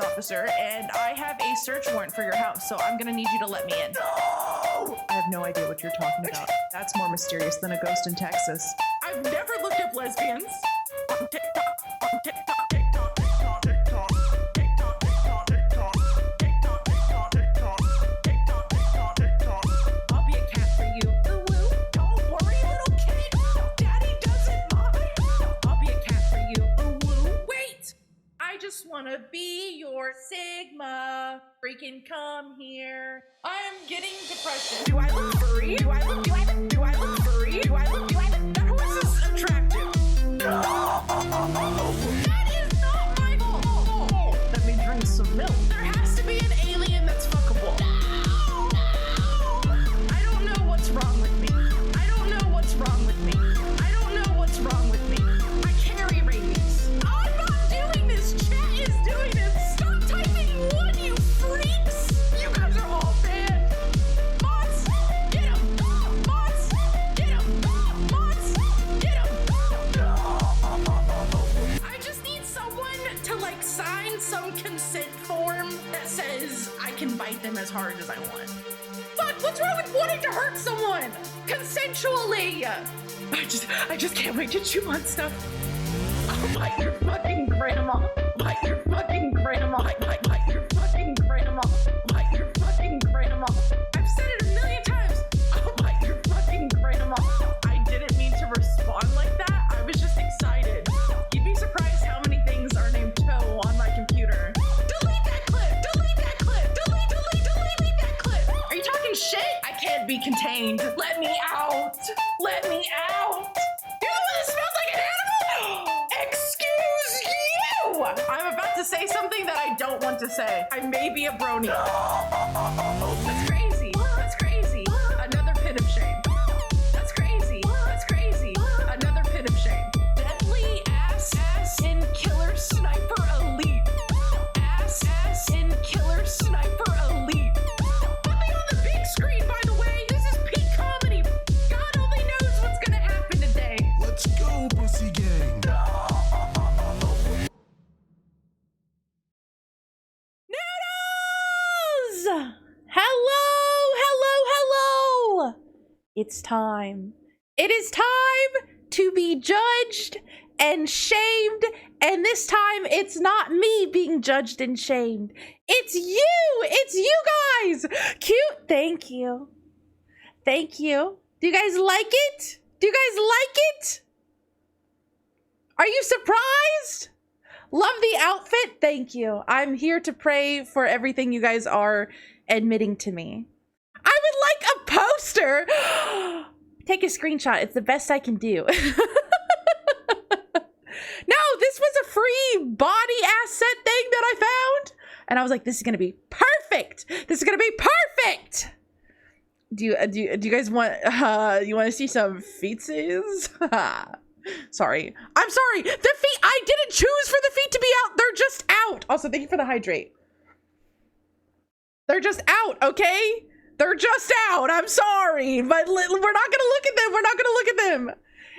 officer, and I have a search warrant for your house, so I'm gonna need you to let me in. No! I have no idea what you're talking about. That's more mysterious than a ghost in Texas. I've never looked up lesbians. On TikTok, on TikTok. Wanna be your Sigma, freaking come here. I'm getting depression. Do I look furry? Do I look furry? That horse is attractive. No! That is not my fault. Let me drink some milk. There has to be an alien that's fuckable. No! I don't know what's wrong with me. I don't know what's wrong with me. I don't know what's wrong with me. I carry rabies. I'm not doing this. Chat is doing this. Stop typing one, you freaks. You guys are all banned. Mods, get him. Mods, get him. Mods, get him. I just need someone to like sign some consent form that says I can bite them as hard as I want. Fuck, what's wrong with wanting to hurt someone consensually? I just can't wait to chew on stuff. I'll bite your fucking grandma. Bite your fucking grandma. Bite your fucking grandma. Bite your fucking grandma. I've said it a million times. I'll bite your fucking grandma. I didn't mean to respond like that. I was just excited. You'd be surprised how many things are named Toe on my computer. Delete that clip. Delete that clip. Delete that clip. Are you talking shit? I can't be contained. Let me out. Let me out. You're the one that smells like an animal? Excuse you! I'm about to say something that I don't want to say. I may be a brony. That's crazy. That's crazy. Another pit of shame. That's crazy. That's crazy. Another pit of shame. Deadly ass in killer sniper elite. Ass in killer sniper elite. Put me on the big screen, by the way. This is peak comedy. God only knows what's gonna happen today. Let's go, pussy gang. Noodles! Hello! It's time. It is time to be judged and shamed, and this time it's not me being judged and shamed. It's you! It's you guys! Cute! Thank you. Thank you. Do you guys like it? Do you guys like it? Are you surprised? Love the outfit. Thank you. I'm here to pray for everything you guys are admitting to me. I would like a poster. Take a screenshot. It's the best I can do. No, this was a free body asset thing that I found. And I was like, this is going to be perfect. This is going to be perfect. Do you guys want, you want to see some feetsies? Sorry. I'm sorry. The feet, I didn't choose for the feet to be out. They're just out. Also, thank you for the hydrate. They're just out, okay? They're just out. I'm sorry, but we're not gonna look at them. We're not gonna look at them.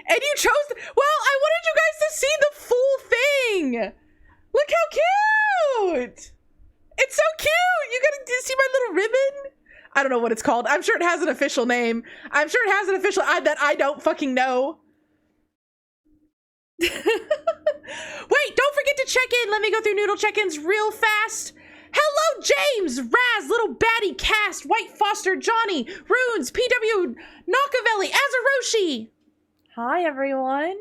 And you chose, well, I wanted you guys to see the full thing. Look how cute. It's so cute. You see my little ribbon? I don't know what it's called. I'm sure it has an official name. I'm sure it has an official that I don't fucking know. Wait, don't forget to check in. Let me go through noodle check-ins real fast. Hello, James, Raz, Little Batty, Cast, White Foster, Johnny, Runes, PW, Nakavelli, Azaroshi. Hi, everyone.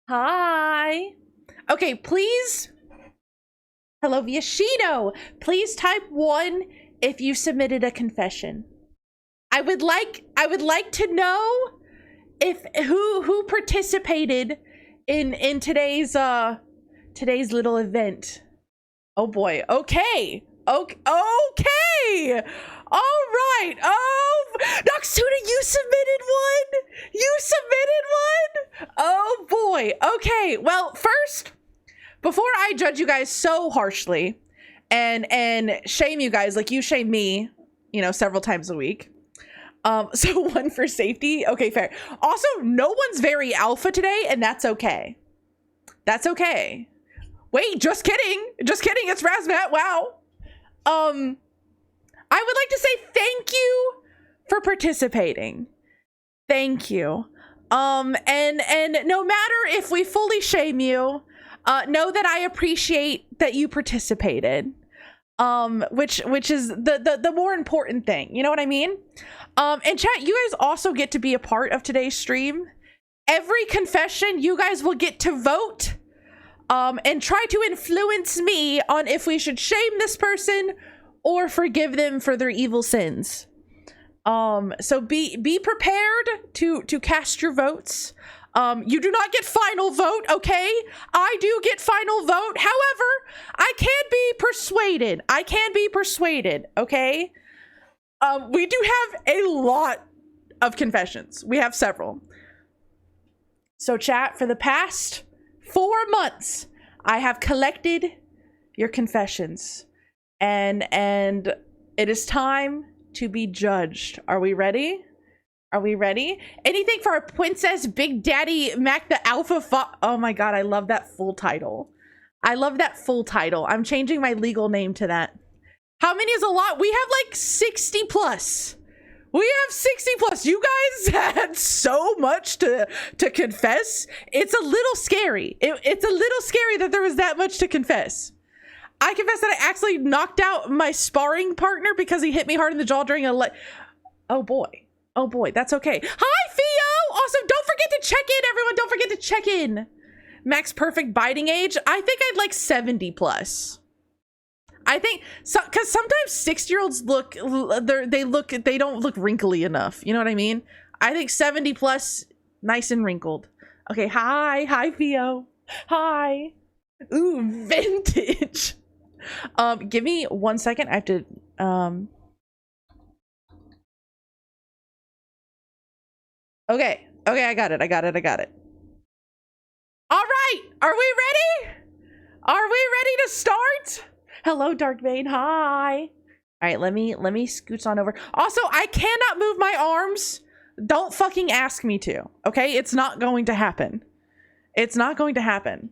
Hi. Okay, please. Hello, Viashino. Please type 1 if you submitted a confession. I would like to know if who participated in today's little event. Oh boy. Okay. Okay. All right. Oh, Noxuna, you submitted one. You submitted one. Oh boy. Okay. Well, first, before I judge you guys so harshly and shame you guys like you shame me, you know, several times a week. So 1 for safety. Okay, fair. Also, no one's very alpha today, and that's okay. That's okay. Wait, just kidding. Just kidding. It's Razmat. Wow. I would like to say thank you for participating. Thank you. And no matter if we fully shame you, know that I appreciate that you participated. Which is the more important thing. You know what I mean? And chat, you guys also get to be a part of today's stream. Every confession, you guys will get to vote and try to influence me on if we should shame this person or forgive them for their evil sins. So be prepared to cast your votes. You do not get final vote, okay? I do get final vote. However, I can be persuaded. I can be persuaded, okay? We do have a lot of confessions. We have several. So chat, for the past 4 months, I have collected your confessions. And it is time to be judged. Are we ready? Are we ready? Anything for our Princess Big Daddy Mac the Alpha Oh my god, I love that full title. I love that full title. I'm changing my legal name to that. How many is a lot? We have like 60 plus. We have 60 plus. You guys had so much to confess. It's a little scary. It's a little scary that there was that much to confess. I confess that I actually knocked out my sparring partner because he hit me hard in the jaw during a Oh boy. Oh boy, that's okay. Hi, Theo! Awesome, don't forget to check in, everyone. Don't forget to check in. Max perfect biting age. I think I'd like 70 plus. I think, because sometimes 6-year-olds look, they don't look wrinkly enough. You know what I mean? I think 70 plus, nice and wrinkled. Okay, hi, Theo. Hi. Ooh, vintage. Give me 1 second. I have to, Okay, I got it. All right, are we ready? Are we ready to start? Hello, Darkbane, hi. All right, let me scooch on over. Also, I cannot move my arms. Don't fucking ask me to, okay? It's not going to happen. It's not going to happen.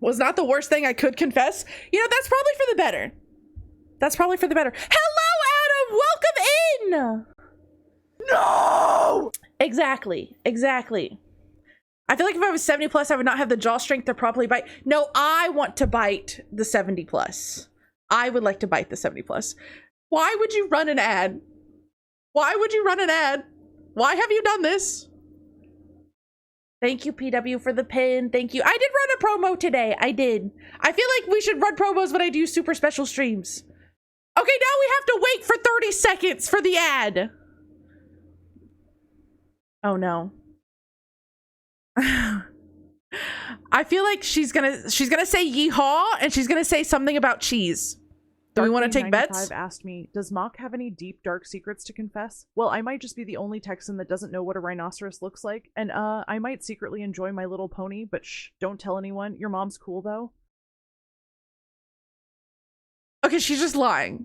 Was not the worst thing I could confess. You know, that's probably for the better. That's probably for the better. Hello, Adam, welcome in. No! Exactly. I feel like if I was 70 plus, I would not have the jaw strength to properly bite. No, I want to bite the 70 plus. I would like to bite the 70 plus. Why would you run an ad? Why would you run an ad? Why have you done this? Thank you, PW, for the pin. Thank you. I did run a promo today. I did. I feel like we should run promos when I do super special streams. Okay, now we have to wait for 30 seconds for the ad. Oh no. I feel like she's gonna say yeehaw and she's gonna say something about cheese. Do we want to take bets? Asked me, does Mock have any deep dark secrets to confess? Well, I might just be the only Texan that doesn't know what a rhinoceros looks like, and I might secretly enjoy My Little Pony, but shh, don't tell anyone. Your mom's cool though. Okay, she's just lying.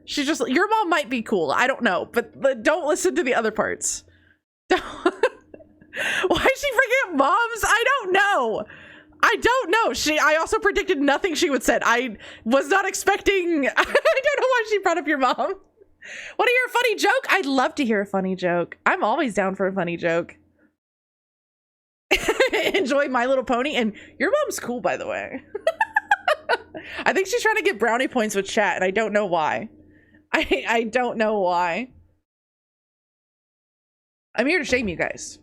Your mom might be cool. I don't know, but don't listen to the other parts. Why is she freaking out moms? I don't know. I also predicted nothing she would said. I was not expecting. I don't know why she brought up your mom. Want to hear a funny joke? I'd love to hear a funny joke. I'm always down for a funny joke. Enjoy My Little Pony, and your mom's cool, by the way. I think she's trying to get brownie points with chat, and I don't know why. I don't know why. I'm here to shame you guys.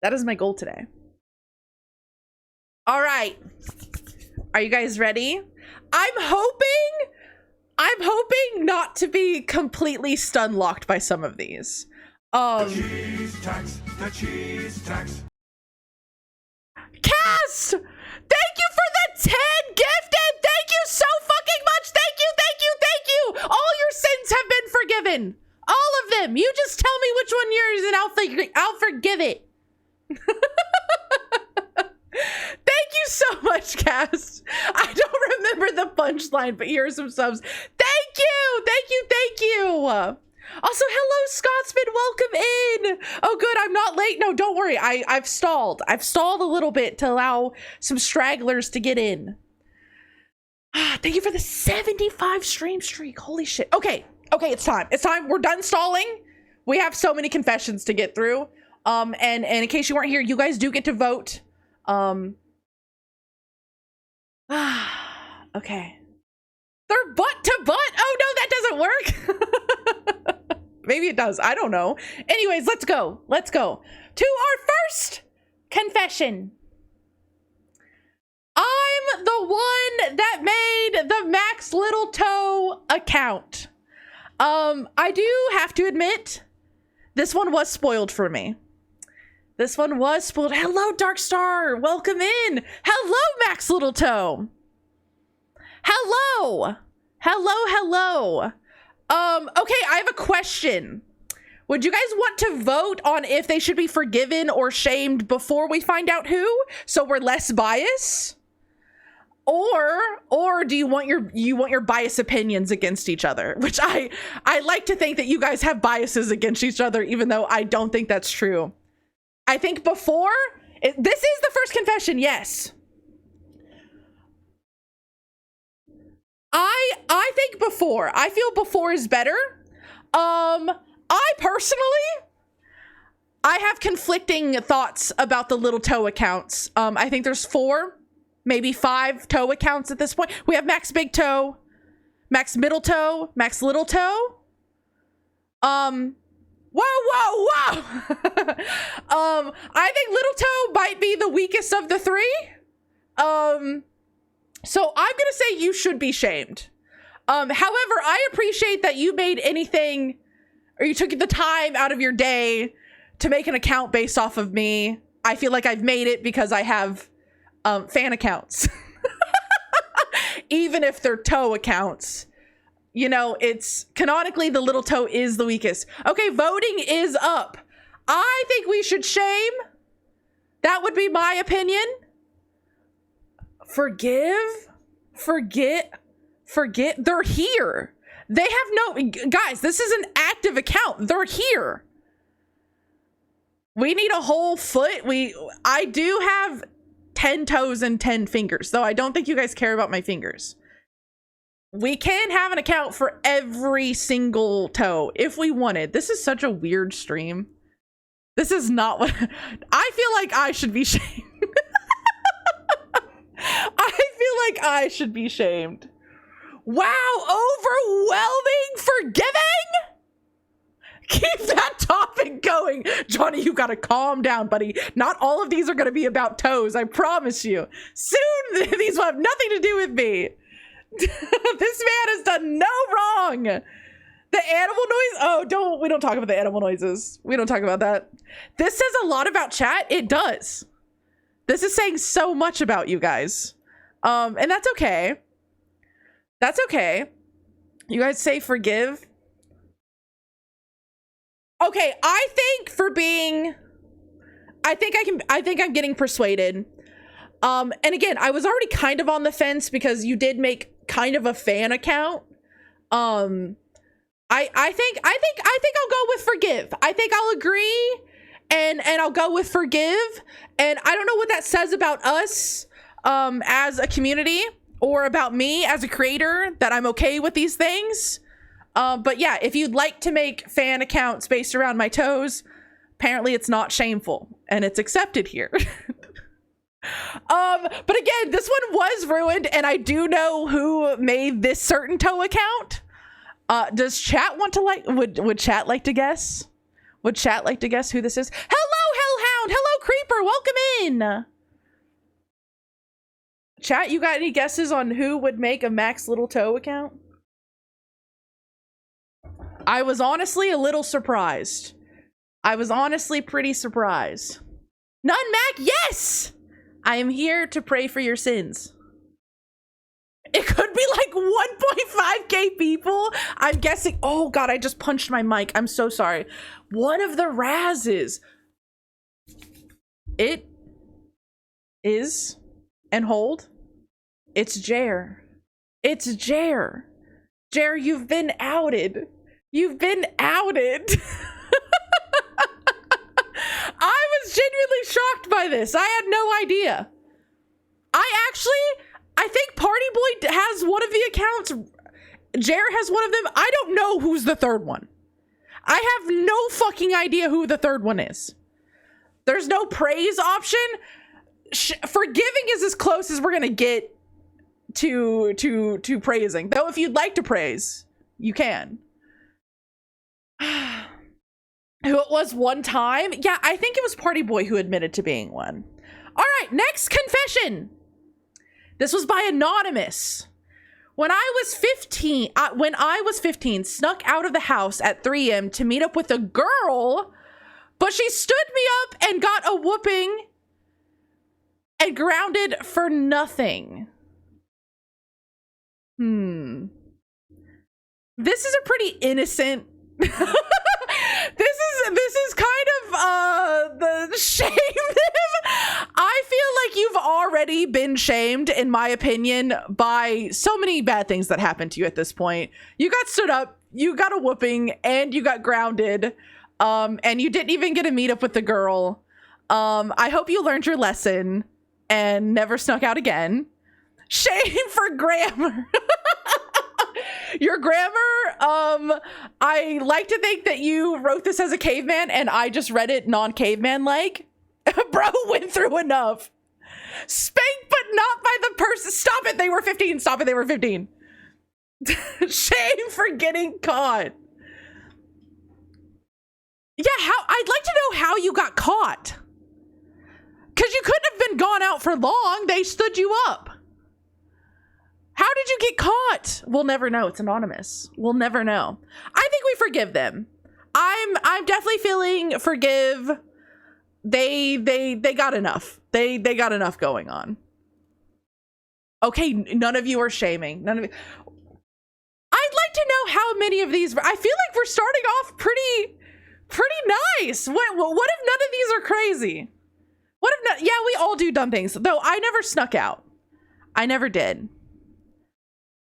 That is my goal today. All right. Are you guys ready? I'm hoping not to be completely stun locked by some of these. The cheese tax. Cass! Thank you for the 10 gifted! Thank you so fucking much! Thank you! All your sins have been forgiven. All of them. You just tell me which one yours and I'll forgive it. Thank you so much, Cass. I don't remember the punchline, but here are some subs. Thank you. Also, hello, Scotsman. Welcome in. Oh, good. I'm not late. No, don't worry. I've stalled. I've stalled a little bit to allow some stragglers to get in. Thank you for the 75 stream streak. Holy shit. Okay, it's time. It's time. We're done stalling. We have so many confessions to get through. And in case you weren't here, you guys do get to vote. Okay. They're butt to butt. Oh no, that doesn't work. Maybe it does. I don't know. Anyways, let's go. Let's go to our first confession. I'm the one that made the Max Little Toe account. I do have to admit, this one was spoiled for me. This one was spoiled. Hello, Darkstar. Welcome in. Hello, Max Little Toe. Hello. Hello. Okay, I have a question. Would you guys want to vote on if they should be forgiven or shamed before we find out who, so we're less biased? Or do you want your biased opinions against each other? Which I like to think that you guys have biases against each other, even though I don't think that's true. I think this is the first confession, yes. I think before. I feel before is better. I personally, I have conflicting thoughts about the Little Toe accounts. I think there's 4, maybe 5 toe accounts at this point. We have Max Big Toe, Max Middle Toe, Max Little Toe. Whoa. I think Little Toe might be the weakest of the 3. So I'm gonna say you should be shamed. However, I appreciate that you made anything, or you took the time out of your day to make an account based off of me. I feel like I've made it because I have fan accounts. Even if they're toe accounts. You know, it's canonically the Little Toe is the weakest. Okay, voting is up. I think we should shame. That would be my opinion. Forgive, forget. They're here. They have no, guys, this is an active account. They're here. We need a whole foot. I do have 10 toes and 10 fingers, though I don't think you guys care about my fingers. We can have an account for every single toe if we wanted. This is such a weird stream. This is not what I feel like I should be shamed. I feel like I should be shamed. Wow, overwhelming forgiving? Keep that topic going. Johnny, you gotta calm down, buddy. Not all of these are gonna be about toes, I promise you. Soon, these will have nothing to do with me. This man has done no wrong. The animal noise, oh, we don't talk about the animal noises. We don't talk about that. This says a lot about chat. It does. This is saying so much about you guys. And that's okay. That's okay. You guys say forgive. Okay, I think I'm getting persuaded. And again, I was already kind of on the fence because you did make kind of a fan account. I think I'll go with forgive. I think I'll agree and I'll go with forgive. And I don't know what that says about us as a community or about me as a creator, that I'm okay with these things. But yeah, if you'd like to make fan accounts based around my toes, apparently it's not shameful and it's accepted here. But again, this one was ruined and I do know who made this certain toe account. Does chat want to would chat like to guess? Would chat like to guess who this is? Hello, Hellhound! Hello, Creeper! Welcome in! Chat, you got any guesses on who would make a Max Little Toe account? I was honestly a little surprised. I was honestly pretty surprised. None Mac, yes! I am here to pray for your sins. It could be like 1.5k people. I'm guessing. Oh God, I just punched my mic. I'm so sorry. One of the Razes. It is, and hold, it's Jer. It's Jer. Jer, you've been outed. You've been outed. I was genuinely shocked by this. I had no idea. I I think Party Boy has one of the accounts. Jared has one of them. I don't know who's the third one. I have no fucking idea who the third one is. There's no praise option. Forgiving is as close as we're gonna get to praising. Though if you'd like to praise, you can. Who it was one time? Yeah, I think it was Party Boy who admitted to being one. All right, next confession. This was by Anonymous. When I was 15, snuck out of the house at 3 a.m. to meet up with a girl, but she stood me up and got a whooping and grounded for nothing. This is a pretty innocent. This is kind of the shame him. I feel like you've already been shamed, in my opinion, by so many bad things that happened to you at this point. You got stood up, you got a whooping, and you got grounded, and you didn't even get to meet up with the girl. I hope you learned your lesson and never snuck out again. Shame for grammar. Your grammar, I like to think that you wrote this as a caveman and I just read it non-caveman-like. Bro went through enough. Spanked but not by the person. Stop it, they were 15. Stop it, they were 15. Shame for getting caught. Yeah, I'd like to know how you got caught. Because you couldn't have been gone out for long. They stood you up. How did you get caught? We'll never know. It's anonymous. We'll never know. I think we forgive them. I'm definitely feeling forgive. They got enough. They got enough going on. Okay, none of you are shaming. None of you. I'd like to know how many of these. I feel like we're starting off pretty nice. What if none of these are crazy? What if not? Yeah, we all do dumb things. Though I never snuck out. I never did.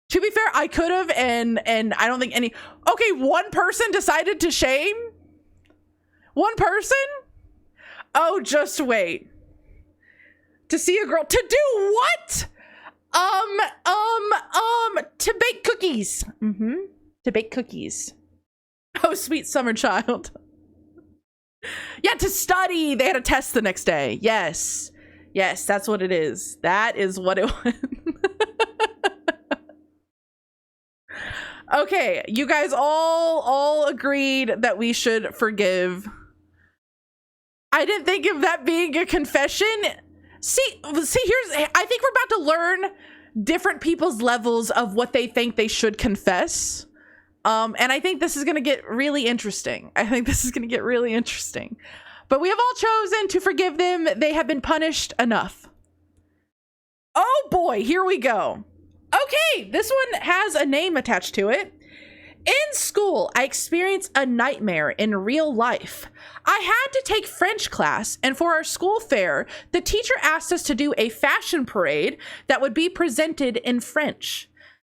To be fair, I could have, and I don't think any. Okay, one person decided to shame. One person? Oh, just wait. To see a girl to do what? To bake cookies. To bake cookies. Oh, sweet summer child. Yeah, to study. They had a test the next day. Yes, that's what it is. That is what it was. Okay, you guys all agreed that we should forgive. I didn't think of that being a confession. See, I think we're about to learn different people's levels of what they think they should confess. And I think this is going to get really interesting. But we have all chosen to forgive them. They have been punished enough. Oh boy, here we go. Okay, this one has a name attached to it. In school, I experienced a nightmare in real life. I had to take French class, and for our school fair, the teacher asked us to do a fashion parade that would be presented in French.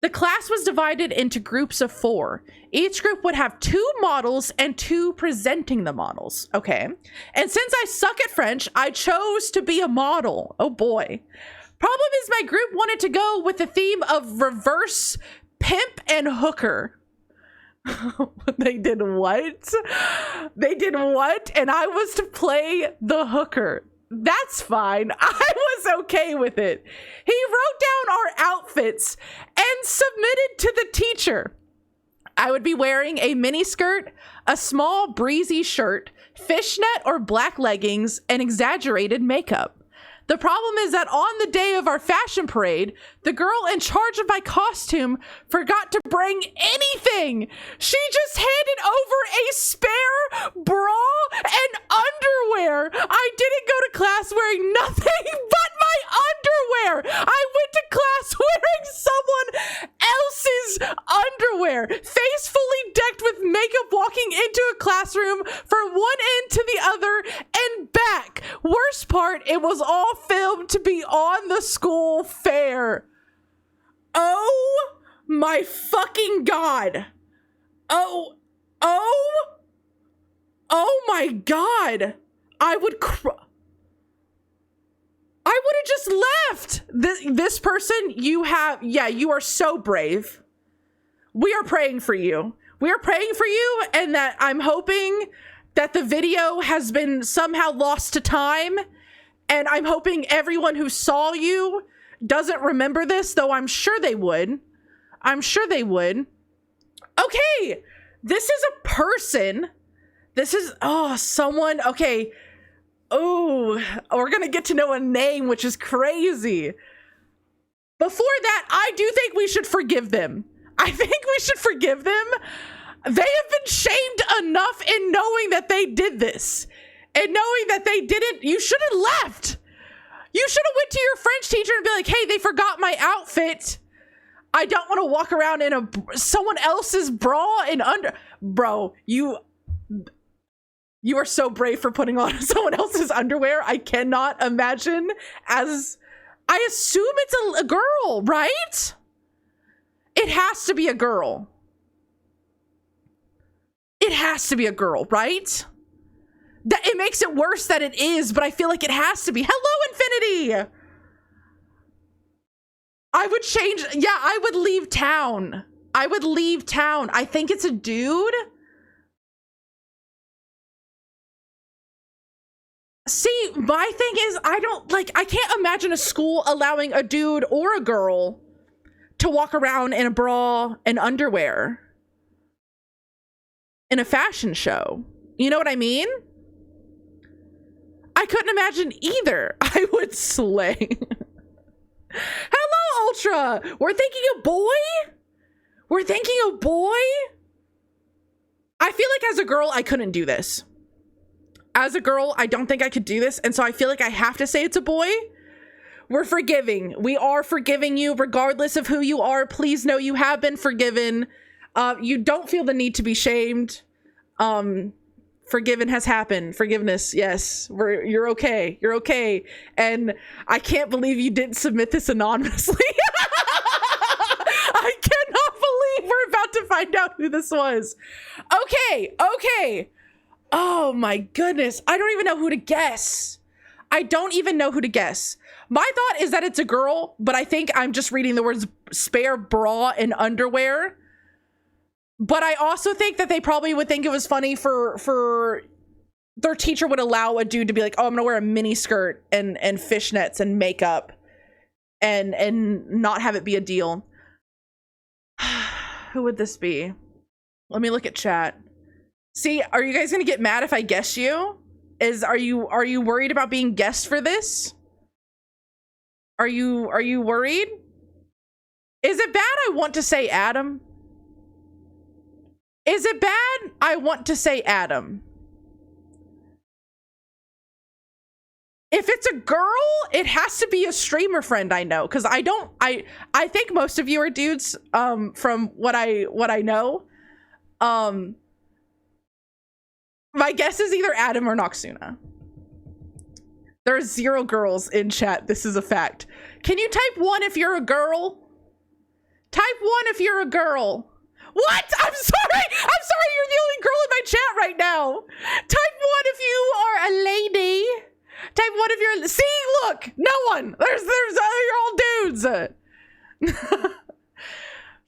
The class was divided into groups of 4. Each group would have 2 models and 2 presenting the models. Okay. And since I suck at French, I chose to be a model. Oh boy. Problem is my group wanted to go with the theme of reverse pimp and hooker. They did what? And I was to play the hooker. That's fine. I was okay with it. He wrote down our outfits and submitted to the teacher. I would be wearing a mini skirt, a small breezy shirt, fishnet or black leggings, and exaggerated makeup. The problem is that on the day of our fashion parade, the girl in charge of my costume forgot to bring anything. She just handed over a spare bra and underwear. I didn't go to class wearing nothing but my underwear. I went to class wearing someone else's underwear, face fully decked with makeup, walking into a classroom from one end to the other and back. Worst part, it was all filmed to be on the school fair. Oh my fucking god. Oh my god. I would have just left. this person, you are so brave. We are praying for you. We are praying for you, and that I'm hoping that the video has been somehow lost to time, and I'm hoping everyone who saw you doesn't remember this, though I'm sure they would. I'm sure they would. Okay, this is a person. This is, someone, okay. Oh, we're gonna get to know a name, which is crazy. Before that, I do think we should forgive them. I think we should forgive them. They have been shamed enough in knowing that they did this. And knowing that they didn't, you should have left. You should have went to your French teacher and be like, hey, they forgot my outfit. I don't want to walk around in someone else's bra and under. Bro, you are so brave for putting on someone else's underwear. I cannot imagine. As I assume it's a girl, right? It has to be a girl. It has to be a girl, right? That it makes it worse that it is, but I feel like it has to be. Hello, Infinity. I would change. Yeah, I would leave town. I would leave town. I think it's a dude. See, my thing is, I can't imagine a school allowing a dude or a girl to walk around in a bra and underwear in a fashion show. You know what I mean? I couldn't imagine either. I would slay. Hello, Ultra. We're thinking a boy? We're thinking a boy? I feel like as a girl, I couldn't do this. As a girl, I don't think I could do this. And so I feel like I have to say it's a boy. We're forgiving. We are forgiving you regardless of who you are. Please know you have been forgiven. You don't feel the need to be shamed. Forgiven has happened. Forgiveness. Yes. You're okay. You're okay. And I can't believe you didn't submit this anonymously. I cannot believe we're about to find out who this was. Okay. Okay. Oh my goodness. I don't even know who to guess. I don't even know who to guess. My thought is that it's a girl, but I think I'm just reading the words spare bra and underwear. But I also think that they probably would think it was funny for their teacher would allow a dude to be like, oh, I'm gonna wear a mini skirt and fishnets and makeup and not have it be a deal. Who would this be? Let me look at chat. See, are you guys gonna get mad if I guess you? Are you worried about being guessed for this? Are you worried? Is it bad I want to say Adam? Is it bad I want to say Adam? If it's a girl, it has to be a streamer friend I know, because I think most of you are dudes, from what I know. My guess is either Adam or Noxuna. There's 0 girls in chat. This is a fact. Can you type 1 if you're a girl? Type 1 if you're a girl. What? I'm sorry. I'm sorry. You're the only girl in my chat right now. Type 1 if you are a lady. Type 1 if you're. See, look. No one. You're all dudes.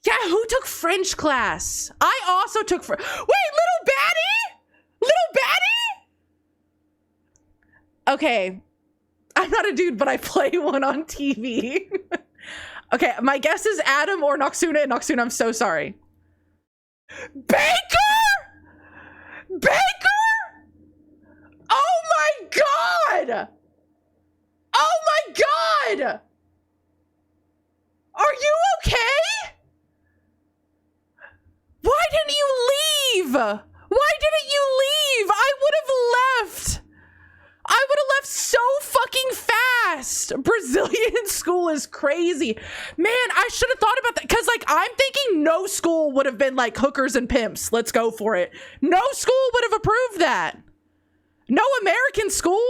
Yeah, who took French class? I also took. Wait, little baddie? Little baddie? Okay. I'm not a dude, but I play one on TV. Okay, my guess is Adam or Noxuna. And Noxuna, I'm so sorry. Baker? Baker? Oh my god! Oh my god! Are you okay? Why didn't you leave? Why didn't you leave? I would have left. I would have left so fucking fast. Brazilian school is crazy. Man, I should have thought about that. Because, like, I'm thinking no school would have been like hookers and pimps. Let's go for it. No school would have approved that. No American school.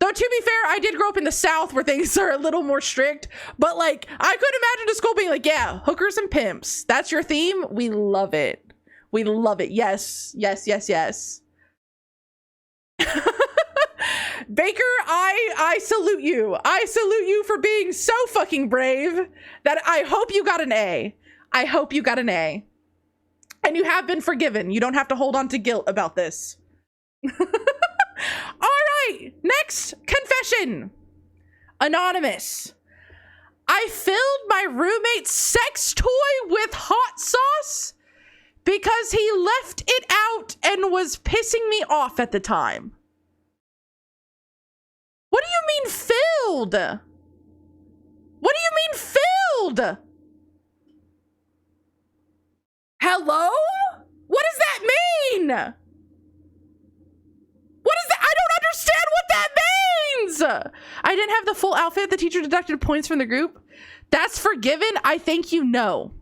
Though, to be fair, I did grow up in the South where things are a little more strict. But, like, I could imagine a school being like, yeah, hookers and pimps. That's your theme? We love it. We love it. Yes. Yes, yes, yes. Baker, I salute you. I salute you for being so fucking brave that I hope you got an A. I hope you got an A. And you have been forgiven. You don't have to hold on to guilt about this. All right, next confession. Anonymous. I filled my roommate's sex toy with hot sauce because he left it out and was pissing me off at the time. What do you mean filled? What do you mean filled? Hello? What does that mean? What is that? I don't understand what that means. I didn't have the full outfit. The teacher deducted points from the group. That's forgiven. I think you know.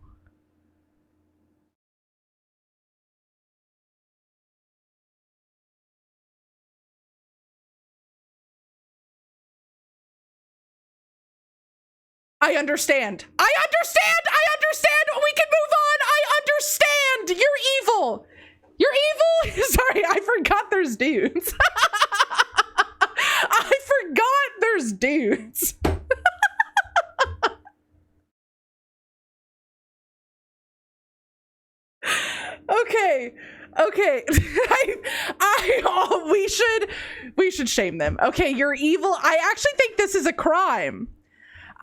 I understand. I understand. I understand. We can move on. I understand. You're evil. You're evil. Sorry, I forgot there's dudes. I forgot there's dudes. Okay. Okay. We should shame them. Okay, you're evil. I actually think this is a crime.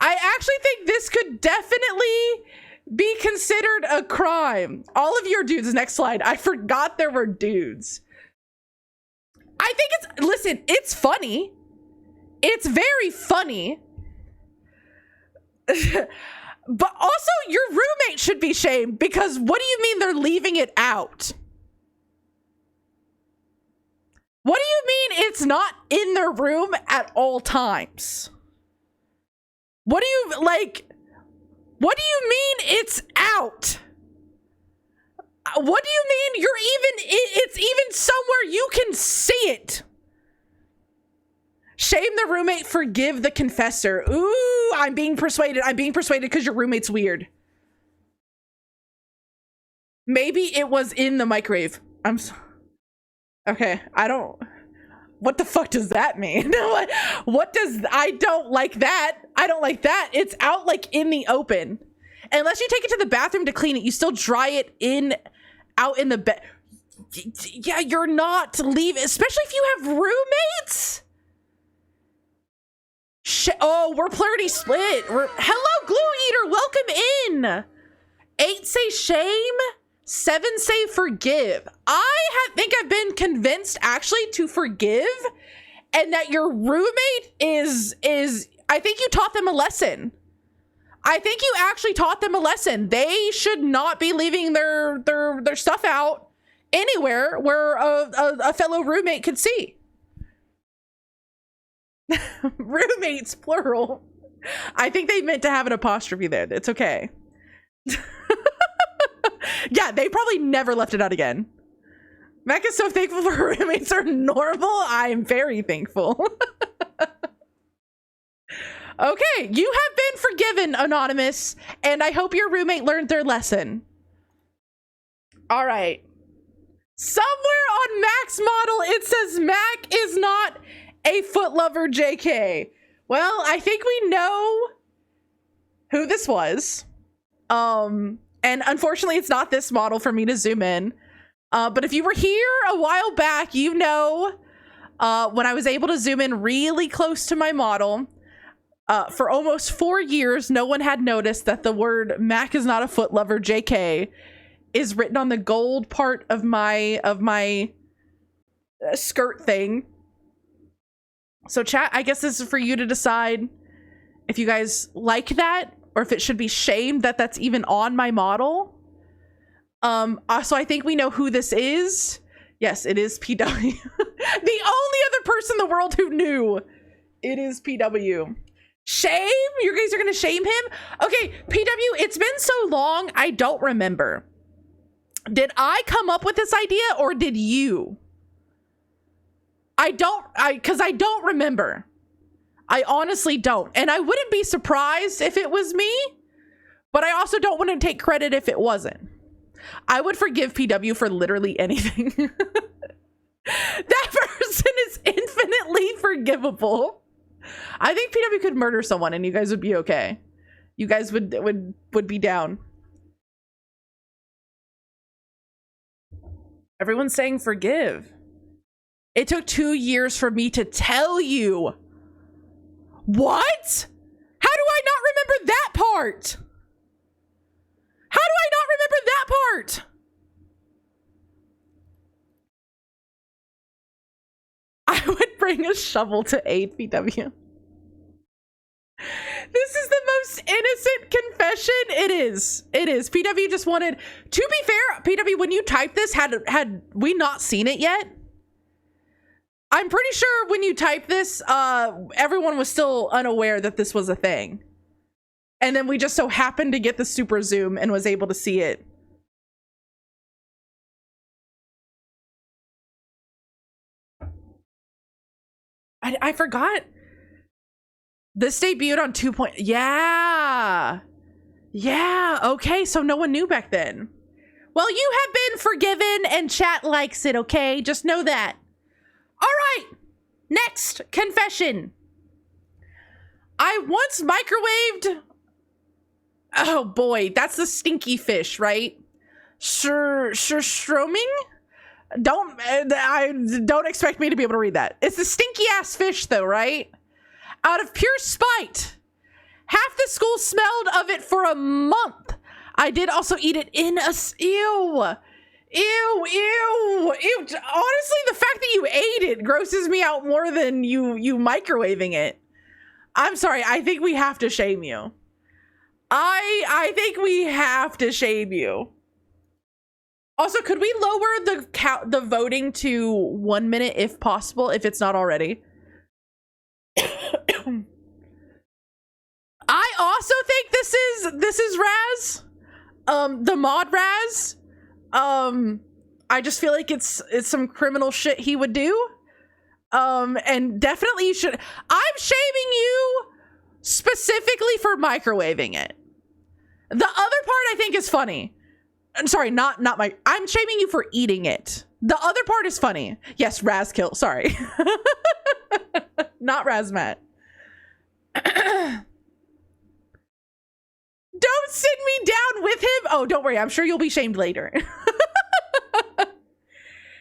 I actually think this could definitely be considered a crime. All of your dudes, next slide. I forgot there were dudes. I think listen, it's funny. It's very funny. But also your roommate should be shamed because what do you mean they're leaving it out? What do you mean it's not in their room at all times? What do you what do you mean it's out? What do you mean it's even somewhere you can see it? Shame the roommate, forgive the confessor. Ooh, I'm being persuaded. I'm being persuaded because your roommate's weird. Maybe it was in the microwave. Okay, what the fuck does that mean? What does, I don't like that. I don't like that. It's out like in the open. Unless you take it to the bathroom to clean it, you still dry it out in the bed. Yeah, you're not leaving, especially if you have roommates. Oh, we're plurity split. Hello, Glue Eater, welcome in. 8 say shame, 7 say forgive. I think I've been convinced actually to forgive, and that your roommate is I think you taught them a lesson. I think you actually taught them a lesson. They should not be leaving their stuff out anywhere where a fellow roommate could see. Roommates, plural. I think they meant to have an apostrophe there. It's okay. Yeah, they probably never left it out again. Mac is so thankful for her roommates are normal. I'm very thankful. Okay, you have been forgiven, Anonymous, and I hope your roommate learned their lesson. All right. Somewhere on Mac's model, it says Mac is not a foot lover JK. Well, I think we know who this was. And unfortunately, it's not this model for me to zoom in. But if you were here a while back, you know when I was able to zoom in really close to my model, for almost 4 years, no one had noticed that the word Mac is not a foot lover JK is written on the gold part of my skirt thing. So chat, I guess this is for you to decide if you guys like that or if it should be shamed that that's even on my model. So I think we know who this is. Yes, it is PW. The only other person in the world who knew. It is PW. Shame? You guys are gonna shame him? Okay, PW, it's been so long, I don't remember. Did I come up with this idea or did you? Because I don't remember. I honestly don't. And I wouldn't be surprised if it was me, but I also don't want to take credit if it wasn't. I would forgive PW for literally anything. That person is infinitely forgivable. I think PW could murder someone and you guys would be okay. You guys would be down. Everyone's saying forgive. It took 2 years for me to tell you. What? How do I not remember that part? How do I not remember that part? I would bring a shovel to aid PW. This is the most innocent confession. It is. It is. PW just wanted, to be fair, PW, when you typed this, had we not seen it yet? I'm pretty sure when you typed this, everyone was still unaware that this was a thing. And then we just so happened to get the super zoom and was able to see it. I forgot. This debuted on 2. Yeah. Yeah. Okay. So no one knew back then. Well, you have been forgiven and chat likes it. Okay. Just know that. All right. Next confession. I once microwaved. Oh boy. That's the stinky fish, right? Stroming? Don't expect me to be able to read that. It's the stinky ass fish though, right? Out of pure spite, half the school smelled of it for a month. I did also eat it in a ew. Honestly, the fact that you ate it grosses me out more than you microwaving it. I'm sorry. I think we have to shame you. I think we have to shame you. Also, could we lower the voting to 1 minute if possible, if it's not already? I also think this is Raz. The mod Raz. I just feel like it's some criminal shit he would do. And definitely you should. I'm shaming you specifically for microwaving it. The other part I think is funny. I'm sorry, not my. I'm shaming you for eating it. The other part is funny. Yes, Razkill. Sorry, not Razmat. Don't sit me down with him. Oh, don't worry. I'm sure you'll be shamed later.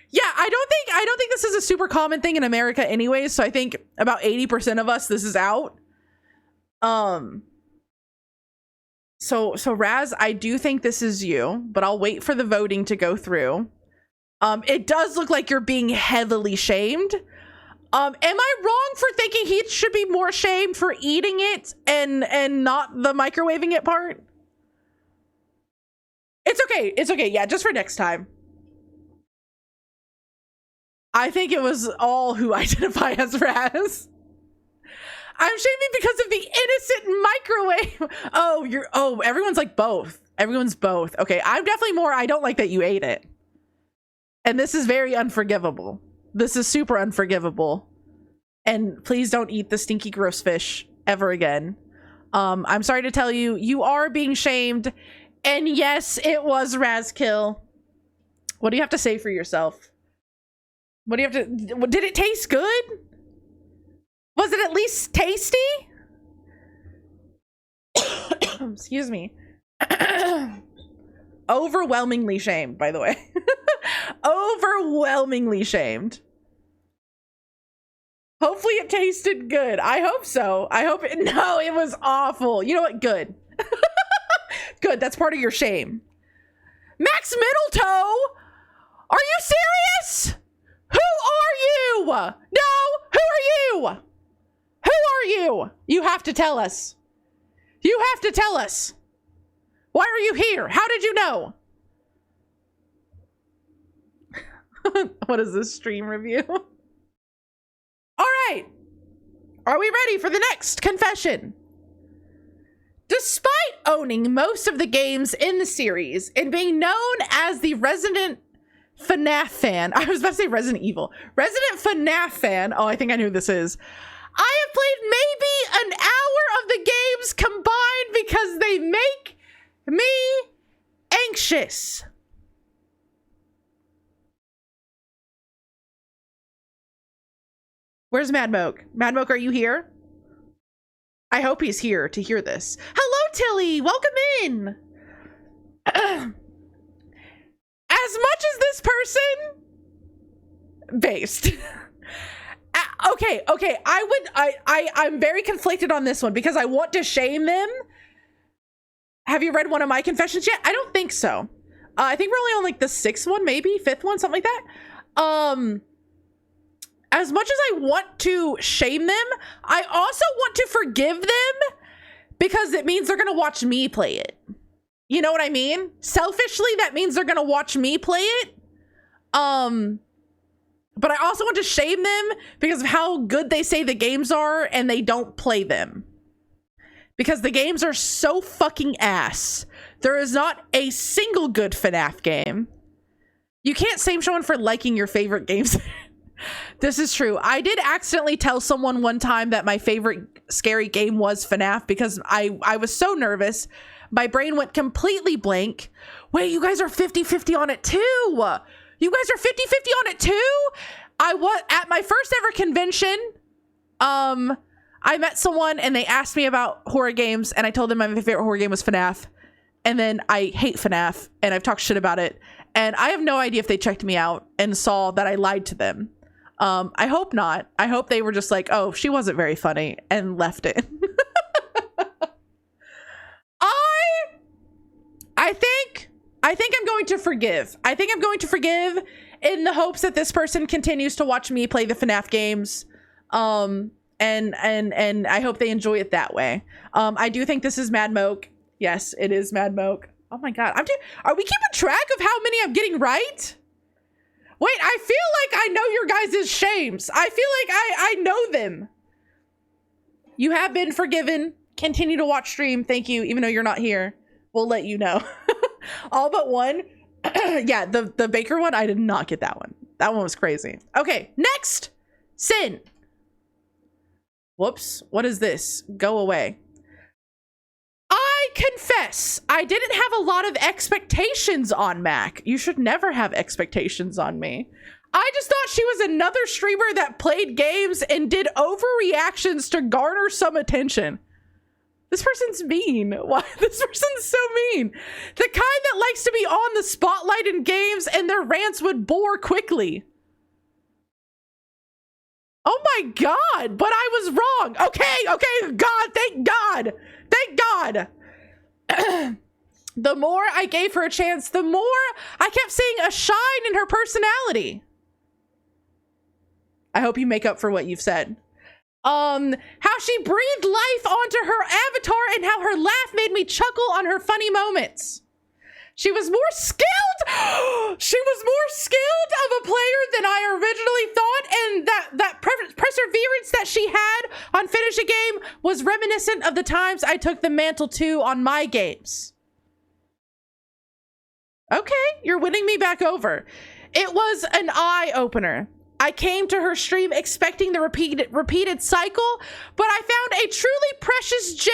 Yeah, I don't think this is a super common thing in America anyways, so I think about 80% of us this is out. So Raz, I do think this is you, but I'll wait for the voting to go through. It does look like you're being heavily shamed. Am I wrong for thinking he should be more shamed for eating it and not the microwaving it part? It's okay. It's okay. Yeah, just for next time. I think it was all who identify as Raz. I'm shaming because of the innocent microwave. Everyone's like both. Everyone's both. Okay, I'm definitely more, I don't like that you ate it. And this is very unforgivable. This is super unforgivable. And please don't eat the stinky gross fish ever again. I'm sorry to tell you, you are being shamed. And yes, it was Razkill. What do you have to say for yourself? What do you have to, did it taste good? Was it at least tasty? Excuse me. Overwhelmingly shamed, by the way. Overwhelmingly shamed. Hopefully it tasted good. I hope so. I hope it, no, it was awful. You know what? Good. Good. That's part of your shame. Max Middletoe? Are you serious? Who are you? No, who are you? Who are you? You have to tell us. You have to tell us. Why are you here? How did you know? What is this stream review? All right. Are we ready for the next confession? Despite owning most of the games in the series and being known as the resident FNAF fan, I was about to say Resident Evil, resident FNAF fan. Oh, I think I knew who this is. I have played maybe an hour of the games combined because they make me anxious. Where's Mad Moke? Mad Moke, are you here? I hope he's here to hear this. Hello, Tilly. Welcome in. As much as this person based. Okay. I'm very conflicted on this one because I want to shame them. Have you read one of my confessions yet? I don't think so. I think we're only on like the 6th one, maybe 5th one, something like that. As much as I want to shame them, I also want to forgive them because it means they're going to watch me play it. You know what I mean? Selfishly, that means they're going to watch me play it. But I also want to shame them because of how good they say the games are and they don't play them. Because the games are so fucking ass. There is not a single good FNAF game. You can't shame someone for liking your favorite games. This is true. I did accidentally tell someone one time that my favorite scary game was FNAF because I was so nervous. My brain went completely blank. Wait, you guys are 50-50 on it too. You guys are 50-50 on it too? I was at my first ever convention. I met someone and they asked me about horror games and I told them my favorite horror game was FNAF. And then I hate FNAF and I've talked shit about it. And I have no idea if they checked me out and saw that I lied to them. I hope not. I hope they were just like, oh, she wasn't very funny and left it. I think I'm going to forgive. I think I'm going to forgive in the hopes that this person continues to watch me play the FNAF games. And I hope they enjoy it that way. I do think this is Mad Moke. Yes, it is Mad Moke. Oh my God. Are we keeping track of how many I'm getting right? Wait, I feel like I know your guys' shames. I feel like I know them. You have been forgiven. Continue to watch stream. Thank you. Even though you're not here, we'll let you know. All but one. Yeah, the Baker one, I did not get that one. That one was crazy. Okay, next. Sin. Whoops. What is this? Go away. I confess, I didn't have a lot of expectations on Mac. You should never have expectations on me. I just thought she was another streamer that played games and did overreactions to garner some attention. This person's mean. Why? This person's so mean. The kind that likes to be on the spotlight in games and their rants would bore quickly. Oh my God, but I was wrong. Okay, God, thank God. Thank God. The more I gave her a chance, the more I kept seeing a shine in her personality. I hope you make up for what you've said. How she breathed life onto her avatar and how her laugh made me chuckle on her funny moments. She was more skilled. She was more skilled of a player than I originally thought, and that perseverance that she had on finish a game was reminiscent of the times I took the mantle to on my games. Okay, you're winning me back over. It was an eye-opener. I came to her stream expecting the repeated cycle, but I found a truly precious gem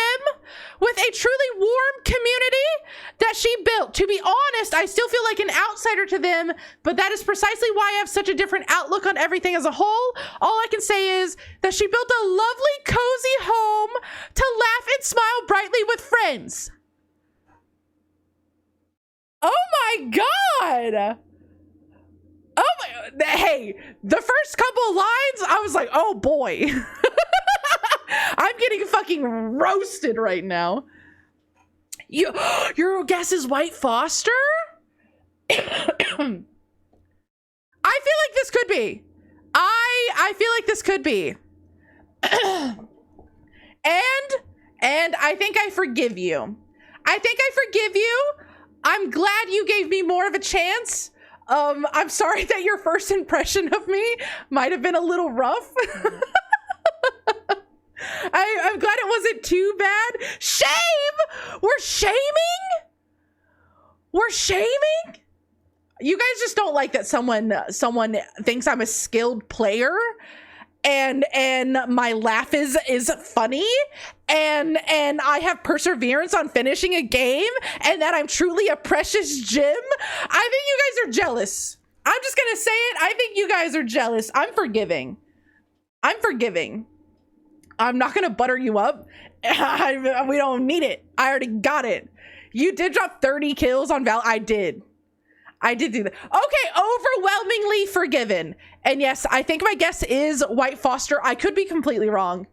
with a truly warm community that she built. To be honest, I still feel like an outsider to them, but that is precisely why I have such a different outlook on everything as a whole. All I can say is that she built a lovely, cozy home to laugh and smile brightly with friends. Oh my God! Oh my, hey, the first couple lines, I was like, oh boy. I'm getting fucking roasted right now. Your guess is White Foster? I feel like this could be. I feel like this could be. and I think I forgive you. I think I forgive you. I'm glad you gave me more of a chance. I'm sorry that your first impression of me might have been a little rough. I'm glad it wasn't too bad. Shame! We're shaming? We're shaming? You guys just don't like that someone thinks I'm a skilled player and my laugh is funny and I have perseverance on finishing a game and that I'm truly a precious gem. I think you guys are jealous. I'm just gonna say it. I think you guys are jealous. I'm forgiving. I'm forgiving. I'm not gonna butter you up. We don't need it. I already got it. You did drop 30 kills on Val. I did do that. Okay, overwhelmingly forgiven. And yes, I think my guess is White Foster. I could be completely wrong,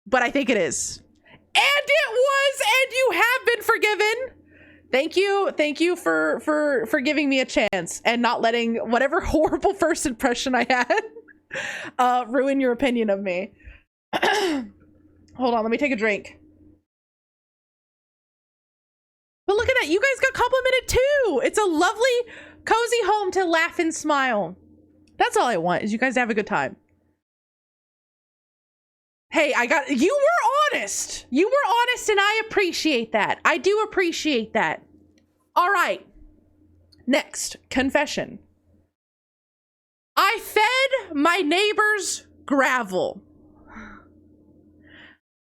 but I think it is. And it was, and you have been forgiven. Thank you for giving me a chance and not letting whatever horrible first impression I had ruin your opinion of me. Hold on, let me take a drink. But look at that, you guys got complimented too. It's a lovely, cozy home to laugh and smile. That's all I want, is you guys to have a good time. Hey, you were honest. You were honest, and I appreciate that. I do appreciate that. All right. Next, confession. I fed my neighbors gravel.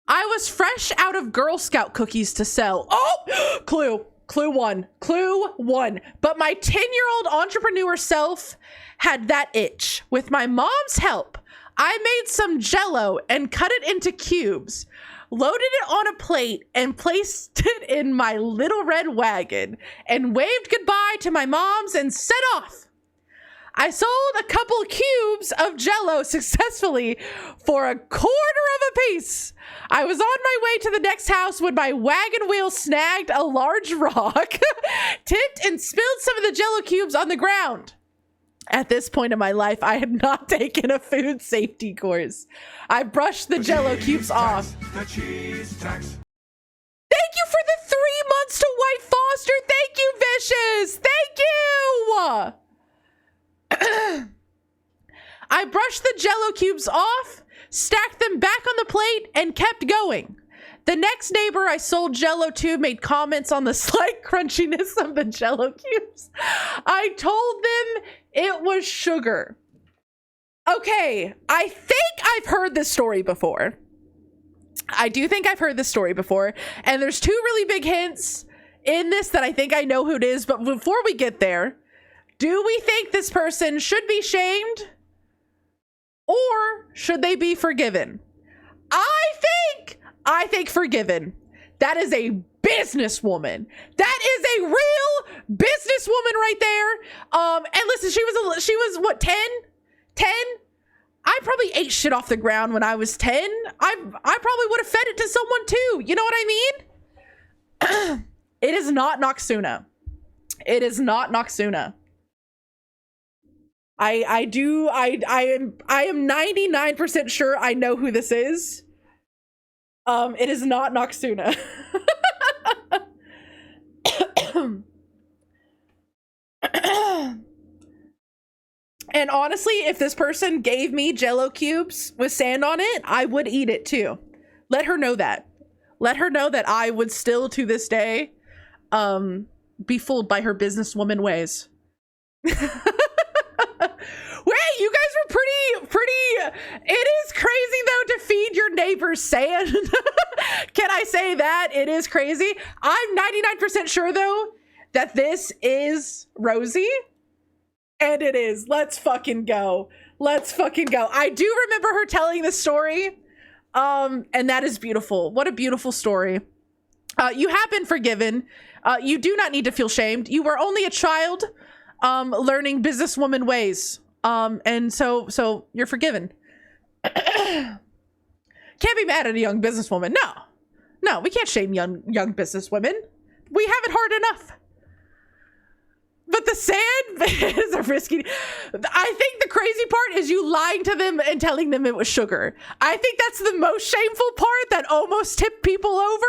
I was fresh out of Girl Scout cookies to sell. Oh, clue one. But my 10-year-old entrepreneur self had that itch. With my mom's help, I made some Jell-O and cut it into cubes, loaded it on a plate, and placed it in my little red wagon, and waved goodbye to my moms and set off. I sold a couple cubes of Jell-O successfully for $0.25 a piece. I was on my way to the next house when my wagon wheel snagged a large rock, tipped and spilled some of the Jell-O cubes on the ground. At this point in my life, I had not taken a food safety course. I brushed the Jell-O cubes off. The cheese tax. Thank you for the 3 months to White Foster. Thank you, Vicious. Thank you. I brushed the Jell-O cubes off, stacked them back on the plate, and kept going. The next neighbor I sold Jell-O to made comments on the slight crunchiness of the Jell-O cubes. I told them it was sugar. Okay, I think I've heard this story before. I do think I've heard this story before, and there's 2 really big hints in this that I think I know who it is, but before we get there, do we think this person should be shamed or should they be forgiven? I think forgiven. That is a businesswoman. That is a real businesswoman right there. And listen, she was what, 10? 10? I probably ate shit off the ground when I was 10. I probably would have fed it to someone too. You know what I mean? It is not Noxuna. It is not Noxuna. I am 99% sure I know who this is. It is not Noxuna. And honestly, if this person gave me Jell-O cubes with sand on it, I would eat it too. Let her know that. Let her know that I would still to this day be fooled by her businesswoman ways. Wait, you guys were pretty. It is crazy though to feed your neighbors sand. Can I say that? It is crazy. I'm 99% sure though that this is Rosie. And it is. Let's fucking go. Let's fucking go. I do remember her telling this story. And that is beautiful. What a beautiful story. You have been forgiven. You do not need to feel shamed. You were only a child learning businesswoman ways. And so you're forgiven. Can't be mad at a young businesswoman. No, we can't shame young businesswomen. We have it hard enough. But the sand is a risky. I think the crazy part is you lying to them and telling them it was sugar. I think that's the most shameful part that almost tipped people over.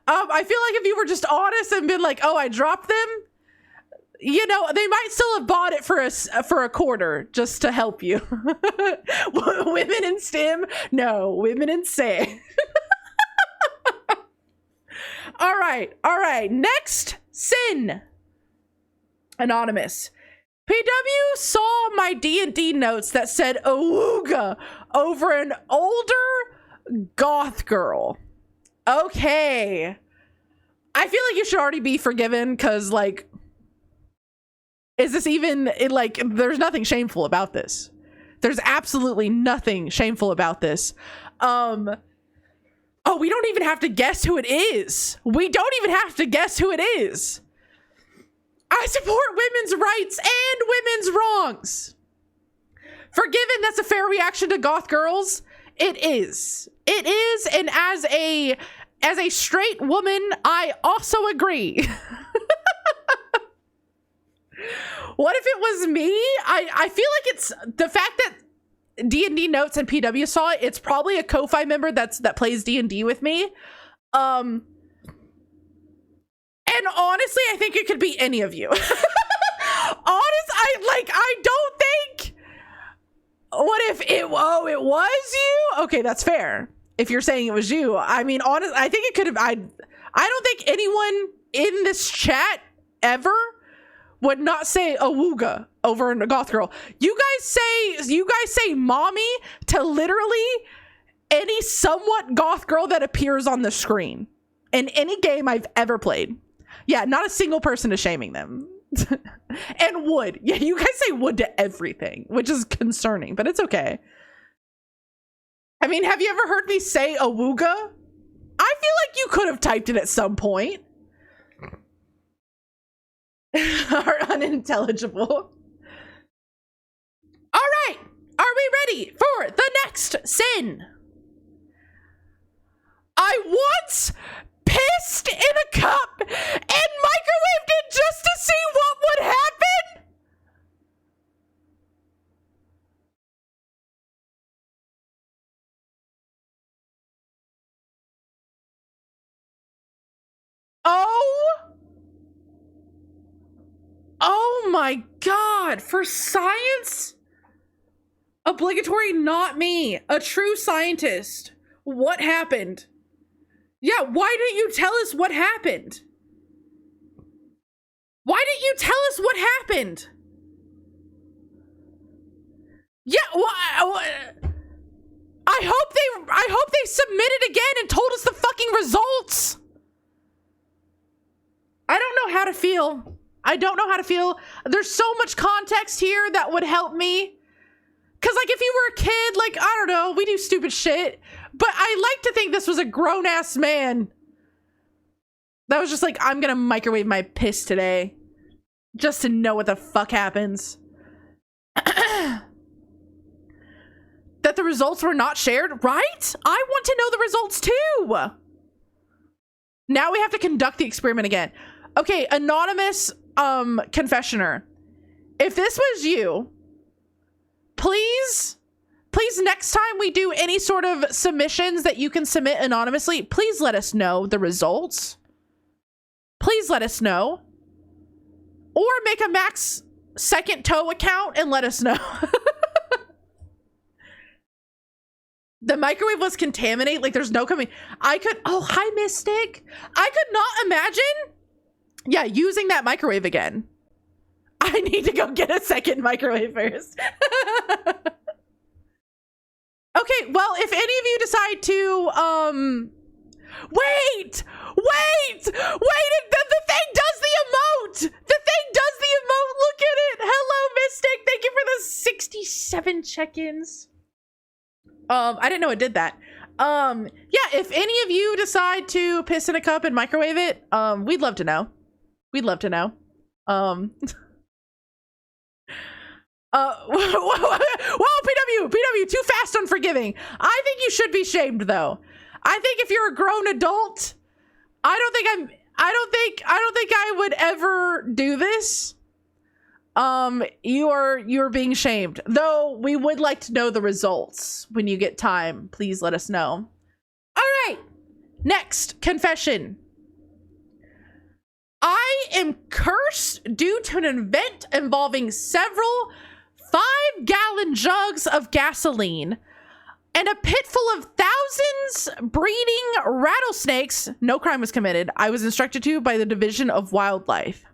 I feel like if you were just honest and been like, oh, I dropped them, you know, they might still have bought it for a $0.25 just to help you. Women in STEM? No, women in STEM. All right. Next, sin. Anonymous. PW saw my D&D notes that said Awooga over an older goth girl. Okay. I feel like you should already be forgiven because, like, is this even, like, there's nothing shameful about this. There's absolutely nothing shameful about this. Oh, we don't even have to guess who it is. We don't even have to guess who it is. I support women's rights and women's wrongs. Forgiven, that's a fair reaction to goth girls. It is. It is, and as a straight woman, I also agree. What if it was me? I feel like it's the fact that D&D Notes and PW saw it. It's probably a Ko-Fi member that plays D&D with me. And honestly, I think it could be any of you. I don't think. What if it was you? Okay, that's fair. If you're saying it was you, I mean, honestly, I think it could have. I don't think anyone in this chat ever would not say awooga over a goth girl. You guys say mommy to literally any somewhat goth girl that appears on the screen in any game I've ever played. Yeah, not a single person is shaming them. And would. Yeah, you guys say would to everything, which is concerning, but it's okay. I mean, have you ever heard me say awooga? I feel like you could have typed it at some point. Are unintelligible. All right. Are we ready for the next sin? I once pissed in a cup and microwaved it just to see what would happen. Oh my God. For science? Obligatory, not me. A true scientist. What happened? Yeah, why didn't you tell us what happened? Why didn't you tell us what happened? Yeah, I hope they submitted again and told us the fucking results. I don't know how to feel. I don't know how to feel. There's so much context here that would help me. Cause like if you were a kid, like, I don't know, we do stupid shit. But I like to think this was a grown ass man that was just like, I'm gonna microwave my piss today just to know what the fuck happens. That the results were not shared, right? I want to know the results too. Now we have to conduct the experiment again. Okay, anonymous confessioner. If this was you, please next time we do any sort of submissions that you can submit anonymously, please let us know the results. Please let us know. Or make a Max second toe account and let us know. The microwave was contaminated. Like there's no coming. Oh, hi Mystic. I could not imagine. Yeah, using that microwave again. I need to go get a second microwave first. Okay, well, if any of you decide to, wait, the thing does the emote. The thing does the emote. Look at it. Hello, Mystic. Thank you for the 67 check-ins. I didn't know it did that. Yeah, if any of you decide to piss in a cup and microwave it, we'd love to know. We'd love to know. Whoa, PW, too fast on forgiving. I think you should be shamed though. I think if you're a grown adult, I don't think I would ever do this. You're being shamed. Though we would like to know the results when you get time. Please let us know. All right. Next confession. I am cursed due to an event involving several 5-gallon jugs of gasoline and a pit full of thousands breeding rattlesnakes. No crime was committed. I was instructed to by the Division of Wildlife.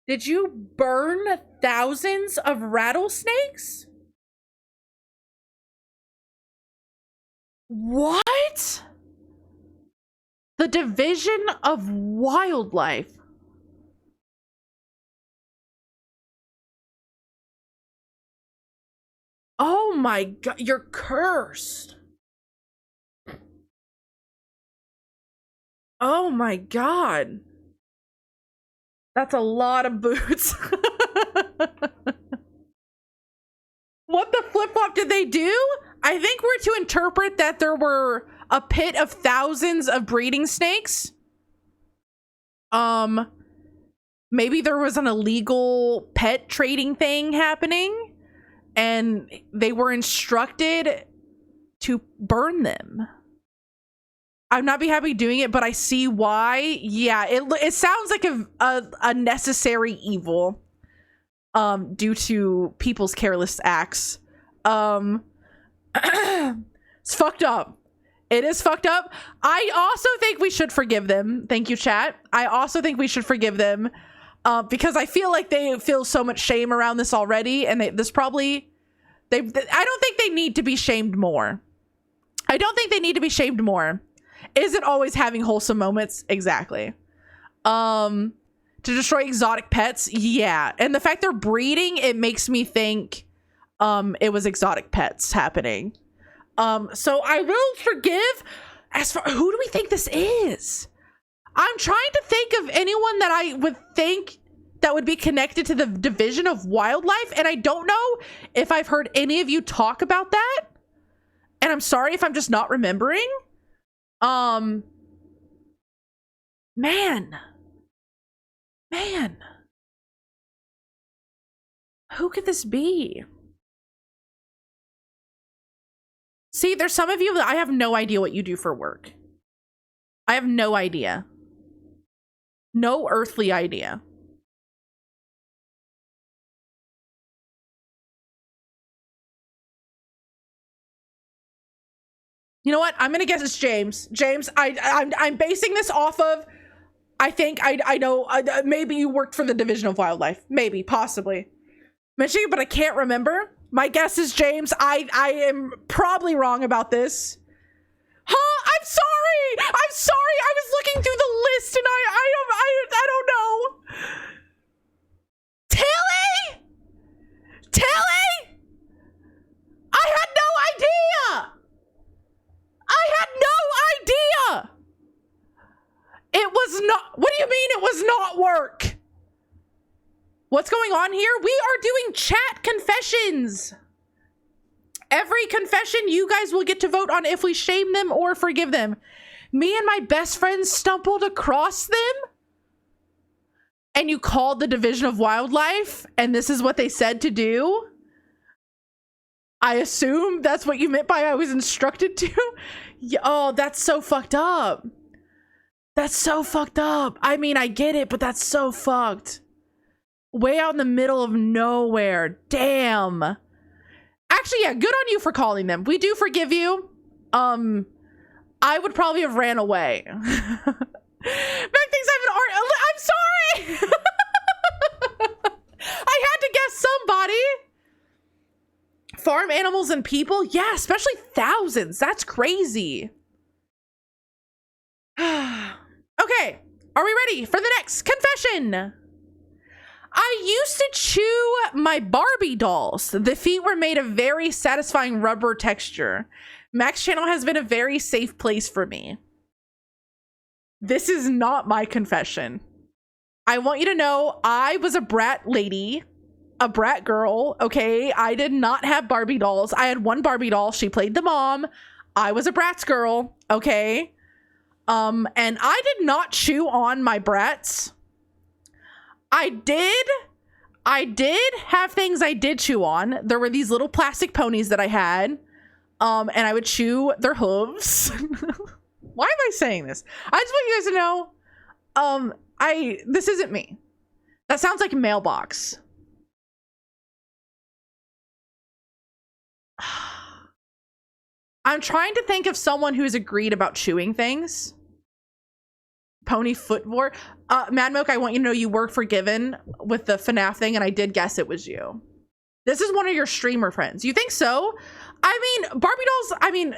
Did you burn thousands of rattlesnakes? What? The Division of Wildlife. Oh my god, you're cursed. Oh my god. That's a lot of boots. What the flip-flop did they do? I think we're to interpret that there were a pit of thousands of breeding snakes. Maybe there was an illegal pet trading thing happening and they were instructed to burn them. I'd not be happy doing it, but I see why. Yeah, it sounds like a necessary evil due to people's careless acts. It's fucked up. It is fucked up. I also think we should forgive them. Thank you, chat. I also think we should forgive them because I feel like they feel so much shame around this already, and I don't think they need to be shamed more. I don't think they need to be shamed more. Is it always having wholesome moments? Exactly. To destroy exotic pets? Yeah. And the fact they're breeding, it makes me think it was exotic pets happening. So I will forgive. As for who do we think this is? I'm trying to think of anyone that I would think that would be connected to the Division of Wildlife, and I don't know if I've heard any of you talk about that. And I'm sorry if I'm just not remembering. Man. Who could this be? See, there's some of you that I have no idea what you do for work. I have no idea. No earthly idea. You know what? I'm gonna guess it's James. James, I'm basing this off of. I think I know. Maybe you worked for the Division of Wildlife. Maybe, possibly. Mentioning, but I can't remember. My guess is James. I am probably wrong about this. Huh? I'm sorry. I'm sorry. I was looking through the list and I don't know. Tilly? Tilly? I had no idea. I had no idea. It was not. What do you mean it was not work? What's going on here? We are doing chat confessions. Every confession, you guys will get to vote on if we shame them or forgive them. Me and my best friend stumbled across them. And you called the Division of Wildlife. And this is what they said to do. I assume that's what you meant by I was instructed to. Yeah, oh, that's so fucked up. That's so fucked up. I mean, I get it, but that's so fucked. Way out in the middle of nowhere. Damn. Actually, yeah, good on you for calling them. We do forgive you. I would probably have ran away. Back things I've I'm sorry. I had to guess somebody. Farm animals and people? Yeah, especially thousands. That's crazy. Okay, are we ready for the next confession? I used to chew my Barbie dolls. The feet were made of very satisfying rubber texture. Max channel has been a very safe place for me. This is not my confession. I want you to know I was a brat lady, a brat girl, okay? I did not have Barbie dolls. I had one Barbie doll. She played the mom. I was a brats girl, okay? And I did not chew on my brats. I did have things I did chew on. There were these little plastic ponies that I had. And I would chew their hooves. Why am I saying this? I just want you guys to know, this isn't me. That sounds like a mailbox. I'm trying to think of someone who's agreed about chewing things. Pony foot vor. Mad Milk, I want you to know you were forgiven with the FNAF thing, and I did guess it was you. This is one of your streamer friends. You think so? I mean, Barbie dolls, I mean,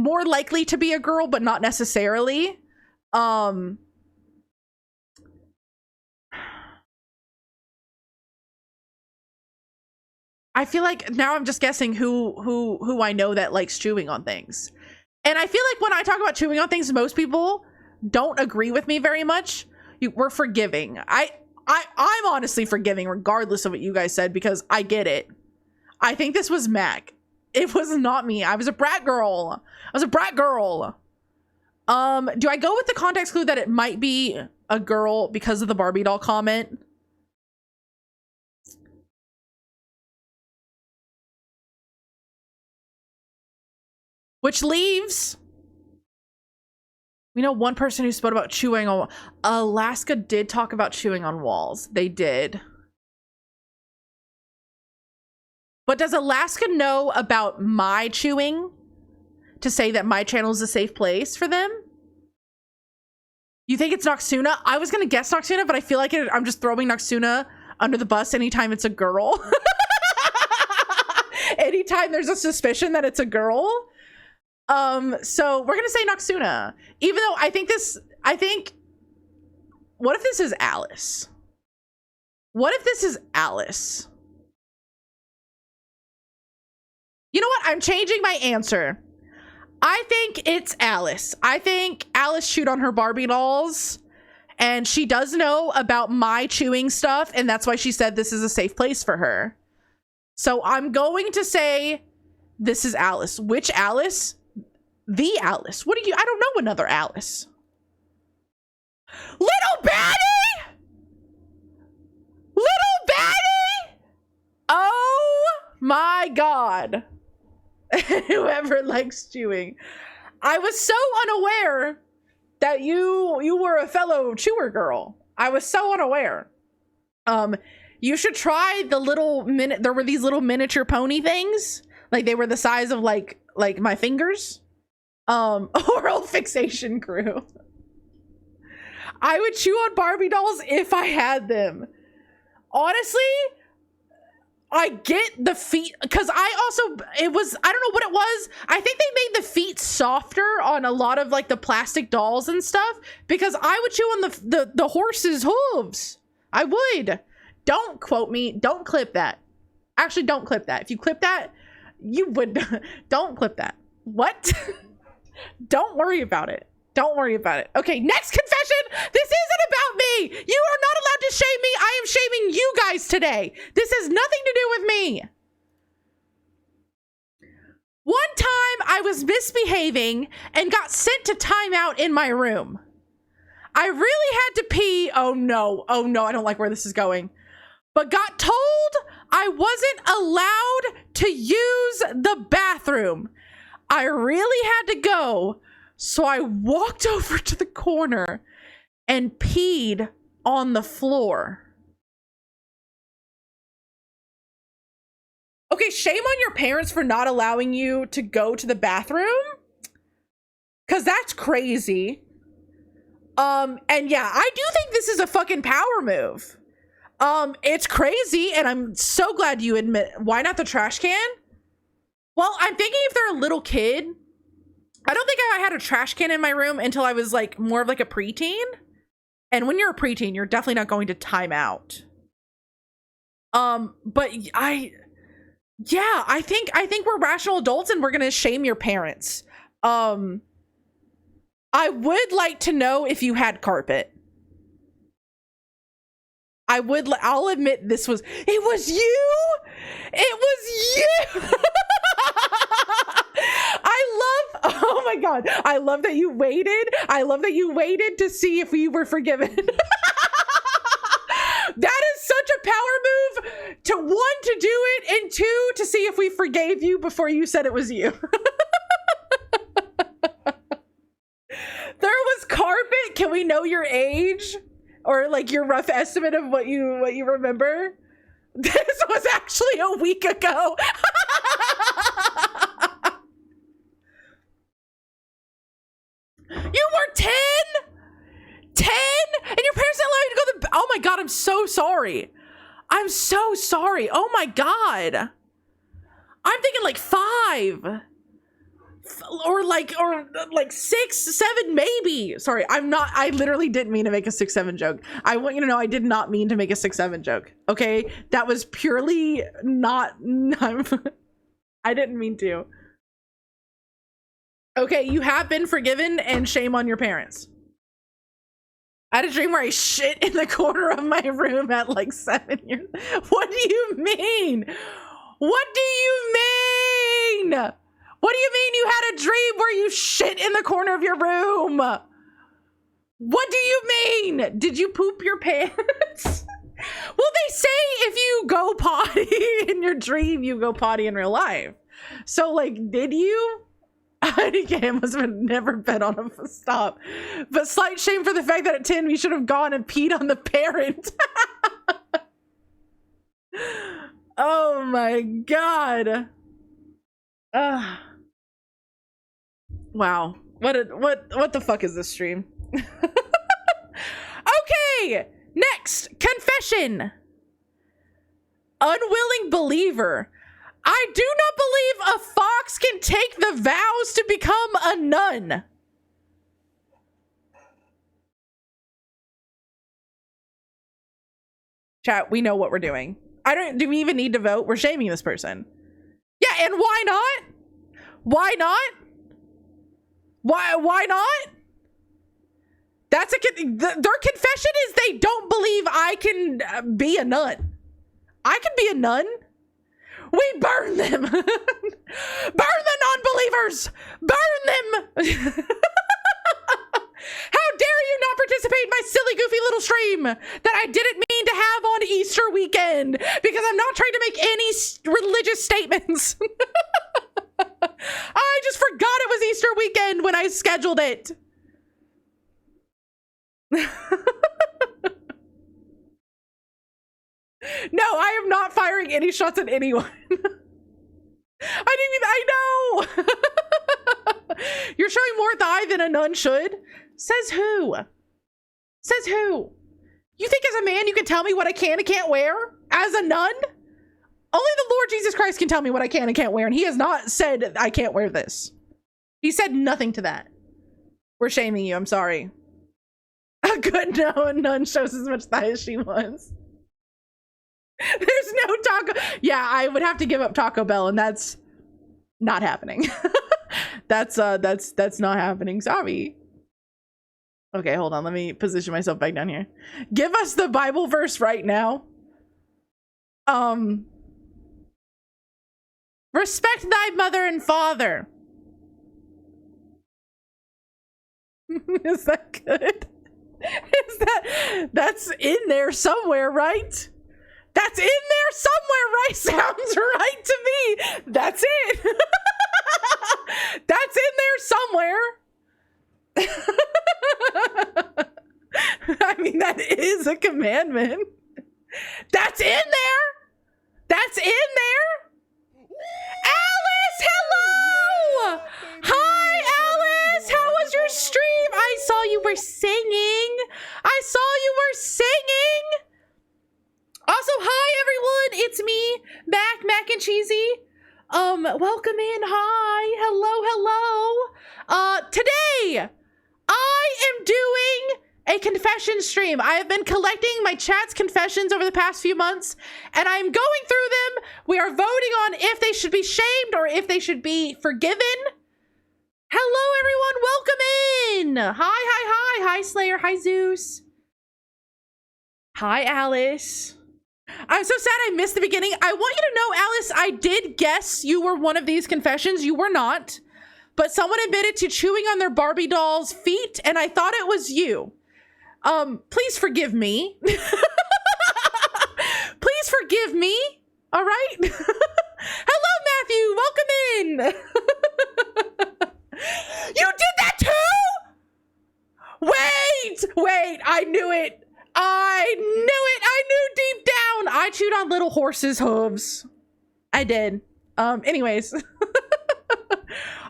more likely to be a girl, but not necessarily. I I feel like now I'm just guessing who I know that likes chewing on things. And I feel like when I talk about chewing on things, most people don't agree with me very much. We're forgiving. I'm honestly forgiving regardless of what you guys said because I get it. I think this was Mac. It was not me. I was a brat girl. Do I go with the context clue that it might be a girl because of the Barbie doll comment? Which leaves, we know one person who spoke about chewing on. Alaska did talk about chewing on walls. They did. But does Alaska know about my chewing to say that my channel is a safe place for them? You think it's Noxuna? I was going to guess Noxuna, but I feel like I'm just throwing Noxuna under the bus anytime it's a girl. Anytime there's a suspicion that it's a girl. So we're gonna say Noxuna, even though I think what if this is Alice? What if this is Alice? You know what? I'm changing my answer. I think it's Alice. I think Alice chewed on her Barbie dolls and she does know about my chewing stuff. And that's why she said this is a safe place for her. So I'm going to say this is Alice. Which Alice? The Alice. What do you? I don't know another Alice. Little baddie? Little baddie? Oh my God. Whoever likes chewing. I was so unaware that you were a fellow chewer girl. I was so unaware. You should try the little there were these little miniature pony things. Like they were the size of like my fingers. Oral fixation crew. I would chew on Barbie dolls if I had them. Honestly, I get the feet because I don't know what it was. I think they made the feet softer on a lot of like the plastic dolls and stuff because I would chew on the horse's hooves. I would. Don't quote me. Don't clip that. Actually, don't clip that. If you clip that, you would. Don't clip that. What? Don't worry about it. Don't worry about it. Okay, next confession. This isn't about me. You are not allowed to shame me. I am shaming you guys today. This has nothing to do with me. One time I was misbehaving and got sent to timeout in my room. I really had to pee. Oh no, I don't like where this is going. But got told I wasn't allowed to use the bathroom. I really had to go, so I walked over to the corner and peed on the floor. Okay, shame on your parents for not allowing you to go to the bathroom, because that's crazy. And yeah, I do think this is a fucking power move. It's crazy, and I'm so glad you admit. Why not the trash can? Well, I'm thinking if they're a little kid, I don't think I had a trash can in my room until I was like more of like a preteen. And when you're a preteen, you're definitely not going to time out. But I think we're rational adults and we're going to shame your parents. I would like to know if you had carpet. I'll admit it was you. Oh my God. I love that you waited. I love that you waited to see if we were forgiven. That is such a power move to one, to do it, and two, to see if we forgave you before you said it was you. There was carpet. Can we know your age? Or like your rough estimate of what you remember? This was actually a week ago. You were 10? 10? And your parents didn't allow you to go to the... Oh my God, I'm so sorry. I'm so sorry. Oh my God. I'm thinking like 5. or like 6, 7, maybe. Sorry, I literally didn't mean to make a 6, 7 joke. I want you to know I did not mean to make a 6, 7 joke. Okay, that was purely not. I didn't mean to. Okay, you have been forgiven, and shame on your parents. I had a dream where I shit in the corner of my room at like 7 years. What do you mean? What do you mean? What do you mean you had a dream where you shit in the corner of your room? What do you mean? Did you poop your pants? Well, they say if you go potty in your dream, you go potty in real life. So, like, did you? I must have never been on a stop. But slight shame for the fact that at 10 we should have gone and peed on the parent. Oh my god. Wow. What the fuck is this stream? Okay, next, confession. Unwilling believer. I do not believe a fox can take the vows to become a nun. Chat, we know what we're doing. Do we even need to vote? We're shaming this person. Yeah, and why not? Why not? Why not? Their confession is they don't believe I can be a nun. I can be a nun. We burn them. Burn the non-believers. Burn them. How dare you not participate in my silly, goofy little stream that I didn't mean to have on Easter weekend because I'm not trying to make any religious statements. I just forgot it was Easter weekend when I scheduled it. No, I am not firing any shots at anyone. I know. You're showing more thigh than a nun should. Says who? Says who? You think as a man you can tell me what I can and can't wear? As a nun? Only the Lord Jesus Christ can tell me what I can and can't wear, and he has not said I can't wear this. He said nothing to that. We're shaming you, I'm sorry. A good nun shows as much thigh as she wants. There's no taco. Yeah, I would have to give up Taco Bell, and that's not happening. That's not happening. Sorry. Okay, hold on. Let me position myself back down here. Give us the Bible verse right now. Respect thy mother and father. Is that good? That's in there somewhere, right? That's in there somewhere, right? Sounds right to me. That's it. That's in there somewhere. I mean, that is a commandment. That's in there. That's in there. Alice, hello. Hi, Alice. How was your stream? I saw you were singing. I saw you were singing. Also, hi everyone, it's me, Mac and Cheesy. Welcome in, hi, hello. Today, I am doing a confession stream. I have been collecting my chat's confessions over the past few months, and I'm going through them. We are voting on if they should be shamed or if they should be forgiven. Hello everyone, welcome in. Hi, Slayer, hi Zeus. Hi, Alice. I'm so sad I missed the beginning. I want you to know, Alice, I did guess you were one of these confessions. You were not. But someone admitted to chewing on their Barbie doll's feet, and I thought it was you. Please forgive me. Please forgive me. All right? Hello, Matthew. Welcome in. You did that too? Wait. I knew it. I knew deep down. I chewed on little horses' hooves. I did. Anyways.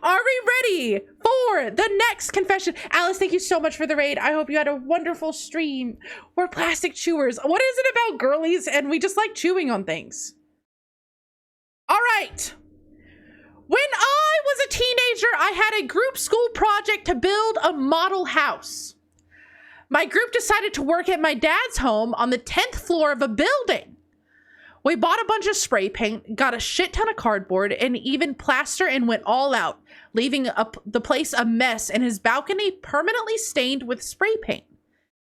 Are we ready for the next confession? Alice, thank you so much for the raid. I hope you had a wonderful stream. We're plastic chewers. What is it about girlies and we just like chewing on things? All right. When I was a teenager, I had a group school project to build a model house. My group decided to work at my dad's home on the 10th floor of a building. We bought a bunch of spray paint, got a shit ton of cardboard, and even plaster and went all out, leaving the place a mess and his balcony permanently stained with spray paint.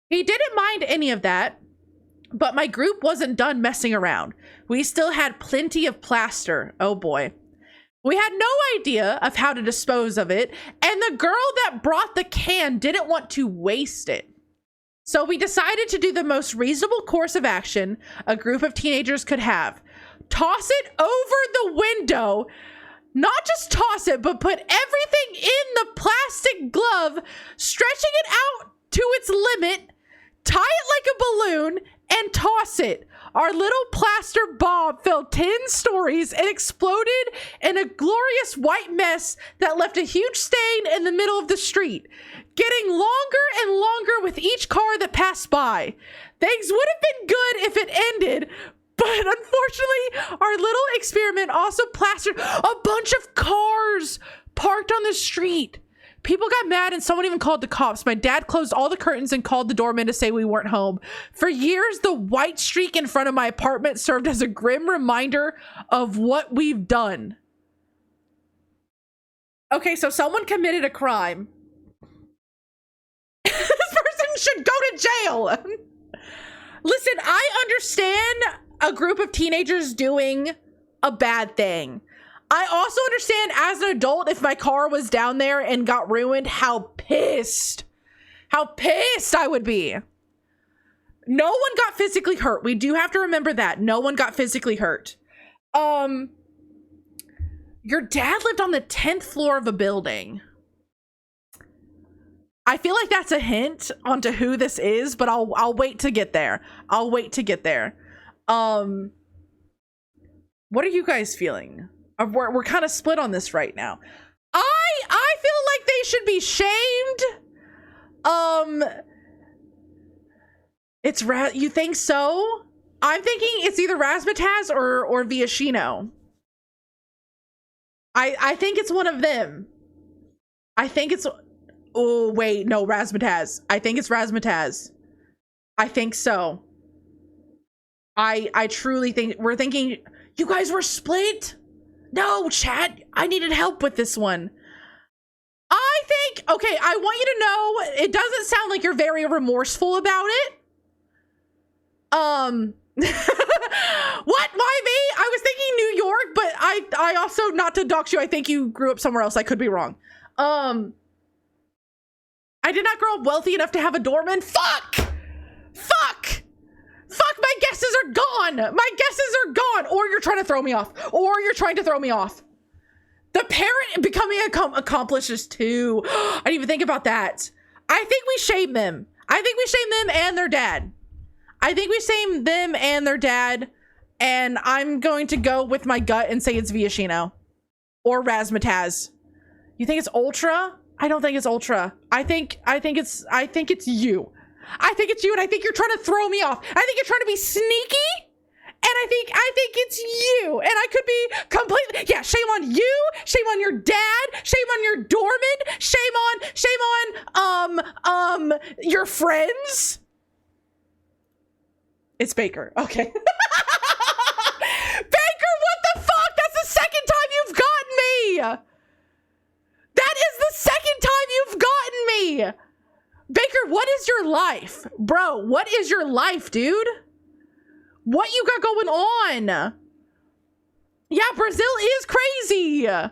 He didn't mind any of that, but my group wasn't done messing around. We still had plenty of plaster. Oh boy. We had no idea of how to dispose of it, and the girl that brought the can didn't want to waste it. So we decided to do the most reasonable course of action a group of teenagers could have. Toss it over the window. Not just toss it, but put everything in the plastic glove, stretching it out to its limit, tie it like a balloon, and toss it. Our little plaster bomb fell 10 stories and exploded in a glorious white mess that left a huge stain in the middle of the street, getting longer and longer with each car that passed by. Things would have been good if it ended, but unfortunately, our little experiment also plastered a bunch of cars parked on the street. People got mad and someone even called the cops. My dad closed all the curtains and called the doorman to say we weren't home. For years, the white streak in front of my apartment served as a grim reminder of what we've done. Okay, so someone committed a crime. This person should go to jail. Listen, I understand a group of teenagers doing a bad thing. I also understand as an adult, if my car was down there and got ruined, how pissed I would be. No one got physically hurt. We do have to remember that. No one got physically hurt. Your dad lived on the 10th floor of a building. I feel like that's a hint onto who this is, but I'll wait to get there. I'll wait to get there. What are you guys feeling? We're kind of split on this right now. I feel like they should be shamed. You think so? I'm thinking it's either Razzmatazz or Viashino. I think it's one of them. I think it's, oh wait, no, Razzmatazz. I think it's Razzmatazz. I think so. I truly think we're thinking you guys were split. No, chat, I needed help with this one. I think, okay, I want you to know, it doesn't sound like you're very remorseful about it. What? Why me? I was thinking New York, but I also, not to dox you, I think you grew up somewhere else. I could be wrong. I did not grow up wealthy enough to have a doorman. Fuck, my guesses are gone. My guesses are gone. Or you're trying to throw me off. The parent becoming accomplishes too. I didn't even think about that. I think we shame them. I think we shame them and their dad. And I'm going to go with my gut and say it's Viashino or Razzmatazz. You think it's Ultra? I don't think it's Ultra. I think it's you. I think it's you, and I think you're trying to throw me off. I think you're trying to be sneaky, and I think it's you. And I could be completely, yeah, shame on you, shame on your dad, shame on your doorman, shame on your friends. It's Baker. Okay. Baker, what the fuck? That's the second time you've gotten me. That is the second time you've gotten me. Baker, what is your life? Bro, what is your life, dude? What you got going on? Yeah, Brazil is crazy. Hello,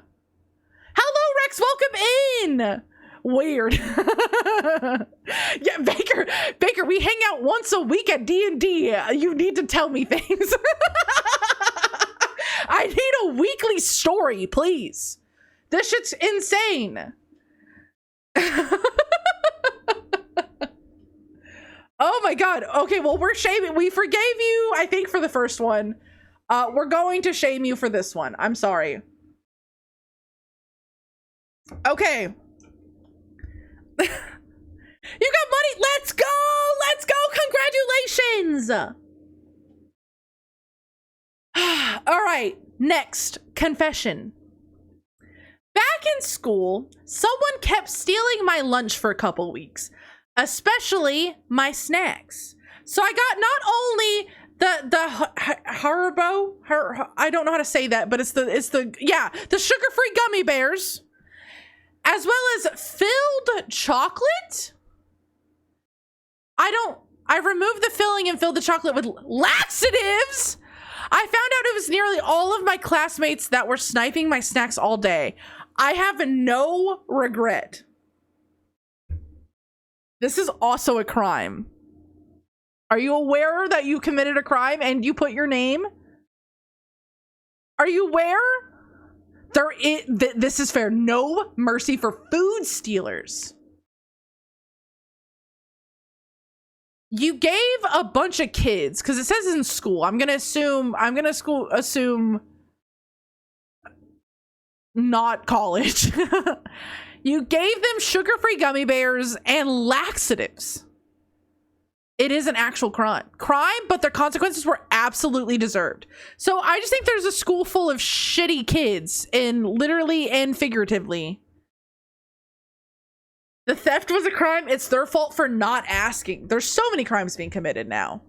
Rex, welcome in. Weird. Yeah, Baker, we hang out once a week at D&D. You need to tell me things. I need a weekly story, please. This shit's insane. Oh my god. Okay, well, we're shaming. We forgave you, I think, for the first one. We're going to shame you for this one. I'm sorry. Okay. You got money. Let's go. Let's go. Congratulations. All right. Next, confession. Back in school, someone kept stealing my lunch for a couple weeks, especially my snacks. So I got not only the Haribo, I don't know how to say that, but it's the sugar-free gummy bears, as well as filled chocolate. I removed the filling and filled the chocolate with laxatives. I found out it was nearly all of my classmates that were sniping my snacks all day. I have no regret. This is also a crime. Are you aware that you committed a crime and you put your name? Are you aware? This is fair. No mercy for food stealers. You gave a bunch of kids, because it says in school. I'm gonna assume not college. You gave them sugar-free gummy bears and laxatives. It is an actual crime, but their consequences were absolutely deserved. So I just think there's a school full of shitty kids, literally and figuratively. The theft was a crime. It's their fault for not asking. There's so many crimes being committed now.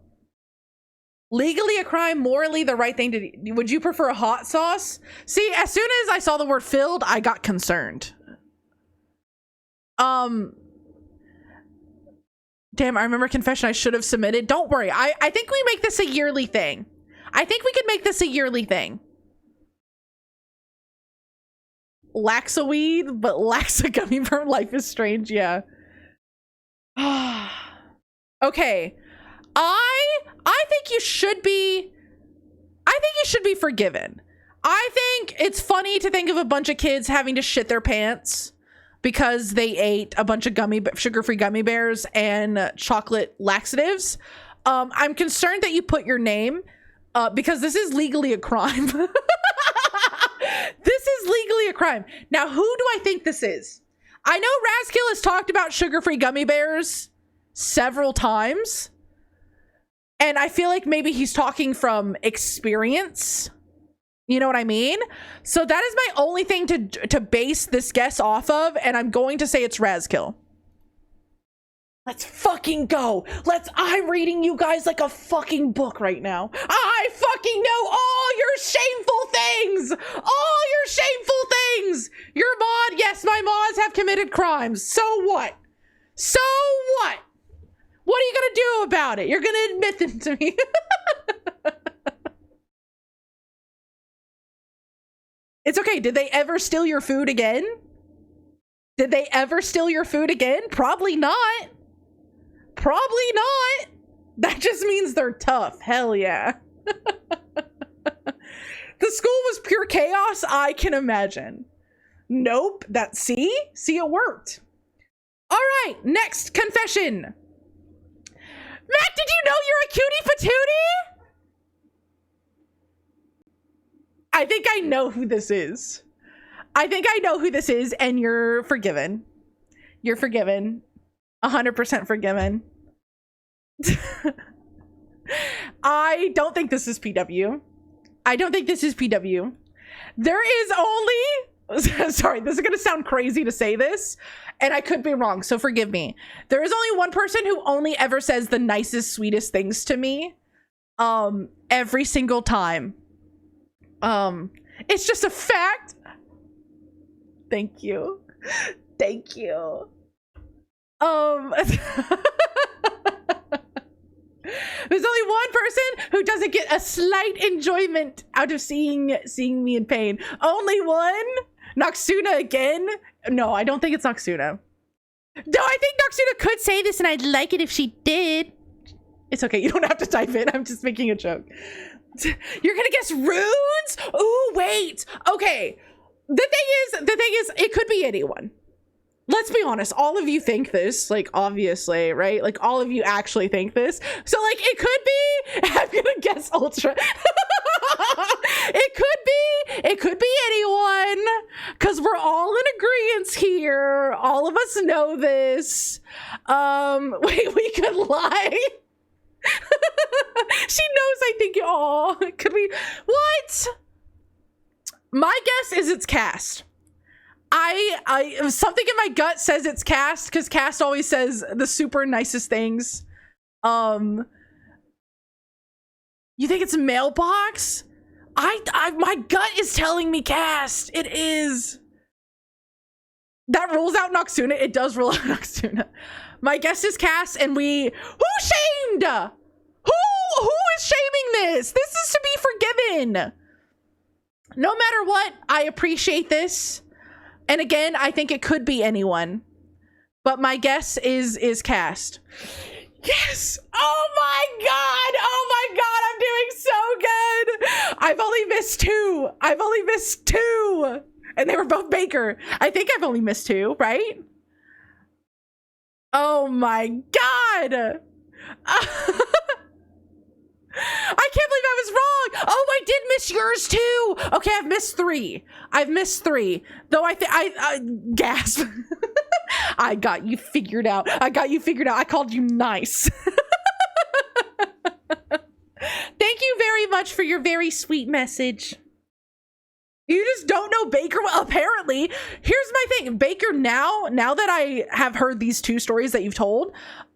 Legally a crime, morally the right thing to do. Would you prefer a hot sauce? See, as soon as I saw the word filled, I got concerned. Damn, I remember confession I should have submitted. Don't worry. I think we make this a yearly thing. I think we could make this a yearly thing. Laxaweed, but Laxa gummy bear. Life is strange. Yeah. Okay. I think you should be. I think you should be forgiven. I think it's funny to think of a bunch of kids having to shit their pants because they ate a bunch of sugar-free gummy bears and chocolate laxatives. I'm concerned that you put your name because this is legally a crime. This is legally a crime. Now, who do I think this is? I know Razkill has talked about sugar-free gummy bears several times. And I feel like maybe he's talking from experience. You know what I mean? So that is my only thing to base this guess off of. And I'm going to say it's Razkill. Let's fucking go. I'm reading you guys like a fucking book right now. I fucking know all your shameful things. All your shameful things. Your mod, yes, my mods have committed crimes. So what? So what? What are you gonna do about it? You're gonna admit them to me. It's okay. Did they ever steal your food again? Did they ever steal your food again? Probably not. Probably not. That just means they're tough. Hell yeah. The school was pure chaos, I can imagine. Nope. See, it worked. All right, next confession. Matt, did you know you're a cutie patootie? I think I know who this is. And you're forgiven. You're forgiven. 100% forgiven. I don't think this is PW. There is only... Sorry, this is going to sound crazy to say this, and I could be wrong, so forgive me. There is only one person who only ever says the nicest, sweetest things to me. Every single time. It's just a fact. Thank you. Thank you. There's only one person who doesn't get a slight enjoyment out of seeing me in pain. Only one? Noxuna again? No, I don't think it's Noxuna. No, I think Noxuna could say this and I'd like it if she did. It's okay, you don't have to type it. I'm just making a joke. You're gonna guess runes? Oh, wait. Okay. The thing is, it could be anyone. Let's be honest, all of you think this, like, obviously, right? Like, all of you actually think this. So, like, it could be, I'm gonna guess Ultra. It could be anyone, because we're all in agreement here. All of us know this. Wait, we could lie. She knows, I think, could we, what? My guess is it's Cast. I something in my gut says it's Cast, because Cast always says the super nicest things. You think it's a mailbox? My gut is telling me Cast. It is. That rules out Noxuna. It does rule out Noxuna. My guess is Cast, and who shamed? Who is shaming this? This is to be forgiven. No matter what, I appreciate this. And again, I think it could be anyone. But my guess is Cast. Yes! Oh my god, I'm doing so good! I've only missed two! And they were both Baker. I think I've only missed two, right? Oh my god! I can't believe I was wrong. Oh, I did miss yours too. Okay, I've missed three. Though I gasp. I got you figured out. I called you nice. Thank you very much for your very sweet message. You just don't know Baker. Well, apparently, here's my thing. Baker, now that I have heard these two stories that you've told,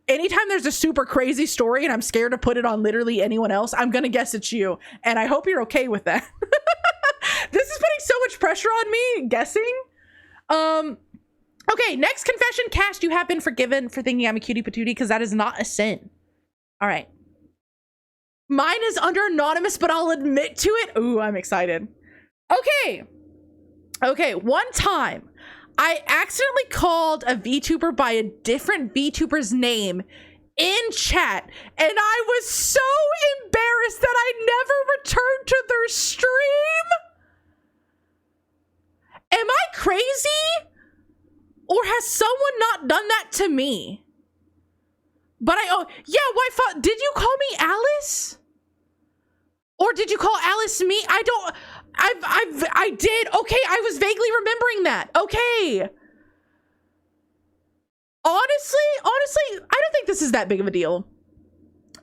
anytime there's a super crazy story and I'm scared to put it on literally anyone else, I'm gonna guess it's you. And I hope you're okay with that. This is putting so much pressure on me, guessing. Okay, next confession. Cast, you have been forgiven for thinking I'm a cutie patootie, because that is not a sin. All right. Mine is under anonymous, but I'll admit to it. Ooh, I'm excited. Okay, one time I accidentally called a VTuber by a different VTuber's name in chat, and I was so embarrassed that I never returned to their stream. Am I crazy? Or has someone not done that to me? But did you call me Alice? Or did you call Alice me? I did. Okay, I was vaguely remembering that. Okay. Honestly, I don't think this is that big of a deal.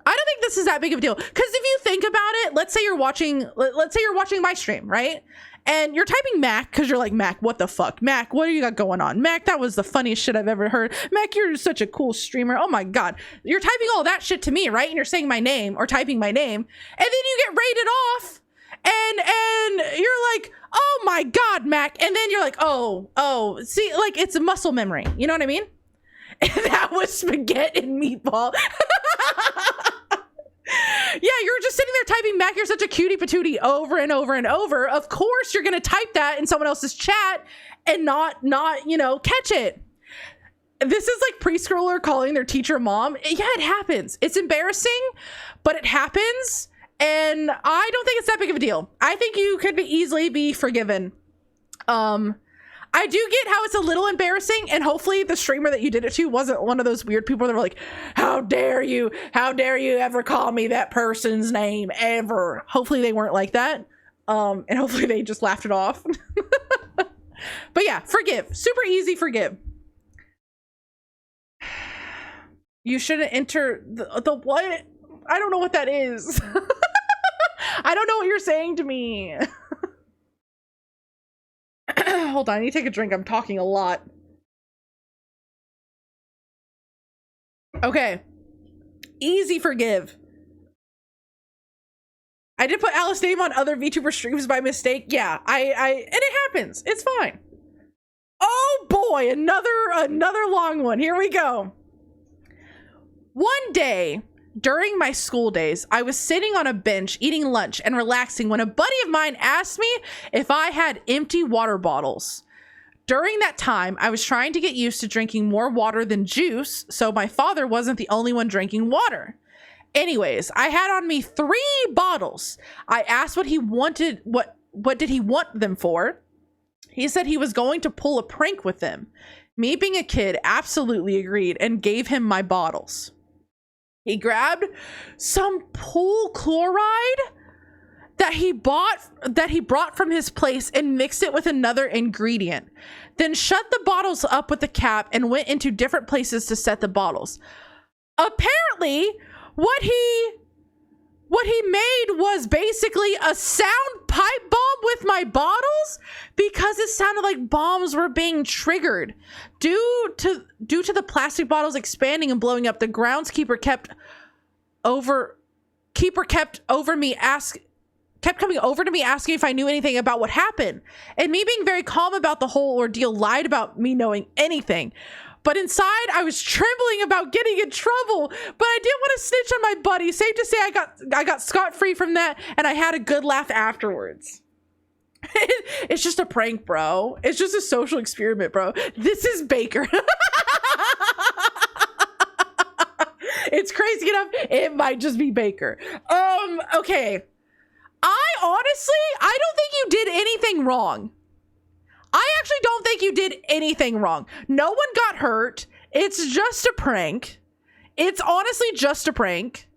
Because if you think about it, let's say you're watching my stream, right? And you're typing Mac because you're like, Mac, what the fuck? Mac, what do you got going on? Mac, that was the funniest shit I've ever heard. Mac, you're such a cool streamer. Oh my God. You're typing all that shit to me, right? And you're saying my name or typing my name. And then you get rated off. And you're like, oh my God, Mac. And then you're like, oh, see, like it's a muscle memory. You know what I mean? And that was spaghetti and meatball. Yeah, you're just sitting there typing Mac, you're such a cutie patootie over and over and over. Of course, you're going to type that in someone else's chat and not, catch it. This is like preschooler calling their teacher mom. Yeah, it happens. It's embarrassing, but it happens. And I don't think it's that big of a deal. I think you could easily be forgiven. I do get how it's a little embarrassing, and hopefully the streamer that you did it to wasn't one of those weird people that were like, how dare you ever call me that person's name ever. Hopefully they weren't like that. And hopefully they just laughed it off. But yeah, forgive. Super easy, forgive. You shouldn't enter the what? I don't know what that is. I don't know what you're saying to me. Hold on, I need to take a drink. I'm talking a lot. Okay. Easy forgive. I did put Alice name on other VTuber streams by mistake. Yeah, and it happens. It's fine. Oh boy, another long one. Here we go. One day, during my school days, I was sitting on a bench eating lunch and relaxing when a buddy of mine asked me if I had empty water bottles. During that time, I was trying to get used to drinking more water than juice, so my father wasn't the only one drinking water. Anyways, I had on me 3 bottles. I asked what he wanted, what did he want them for? He said he was going to pull a prank with them. Me being a kid, absolutely agreed and gave him my bottles. He grabbed some pool chloride that he brought from his place and mixed it with another ingredient. Then shut the bottles up with the cap and went into different places to set the bottles. Apparently, what he What he made was basically a sound pipe bomb with my bottles because it sounded like bombs were being triggered. Due to the plastic bottles expanding and blowing up, the groundskeeper kept coming over to me asking if I knew anything about what happened. And me being very calm about the whole ordeal lied about me knowing anything. But inside, I was trembling about getting in trouble. But I didn't want to snitch on my buddy. Safe to say, I got scot-free from that, and I had a good laugh afterwards. It's just a prank, bro. It's just a social experiment, bro. This is Baker. It's crazy enough. It might just be Baker. Okay. I don't think you did anything wrong. I actually don't think you did anything wrong. No one got hurt. It's just a prank. It's honestly just a prank.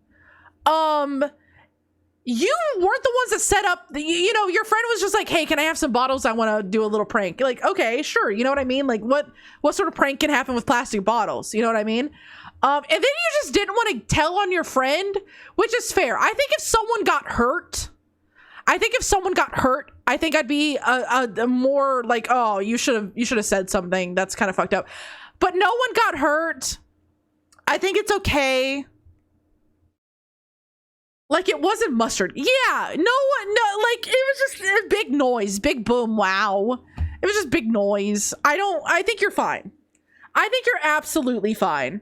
You weren't the ones that set up, you know, your friend was just like, hey, can I have some bottles? I want to do a little prank. Like, okay, sure. You know what I mean? Like what sort of prank can happen with plastic bottles? You know what I mean? And then you just didn't want to tell on your friend, which is fair. I think if someone got hurt, I think I'd be a more like, oh, you should have said something. That's kind of fucked up. But no one got hurt. I think it's okay. Like, it wasn't mustard. Yeah, no, like, it was just a big noise, big boom, wow. It was just big noise. I think you're fine. I think you're absolutely fine.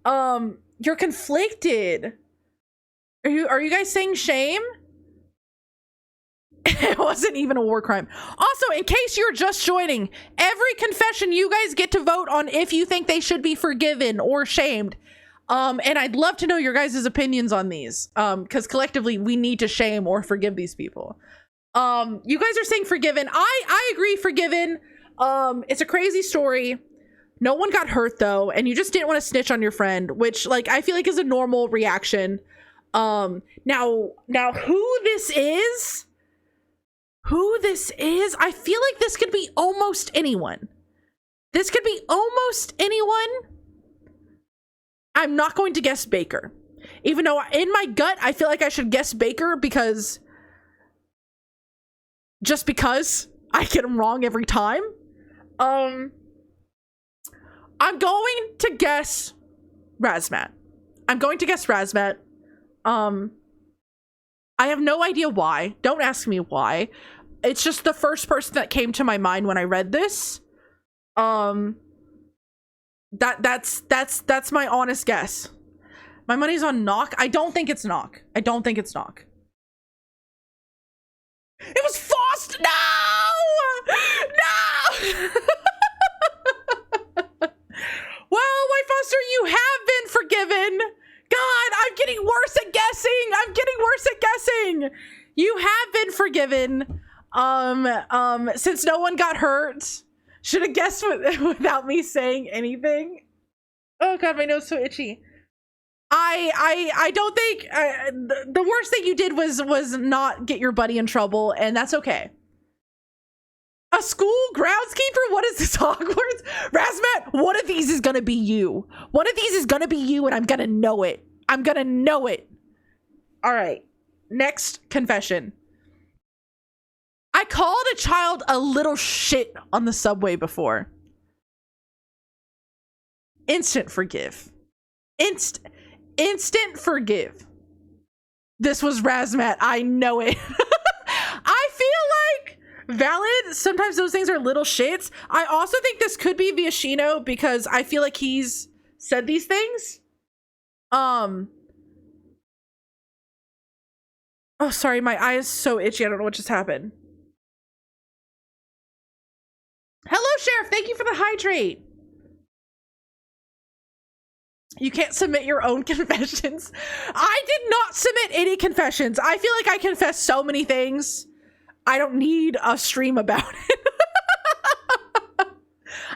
You're conflicted. Are you guys saying shame? It wasn't even a war crime. Also, in case you're just joining, every confession you guys get to vote on if you think they should be forgiven or shamed. And I'd love to know your guys' opinions on these. Because collectively we need to shame or forgive these people. You guys are saying forgiven. I agree, forgiven. It's a crazy story. No one got hurt though, and you just didn't want to snitch on your friend, which like I feel like is a normal reaction. Now who this is, I feel like this could be almost anyone. This could be almost anyone. I'm not going to guess Baker. Even though in my gut, I feel like I should guess Baker because I get him wrong every time. I'm going to guess Razmat. I have no idea why. Don't ask me why. It's just the first person that came to my mind when I read this. That's my honest guess. My money's on Knock. I don't think it's Knock. It was Faust. No. Well, White Foster, you have been forgiven. God, I'm getting worse at guessing. You have been forgiven. Since no one got hurt. Should have guessed without me saying anything. Oh God, my nose is so itchy. I don't think the worst thing you did was not get your buddy in trouble, and that's okay. A school groundskeeper? What is this, Hogwarts? Razmat, one of these is gonna be you. And I'm gonna know it. All right, next confession. I called a child a little shit on the subway before. Instant forgive. Instant forgive. This was Razmat. I know it. I feel like valid. Sometimes those things are little shits. I also think this could be Viashino because I feel like he's said these things. Oh, sorry. My eye is so itchy. I don't know what just happened. Hello, Sheriff. Thank you for the hydrate. You can't submit your own confessions. I did not submit any confessions. I feel like I confess so many things. I don't need a stream about it.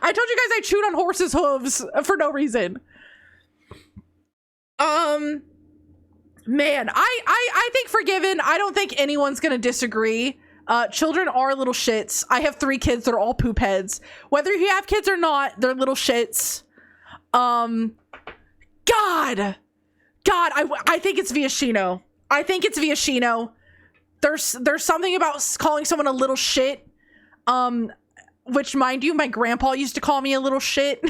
I told you guys I chewed on horses' hooves for no reason. Man, I think forgiven. I don't think anyone's gonna disagree. Children are little shits. I have 3 kids that are all poop heads. Whether you have kids or not, they're little shits. God, I think it's Viashino. I think it's Viashino. There's something about calling someone a little shit. Which, mind you, my grandpa used to call me a little shit.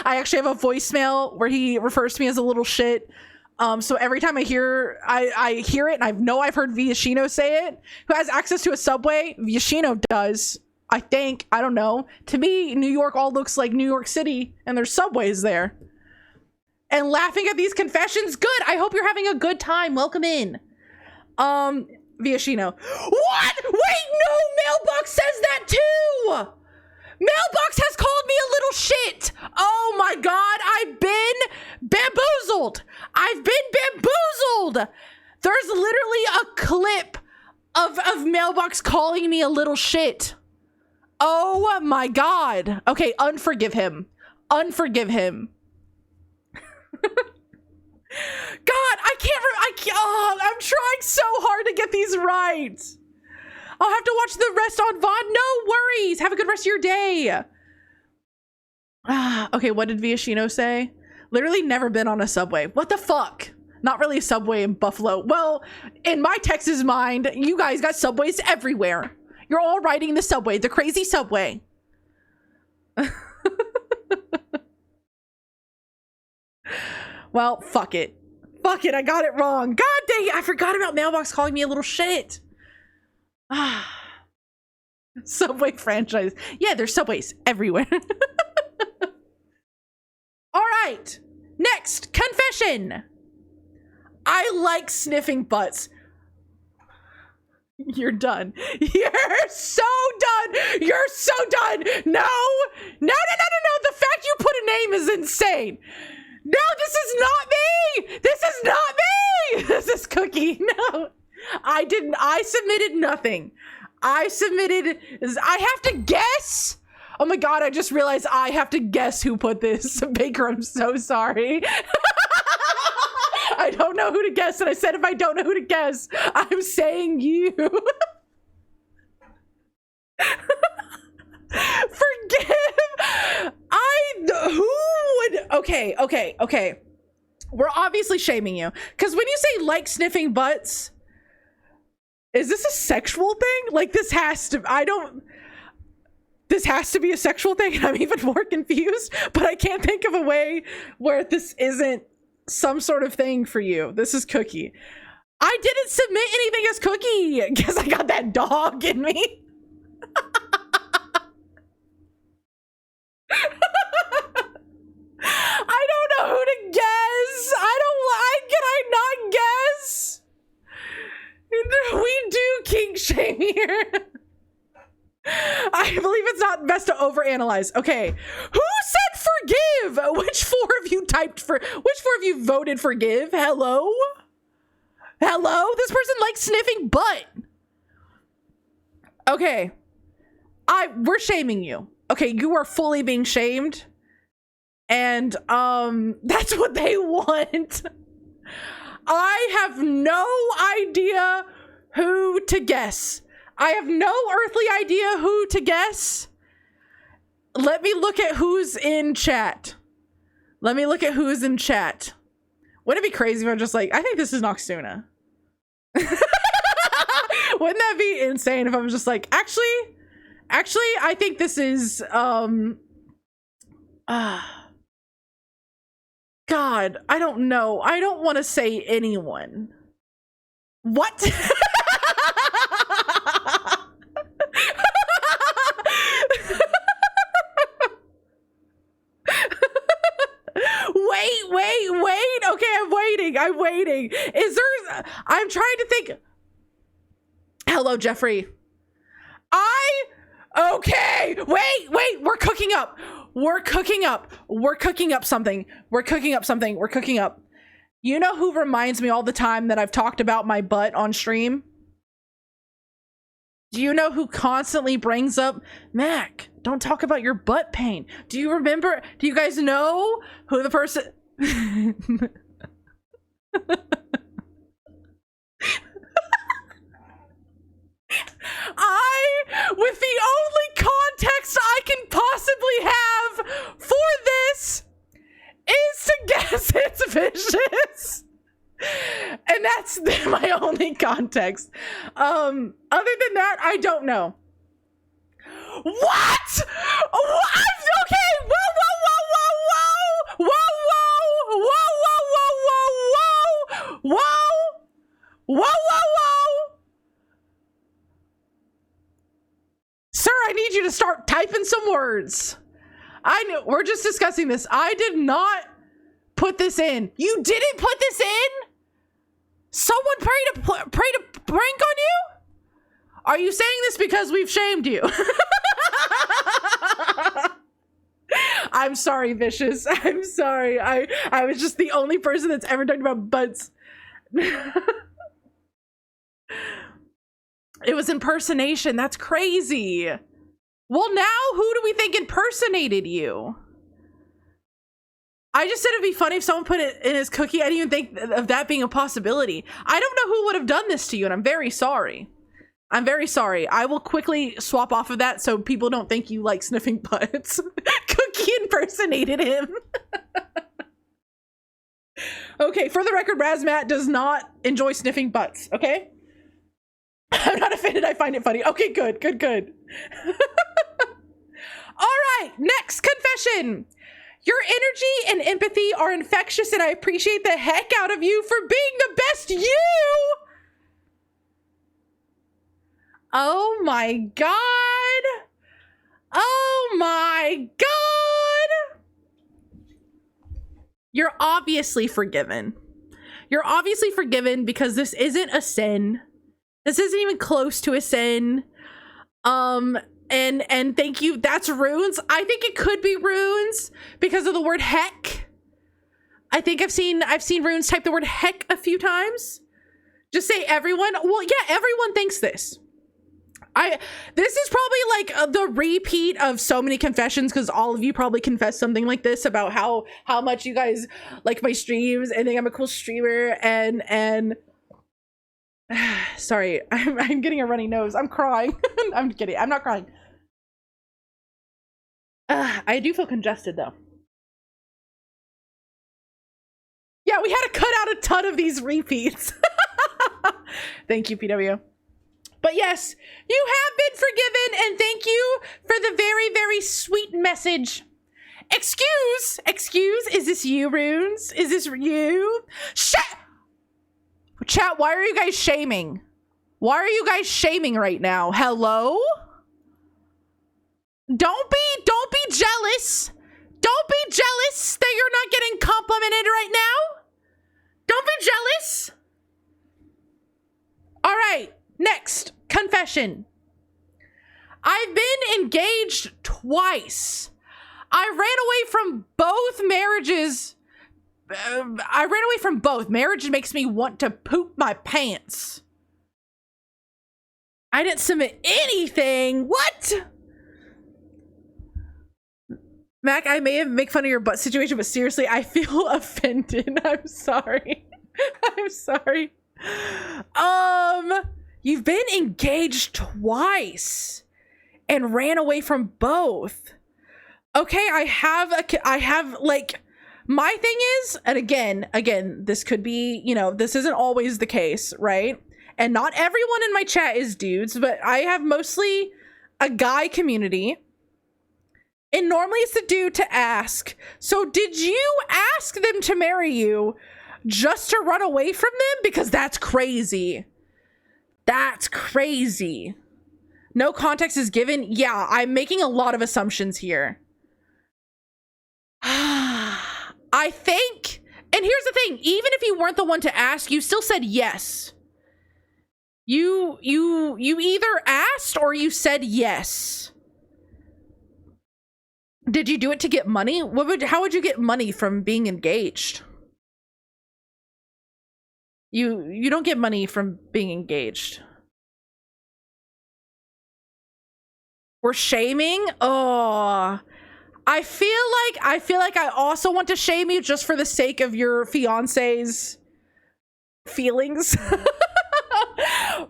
I actually have a voicemail where he refers to me as a little shit. So every time I hear it, and I know I've heard Viashino say it. Who has access to a subway? Viashino does. I think. I don't know. To me, New York all looks like New York City, and there's subways there. And laughing at these confessions, good. I hope you're having a good time. Welcome in. Viashino. What? Wait, no, Mailbox says that too. Mailbox has called me a little shit. Oh my God, I've been bamboozled. There's literally a clip of Mailbox calling me a little shit. Oh my God. Okay, unforgive him. God, I'm trying so hard to get these right. I'll have to watch the rest on VOD. No worries. Have a good rest of your day. Okay, what did Viashino say? Literally never been on a subway. What the fuck? Not really a subway in Buffalo. Well, in my Texas mind, you guys got subways everywhere. You're all riding the subway, the crazy subway. Well, fuck it. I got it wrong. God dang it, I forgot about Mailbox calling me a little shit. Subway franchise. Yeah, there's subways everywhere. All right, next confession. I like sniffing butts. You're done. You're so done. No. The fact you put a name is insane. No, this is not me. This is Cookie. No, I didn't. I submitted nothing. I have to guess. Oh my God, I just realized I have to guess who put this. Baker, I'm so sorry. I don't know who to guess, and I said if I don't know who to guess, I'm saying you. Forgive. Who would? Okay. We're obviously shaming you, because when you say like sniffing butts, is this a sexual thing? Like this has to be a sexual thing, and I'm even more confused, but I can't think of a way where this isn't some sort of thing for you. This is Cookie. I didn't submit anything as Cookie because I got that dog in me. I don't know who to guess. Can I not guess? We do kink shame here. I believe it's not best to overanalyze. Okay, who said forgive? Which four of you voted forgive? Hello? This person likes sniffing butt. Okay, we're shaming you. Okay, you are fully being shamed, and that's what they want. I have no idea who to guess. I have no earthly idea who to guess. Let me look at who's in chat. Wouldn't it be crazy if I'm just like, I think this is Noxtuna? Wouldn't that be insane if I'm just like, actually, I think this is, God, I don't know. I don't want to say anyone. What? Wait. Okay, I'm waiting. I'm trying to think. Hello, Jeffrey. Okay, wait. We're cooking up something. You know who reminds me all the time that I've talked about my butt on stream? Do you know who constantly brings up, Mac, don't talk about your butt pain? Do you remember? Do you guys know who the person? With the only context I can possibly have for this is to guess it's vicious. And that's That's my only context. Other than that, I don't know. What? Okay. Whoa, whoa, whoa, whoa, whoa, whoa, whoa, whoa, whoa, whoa, whoa, whoa, whoa, whoa. Sir, I need you to start typing some words. I know we're just discussing this. I did not put this in. You didn't put this in? Someone prayed to prank on you? Are you saying this because we've shamed you? I'm sorry, Vicious. I'm sorry. I was just the only person that's ever talked about butts. It was impersonation. That's crazy. Well, now who do we think impersonated you? I just said it'd be funny if someone put it in his cookie. I didn't even think of that being a possibility. I don't know who would have done this to you, and I'm very sorry. I'm very sorry. I will quickly swap off of that so people don't think you like sniffing butts. Cookie impersonated him. Okay, for the record, Razmat does not enjoy sniffing butts, okay? I'm not offended. I find it funny. Okay, good, good, good. All right, next confession. Your energy and empathy are infectious, and I appreciate the heck out of you for being the best you. Oh my God. Oh my God. You're obviously forgiven. You're obviously forgiven because this isn't a sin. This isn't even close to a sin. And thank you. That's runes. I think it could be runes because of the word heck. I think I've seen runes type the word heck a few times. Just say everyone. Well, yeah, everyone thinks this. This is probably like the repeat of so many confessions because all of you probably confess something like this about how much you guys like my streams and think I'm a cool streamer and sorry, I'm getting a runny nose. I'm crying. I'm kidding. I'm not crying. I do feel congested though. Yeah, we had to cut out a ton of these repeats. Thank you, PW. But yes, you have been forgiven, and thank you for the very, very sweet message. Excuse, is this you, Runes? Is this you? Chat, why are you guys shaming? Why are you guys shaming right now? Hello? Don't be jealous. Don't be jealous that you're not getting complimented right now. Don't be jealous. All right, next confession. I've been engaged twice. I ran away from both marriages. Marriage makes me want to poop my pants. I didn't submit anything. What? Mac, I may have make fun of your butt situation, but seriously, I feel offended. I'm sorry. I'm sorry. You've been engaged twice and ran away from both. Okay, I have like, my thing is, and again, this could be, you know, this isn't always the case, right? And not everyone in my chat is dudes, but I have mostly a guy community. And normally it's the dude to ask. So did you ask them to marry you just to run away from them? Because that's crazy. That's crazy. No context is given. Yeah, I'm making a lot of assumptions here. I think, and here's the thing, even if you weren't the one to ask, you still said yes. You either asked or you said yes. Did you do it to get money? How would you get money from being engaged? You don't get money from being engaged. We're shaming? Oh, I feel like I also want to shame you just for the sake of your fiance's feelings.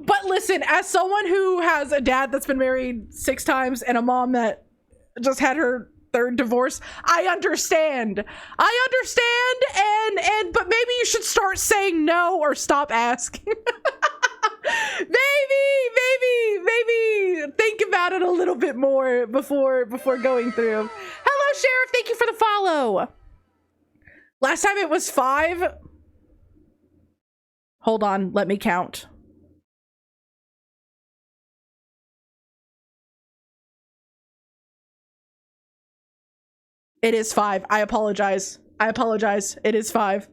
But listen, as someone who has a dad that's been married 6 times and a mom that just had her third divorce. I understand, and but maybe you should start saying no or stop asking. maybe think about it a little bit more before going through. Hello, Sheriff. Thank you for the follow. Last time it was 5. Hold on, let me count. It is 5. I apologize. It is 5.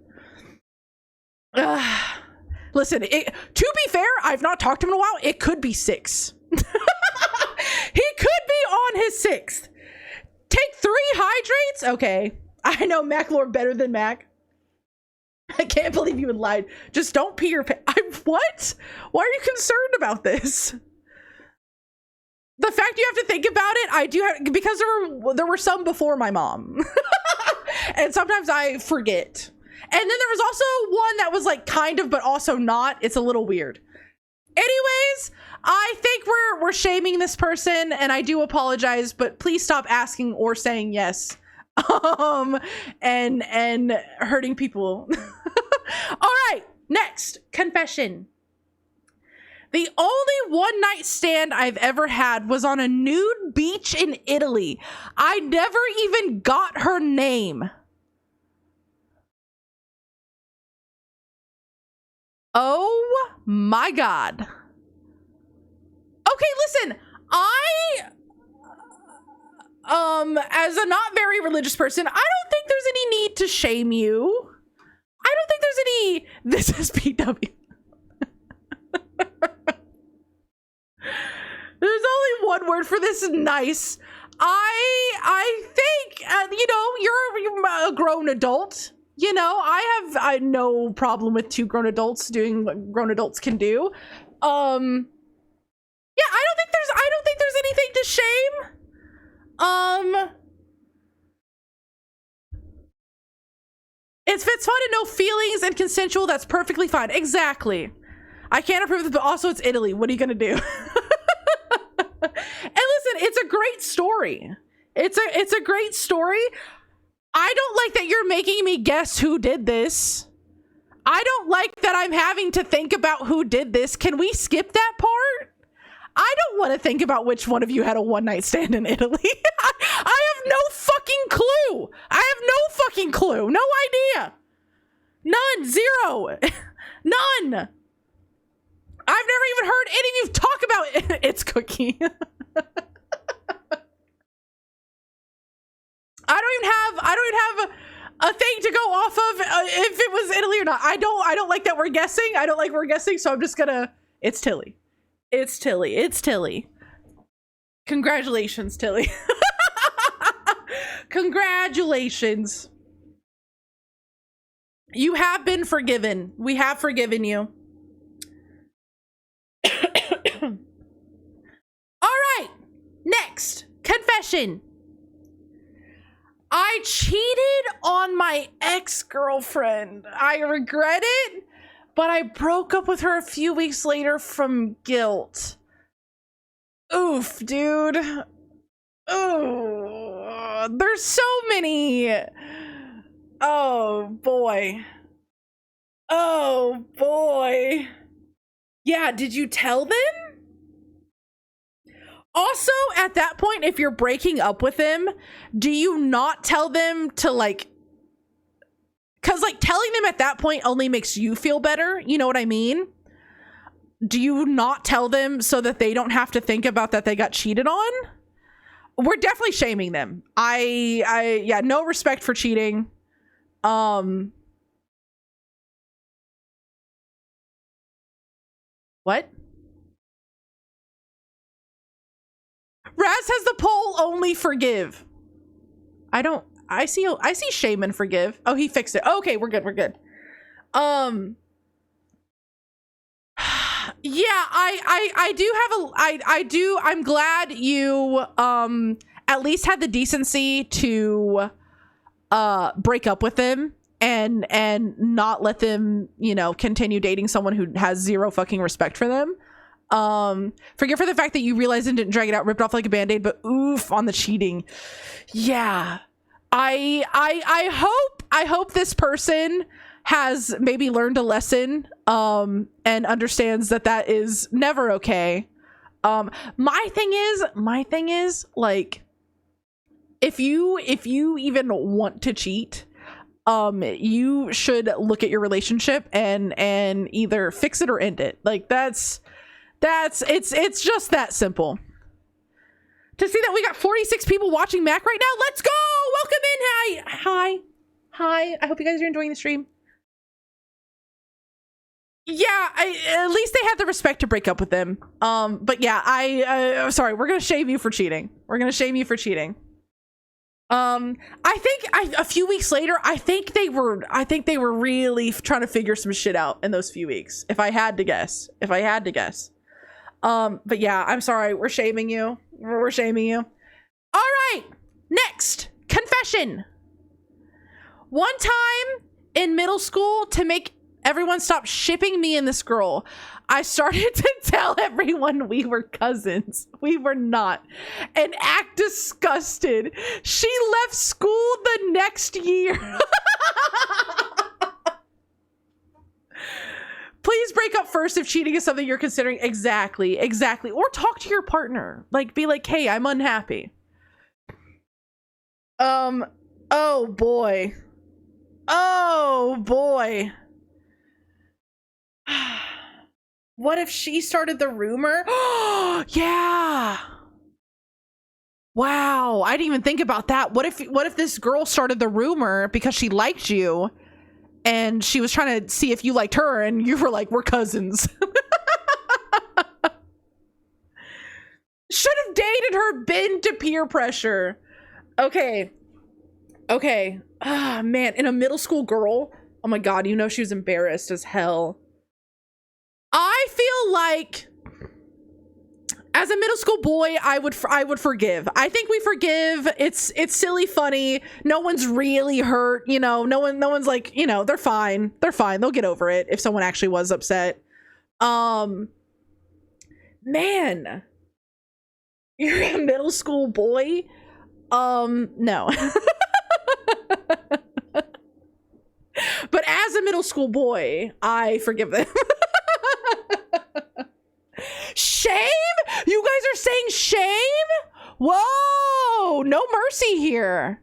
Listen, to be fair, I've not talked to him in a while. It could be 6. He could be on his 6th. Take 3 hydrates? Okay. I know Mac Lord better than Mac. I can't believe you would lie. Just don't pee your pants. What? Why are you concerned about this? The fact you have to think about it, I do have, because there were some before my mom. And sometimes I forget. And then there was also one that was like kind of, but also not. It's a little weird. Anyways, I think we're shaming this person, and I do apologize, but please stop asking or saying yes. And hurting people. All right, next confession. The only one night stand I've ever had was on a nude beach in Italy. I never even got her name. Oh my God. Okay, listen, as a not very religious person, I don't think there's any need to shame you. I don't think there's any, this is PW. There's only one word for this, nice. I think, you're a grown adult. You know, I have no problem with 2 grown adults doing what grown adults can do. Yeah, I don't think there's anything to shame. If it's fun and no feelings and consensual, that's perfectly fine. Exactly. I can't approve this, but also it's Italy. What are you gonna do? And listen, it's a great story. It's a great story. I don't like that you're making me guess who did this. I don't like that I'm having to think about who did this. Can we skip that part? I don't want to think about which one of you had a one-night stand in Italy. I have no fucking clue. No idea. None. 0. None. I've never even heard any of you talk about it. It's Cookie. I don't even have a thing to go off of if it was Italy or not. I don't like that we're guessing. I don't like we're guessing, so I'm just gonna, it's Tilly. It's Tilly. Congratulations, Tilly. Congratulations. You have been forgiven. We have forgiven you. All right, next confession. I cheated on my ex-girlfriend. I regret it, but I broke up with her a few weeks later from guilt. Oof, dude. Oh, there's so many. Oh boy. Yeah, did you tell them? Also, at that point, if you're breaking up with them, do you not tell them to because telling them at that point only makes you feel better? You know what I mean? Do you not tell them so that they don't have to think about that they got cheated on? We're definitely shaming them. Yeah, no respect for cheating. What? Raz has the poll only forgive. I see shame and forgive. Oh, he fixed it. Okay, we're good. Yeah, I'm glad you at least had the decency to break up with them and not let them, continue dating someone who has 0 fucking respect for them. Forget for the fact that you realized and didn't drag it out, ripped off like a band-aid, but oof on the cheating. Yeah. I hope this person has maybe learned a lesson and understands that that is never okay. My thing is like, if you even want to cheat, you should look at your relationship and either fix it or end it. Like it's just that simple. To see that we got 46 people watching Mac right now. Let's go. Welcome in. Hi. I hope you guys are enjoying the stream. Yeah, at least they had the respect to break up with them. But yeah, sorry, we're gonna shame you for cheating. I think a few weeks later, I think they were really trying to figure some shit out in those few weeks. If I had to guess. But yeah, I'm sorry, we're shaming you. All right, next confession. One time in middle school, to make everyone stop shipping me and this girl, I started to tell everyone we were cousins. We were not. And act disgusted. She left school the next year. Please break up first if cheating is something you're considering. Exactly. Or talk to your partner. Like, be like, hey, I'm unhappy. Oh boy. What if she started the rumor? Yeah. Wow, I didn't even think about that. What if this girl started the rumor because she liked you and she was trying to see if you liked her and you were like, we're cousins. Should have dated her, been to peer pressure. Okay. Ah, man, in a middle school girl. Oh my God, you know she was embarrassed as hell. I feel like as a middle school boy, I would forgive. I think we forgive. It's silly, funny. No one's really hurt. You know, no one's like, you know, they're fine. They'll get over it if someone actually was upset. Man, you're a middle school boy. No. But as a middle school boy, I forgive them. Shame? You guys are saying shame? Whoa, no mercy here.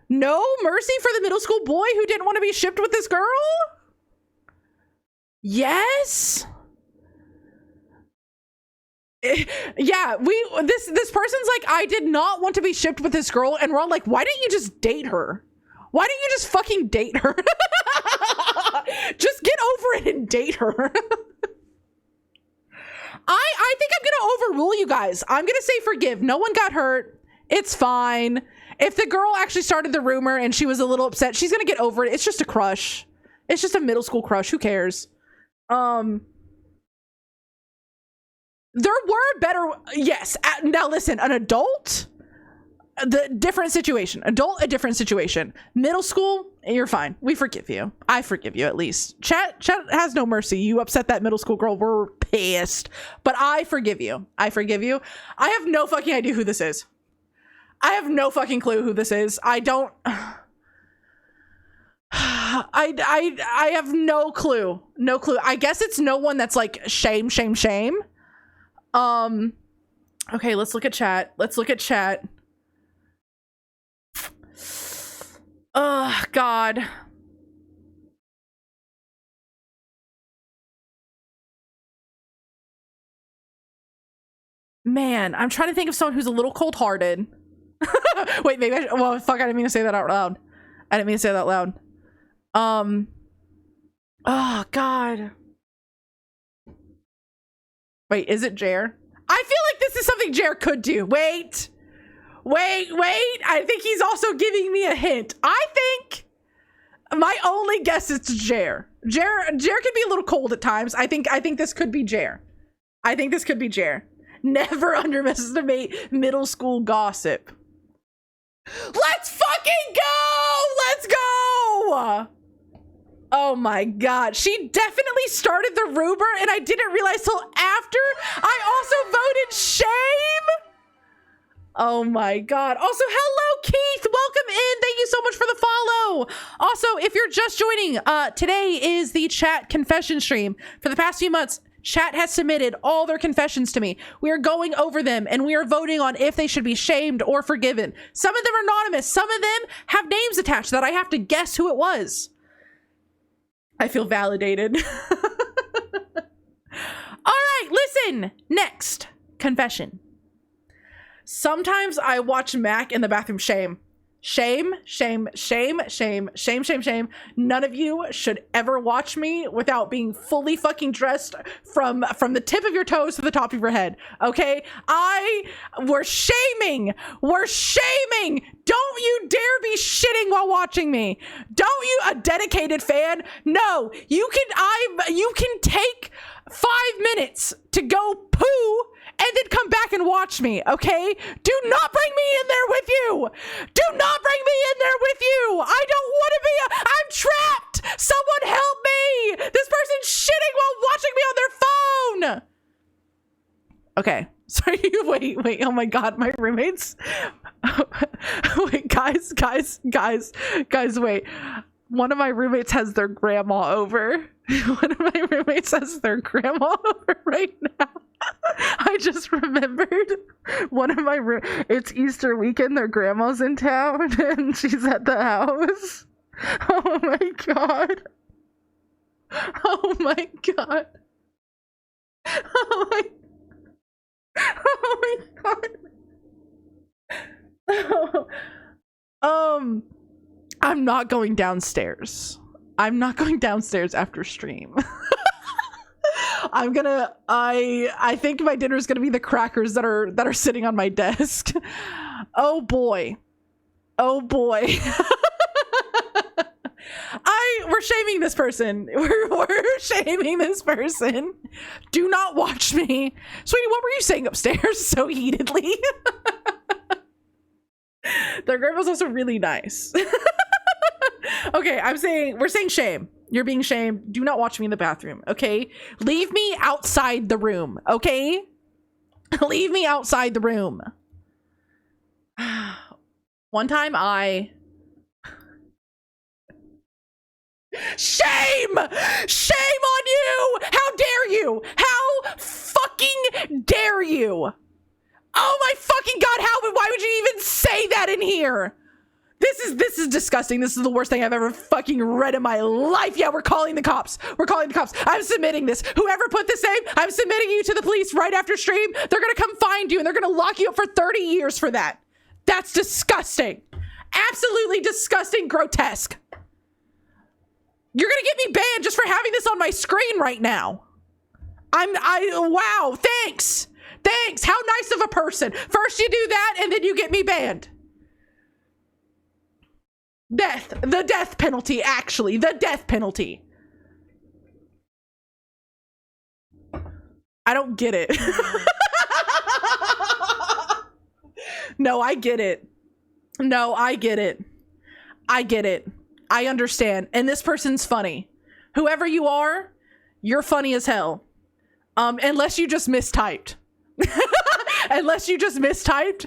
No mercy for the middle school boy who didn't want to be shipped with this girl? Yes? Yeah, this person's like, I did not want to be shipped with this girl, and we're all like, why didn't you just date her? Why didn't you just fucking date her? Just get over it and date her. I think I'm gonna overrule you guys. I'm gonna say forgive. No one got hurt. It's fine. If the girl actually started the rumor and she was a little upset, she's gonna get over it. It's just a crush. It's just a middle school crush. Who cares? There were better. Yes. Now listen, an adult, the different situation. Adult, a different situation. Middle school, you're fine. We forgive you. I forgive you at least. Chat has no mercy. You upset that middle school girl. We're pissed. But I forgive you. I have no fucking idea who this is. I have no fucking clue who this is. I don't. I have no clue. No clue. I guess it's no one that's like shame. Okay, let's look at chat. Oh, God. Man, I'm trying to think of someone who's a little cold-hearted. Wait, maybe well, fuck, I didn't mean to say that out loud. Oh, God. Wait, is it Jer? I feel like this is something Jer could do. Wait. I think he's also giving me a hint. I think my only guess is Jer. Jer can be a little cold at times. I think this could be Jer. Never underestimate middle school gossip. Let's fucking go! Let's go! Oh my God. She definitely started the rumor and I didn't realize till after I also voted shame. Oh my God. Also, hello, Keith. Welcome in. Thank you so much for the follow. Also, if you're just joining, today is the chat confession stream. For the past few months, chat has submitted all their confessions to me. We are going over them and we are voting on if they should be shamed or forgiven. Some of them are anonymous. Some of them have names attached that I have to guess who it was. I feel validated. All right, listen. Next confession. Sometimes I watch Mac in the bathroom. Shame. Shame, shame, shame, shame, shame, shame, shame. None of you should ever watch me without being fully fucking dressed from the tip of your toes to the top of your head. Okay? We're shaming. We're shaming. Don't you dare be shitting while watching me. Don't you, a dedicated fan? No, you can take 5 minutes to go poo and then come back and watch me, okay? Do not bring me in there with you. Do not bring me in there with you. I don't want to be, I'm trapped. Someone help me. This person's shitting while watching me on their phone. Okay, sorry, wait, oh my God, my roommates. Wait, guys, wait. One of my roommates has their grandma over. One of my roommates has their grandma over right now. I just remembered one of my it's Easter weekend, their grandma's in town and she's at the house. Oh my God. Oh my God. Oh my God. Oh. I'm not going downstairs. I'm not going downstairs after stream. I think my dinner is gonna be the crackers that are sitting on my desk. Oh boy. Oh boy. We're shaming this person. We're shaming this person. Do not watch me. Sweetie, what were you saying upstairs so heatedly? Their grandma's also really nice. Okay, we're saying shame. You're being shamed. Do not watch me in the bathroom, okay? Leave me outside the room, okay? Leave me outside the room. One time Shame! Shame on you! How dare you? How fucking dare you? Oh my fucking God, why would you even say that in here? This is disgusting. This is the worst thing I've ever fucking read in my life. Yeah, we're calling the cops. We're calling the cops. I'm submitting this. Whoever put this in, I'm submitting you to the police right after stream. They're gonna come find you and they're gonna lock you up for 30 years for that. That's disgusting. Absolutely disgusting, grotesque. You're gonna get me banned just for having this on my screen right now. Wow, thanks. Thanks. How nice of a person. First you do that and then you get me banned. The death penalty, actually. The death penalty. I don't get it. No, I get it. No, I get it. I get it. I understand. And this person's funny. Whoever you are, you're funny as hell. Unless you just mistyped. Unless you just mistyped,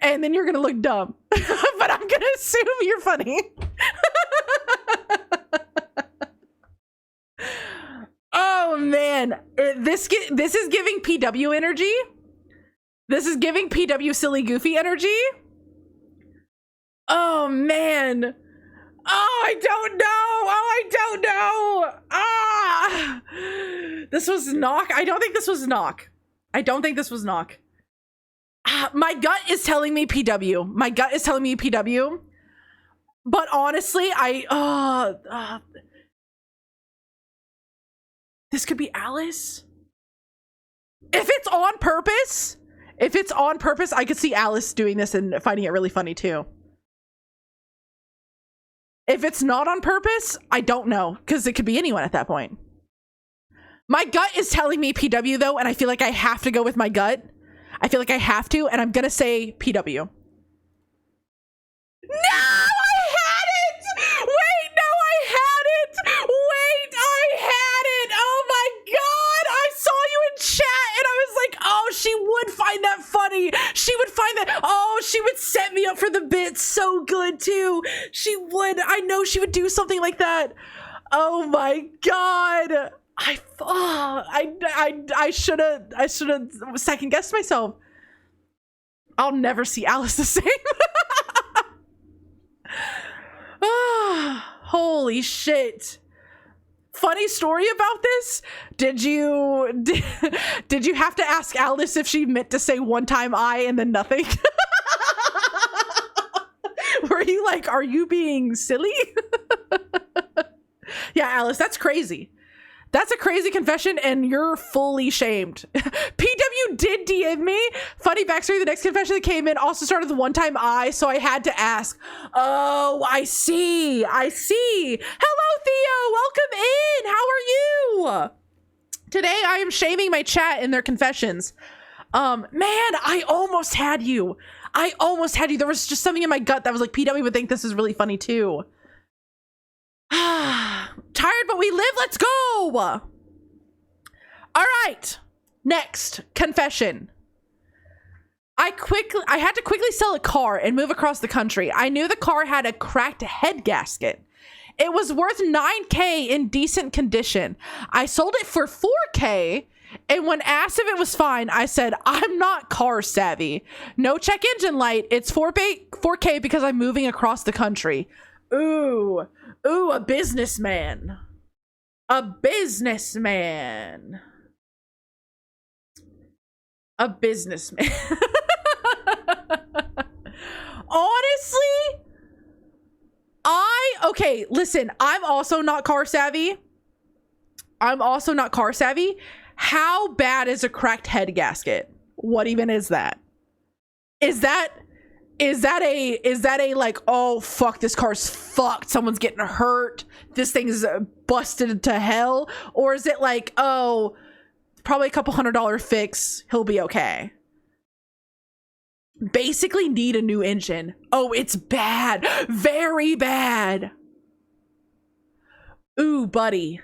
and then you're gonna look dumb. But I'm gonna assume you're funny. Oh man, this is giving PW energy. This is giving PW silly goofy energy. Oh man. Oh, I don't know. Oh, I don't know. Ah, this was knock. I don't think this was knock. I don't think this was knock. My gut is telling me PW. My gut is telling me PW. But honestly, this could be Alice. If it's on purpose, I could see Alice doing this and finding it really funny too. If it's not on purpose, I don't know, because it could be anyone at that point. My gut is telling me PW though, and I feel like I have to go with my gut. I feel like I have to, and I'm gonna say PW. No, I had it! Wait, no, I had it! Wait, I had it! Oh up for the bit so good too. She would. I know she would do something like that. Oh my god. I should have second guessed myself. I'll never see Alice the same. Holy shit. Funny story about this. Did you have to ask Alice if she meant to say one time I and then nothing? Were you like, are you being silly? Yeah, Alice, that's crazy. That's a crazy confession, and you're fully shamed. PW did DM me. Funny backstory, the next confession that came in also started with one time I, so I had to ask. Oh, I see. Hello, Theo. Welcome in. How are you? Today, I am shaming my chat in their confessions. Man, I almost had you. There was just something in my gut that was like, PW would think this is really funny, too. Tired but we live, let's go. All right, next confession. I had to quickly sell a car and move across the country. I knew the car had a cracked head gasket. It was worth $9,000 in decent condition. I sold it for $4,000, and when asked if it was fine, I said, I'm not car savvy. No check engine light. It's $4,000 because I'm moving across the country. Ooh, a businessman. Honestly, okay, listen, I'm also not car savvy. How bad is a cracked head gasket? What even is that? Is that a like, oh fuck, this car's fucked, someone's getting hurt, this thing is busted to hell? Or is it like, oh, probably a couple $100 fix, he'll be okay? Basically need a new engine. Oh, it's bad. Very bad. Ooh, buddy.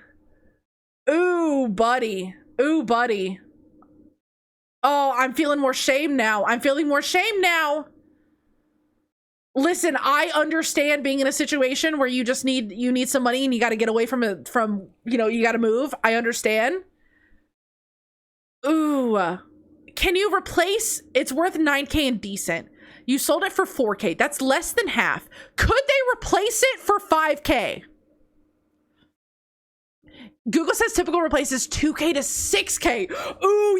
Oh, I'm feeling more shame now. Listen, I understand being in a situation where you need some money and you got to get away from you got to move. I understand. Ooh, can you replace? It's worth $9,000 and decent. You sold it for $4,000. That's less than half. Could they replace it for $5,000? Google says typical replaces $2,000 to $6,000. Ooh,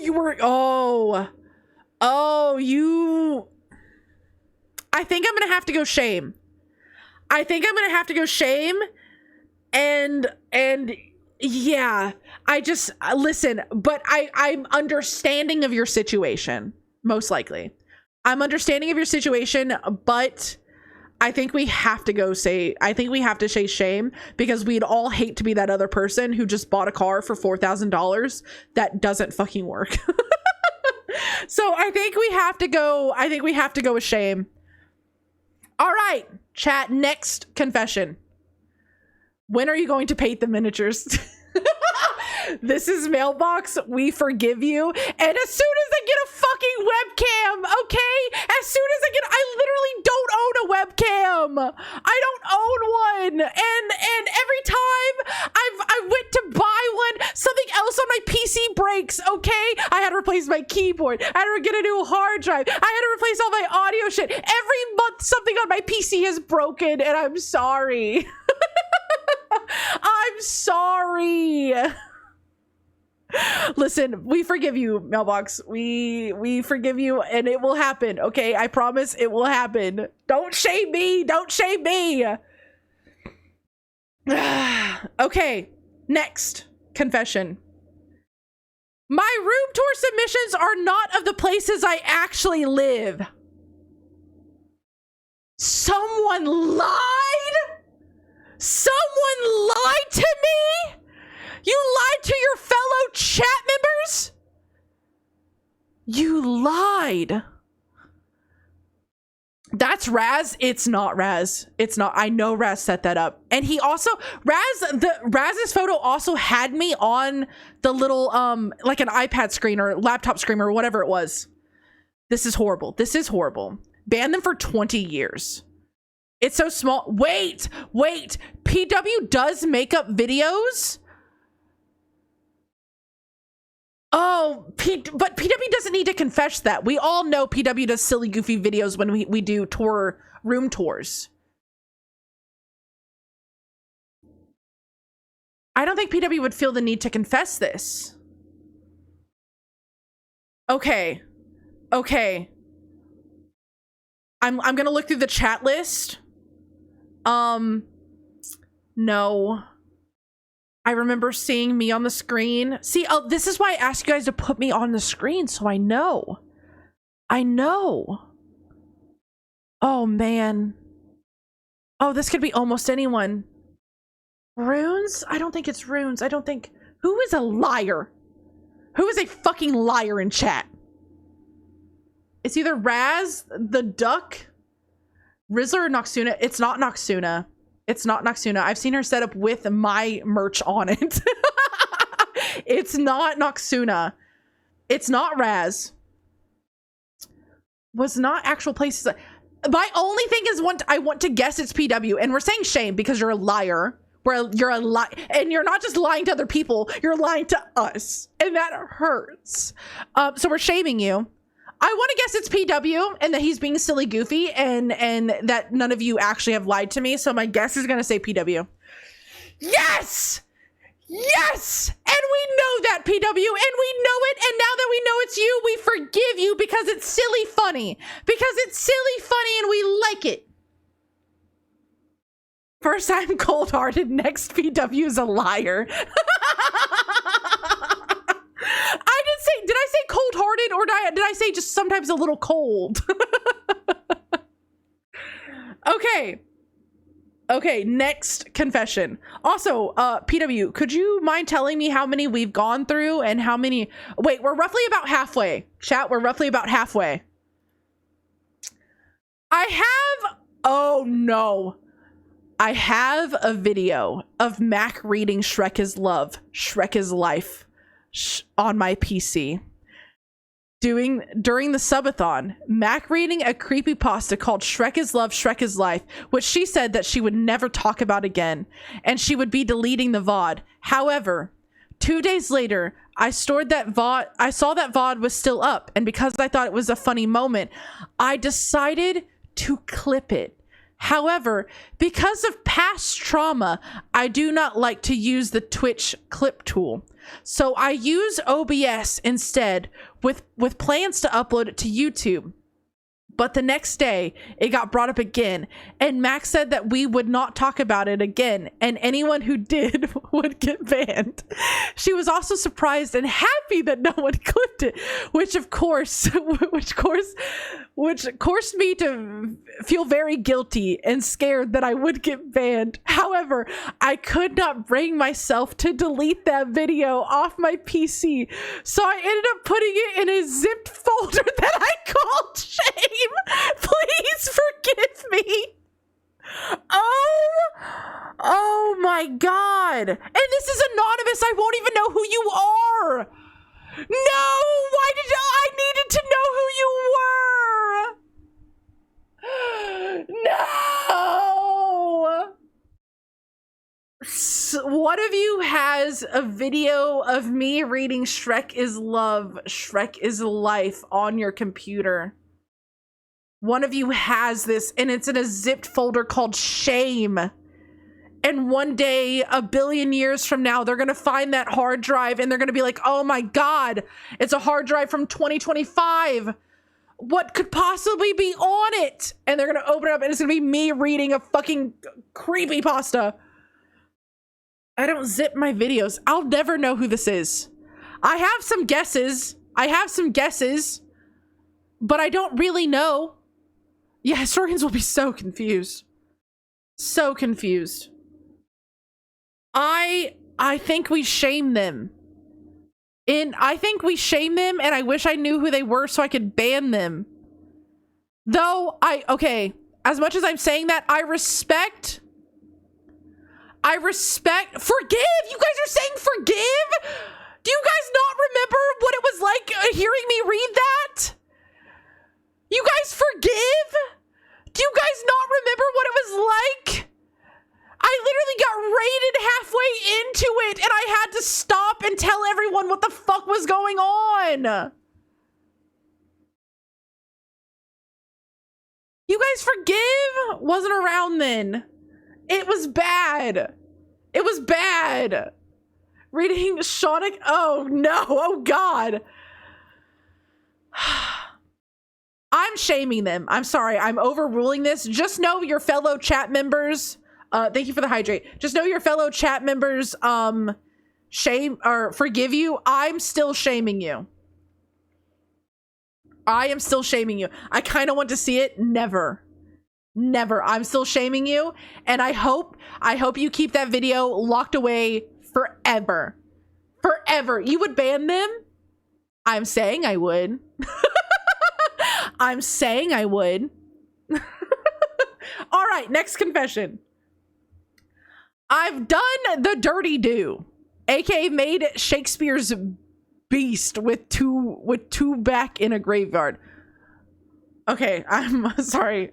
I think I'm gonna have to go shame. And yeah, listen, but I'm understanding of your situation, most likely. I'm understanding of your situation, but I think we have to say shame, because we'd all hate to be that other person who just bought a car for $4,000 that doesn't fucking work. So I think we have to go with shame. All right, chat, next confession. When are you going to paint the miniatures? This is Mailbox. We forgive you. And as soon as I get a fucking webcam, okay? I literally don't own a webcam. I don't own one. And every time I went to buy one, something else on my PC breaks, okay? I had to replace my keyboard. I had to get a new hard drive. I had to replace all my audio shit. Every month something on my PC has broken, and I'm sorry. I'm sorry. Listen, we forgive you, Mailbox. We forgive you, and it will happen, okay? I promise it will happen. Don't shame me. Okay, next confession. My room tour submissions are not of the places I actually live. Someone lied to me? You lied to your fellow chat members? You lied. That's Raz. It's not Raz. It's not. I know Raz set that up. And he also, Raz's photo also had me on the little, like an iPad screen or laptop screen or whatever it was. This is horrible. ban them for 20 years. It's so small. Wait. PW does makeup videos? Oh, but PW doesn't need to confess that. We all know PW does silly, goofy videos when we do room tours. I don't think PW would feel the need to confess this. Okay. I'm gonna look through the chat list. No. I remember seeing me on the screen. See, this is why I ask you guys to put me on the screen, so I know. Oh, man. Oh, this could be almost anyone. Runes? I don't think it's Runes. Who is a liar? Who is a fucking liar in chat? It's either Raz, the Duck, Rizzler, or Noxuna. It's not Noxuna. I've seen her set up with my merch on it. It's not Noxuna. It's not Raz. Was not actual places. My only thing is I want to guess it's PW, and we're saying shame because you're a liar. You're a lie, and you're not just lying to other people, you're lying to us, and that hurts. So we're shaming you. I want to guess it's PW and that he's being silly goofy and that none of you actually have lied to me. So my guess is going to say PW. Yes! Yes! And we know that, PW, and we know it. And now that we know it's you, we forgive you because it's silly funny. Because it's silly funny and we like it. First I'm cold-hearted, next PW is a liar. Did I say cold-hearted or did I say just sometimes a little cold? Okay, next confession. Also, PW, could you mind telling me how many we've gone through and how many... Wait, we're roughly about halfway. Chat, we're roughly about halfway. Oh no. I have a video of Mac reading Shrek is Love, Shrek is Life on my PC. During the subathon, Mac reading a creepypasta called Shrek is Love, Shrek is Life, which she said that she would never talk about again, and she would be deleting the VOD. However, 2 days later, I saw that VOD was still up, and because I thought it was a funny moment, I decided to clip it. However, because of past trauma, I do not like to use the Twitch clip tool. So I use OBS instead with plans to upload it to YouTube. But the next day, it got brought up again, and Max said that we would not talk about it again, and anyone who did would get banned. She was also surprised and happy that no one clipped it, which caused me to feel very guilty and scared that I would get banned. However, I could not bring myself to delete that video off my PC, so I ended up putting it in a zipped folder that I called shame. Please forgive me. Oh my god. And this is anonymous. I won't even know who you are. No, why did I needed to know who you were? No. One of you has a video of me reading Shrek is Love, Shrek is Life on your computer. One of you has this, and it's in a zipped folder called Shame. And one day, a billion years from now, they're going to find that hard drive, and they're going to be like, oh my god, it's a hard drive from 2025. What could possibly be on it? And they're going to open it up, and it's going to be me reading a fucking creepypasta. I don't zip my videos. I'll never know who this is. I have some guesses, but I don't really know. Yeah, historians will be so confused. So confused. I think we shame them. And I wish I knew who they were so I could ban them. Though, okay, as much as I'm saying that, I respect, forgive! You guys are saying forgive? Do you guys not remember what it was like hearing me read that? You guys forgive? Do you guys not remember what it was like? I literally got raided halfway into it and I had to stop and tell everyone what the fuck was going on. You guys forgive? Wasn't around then. It was bad. It was bad. Reading Shaunic. Oh no. Oh God. I'm shaming them. I'm sorry. I'm overruling this. Just know your fellow chat members. Thank you for the hydrate. Just know your fellow chat members shame or forgive you. I'm still shaming you. I am still shaming you. I kind of want to see it. Never. Never. I'm still shaming you. And I hope you keep that video locked away forever. Forever. You would ban them? I'm saying I would. I'm saying I would. All right, next confession. I've done the dirty do, aka made Shakespeare's beast with two back in a graveyard. Okay, I'm sorry.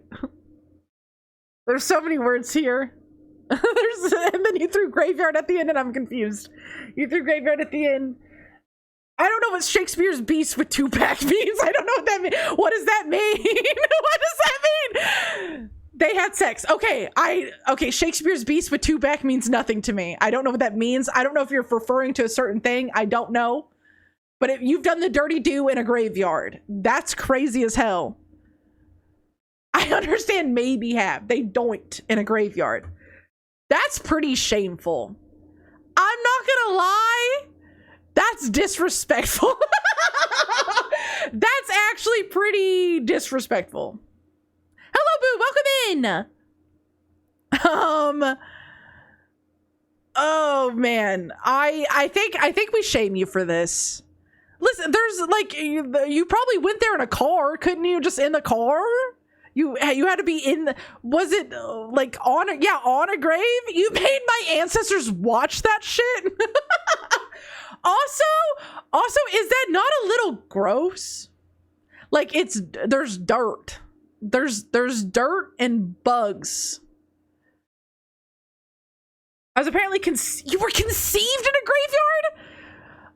There's so many words here. And then you threw graveyard at the end and I'm confused. You threw graveyard at the end. I don't know what Shakespeare's beast with two back means. I don't know what that means. What does that mean? What does that mean? They had sex. Okay, Shakespeare's beast with two back means nothing to me. I don't know what that means. I don't know if you're referring to a certain thing. I don't know. But you've done the dirty do in a graveyard. That's crazy as hell. I understand maybe have. They doinked in a graveyard. That's pretty shameful. I'm not gonna lie. That's disrespectful. That's actually pretty disrespectful. Hello, Boo. Welcome in. Oh man, I think we shame you for this. Listen, there's like you probably went there in a car, couldn't you? Just in the car. You had to be in the. Was it like on a grave? You made my ancestors watch that shit. Also, is that not a little gross? Like there's dirt. There's dirt and bugs. I was apparently you were conceived in a graveyard?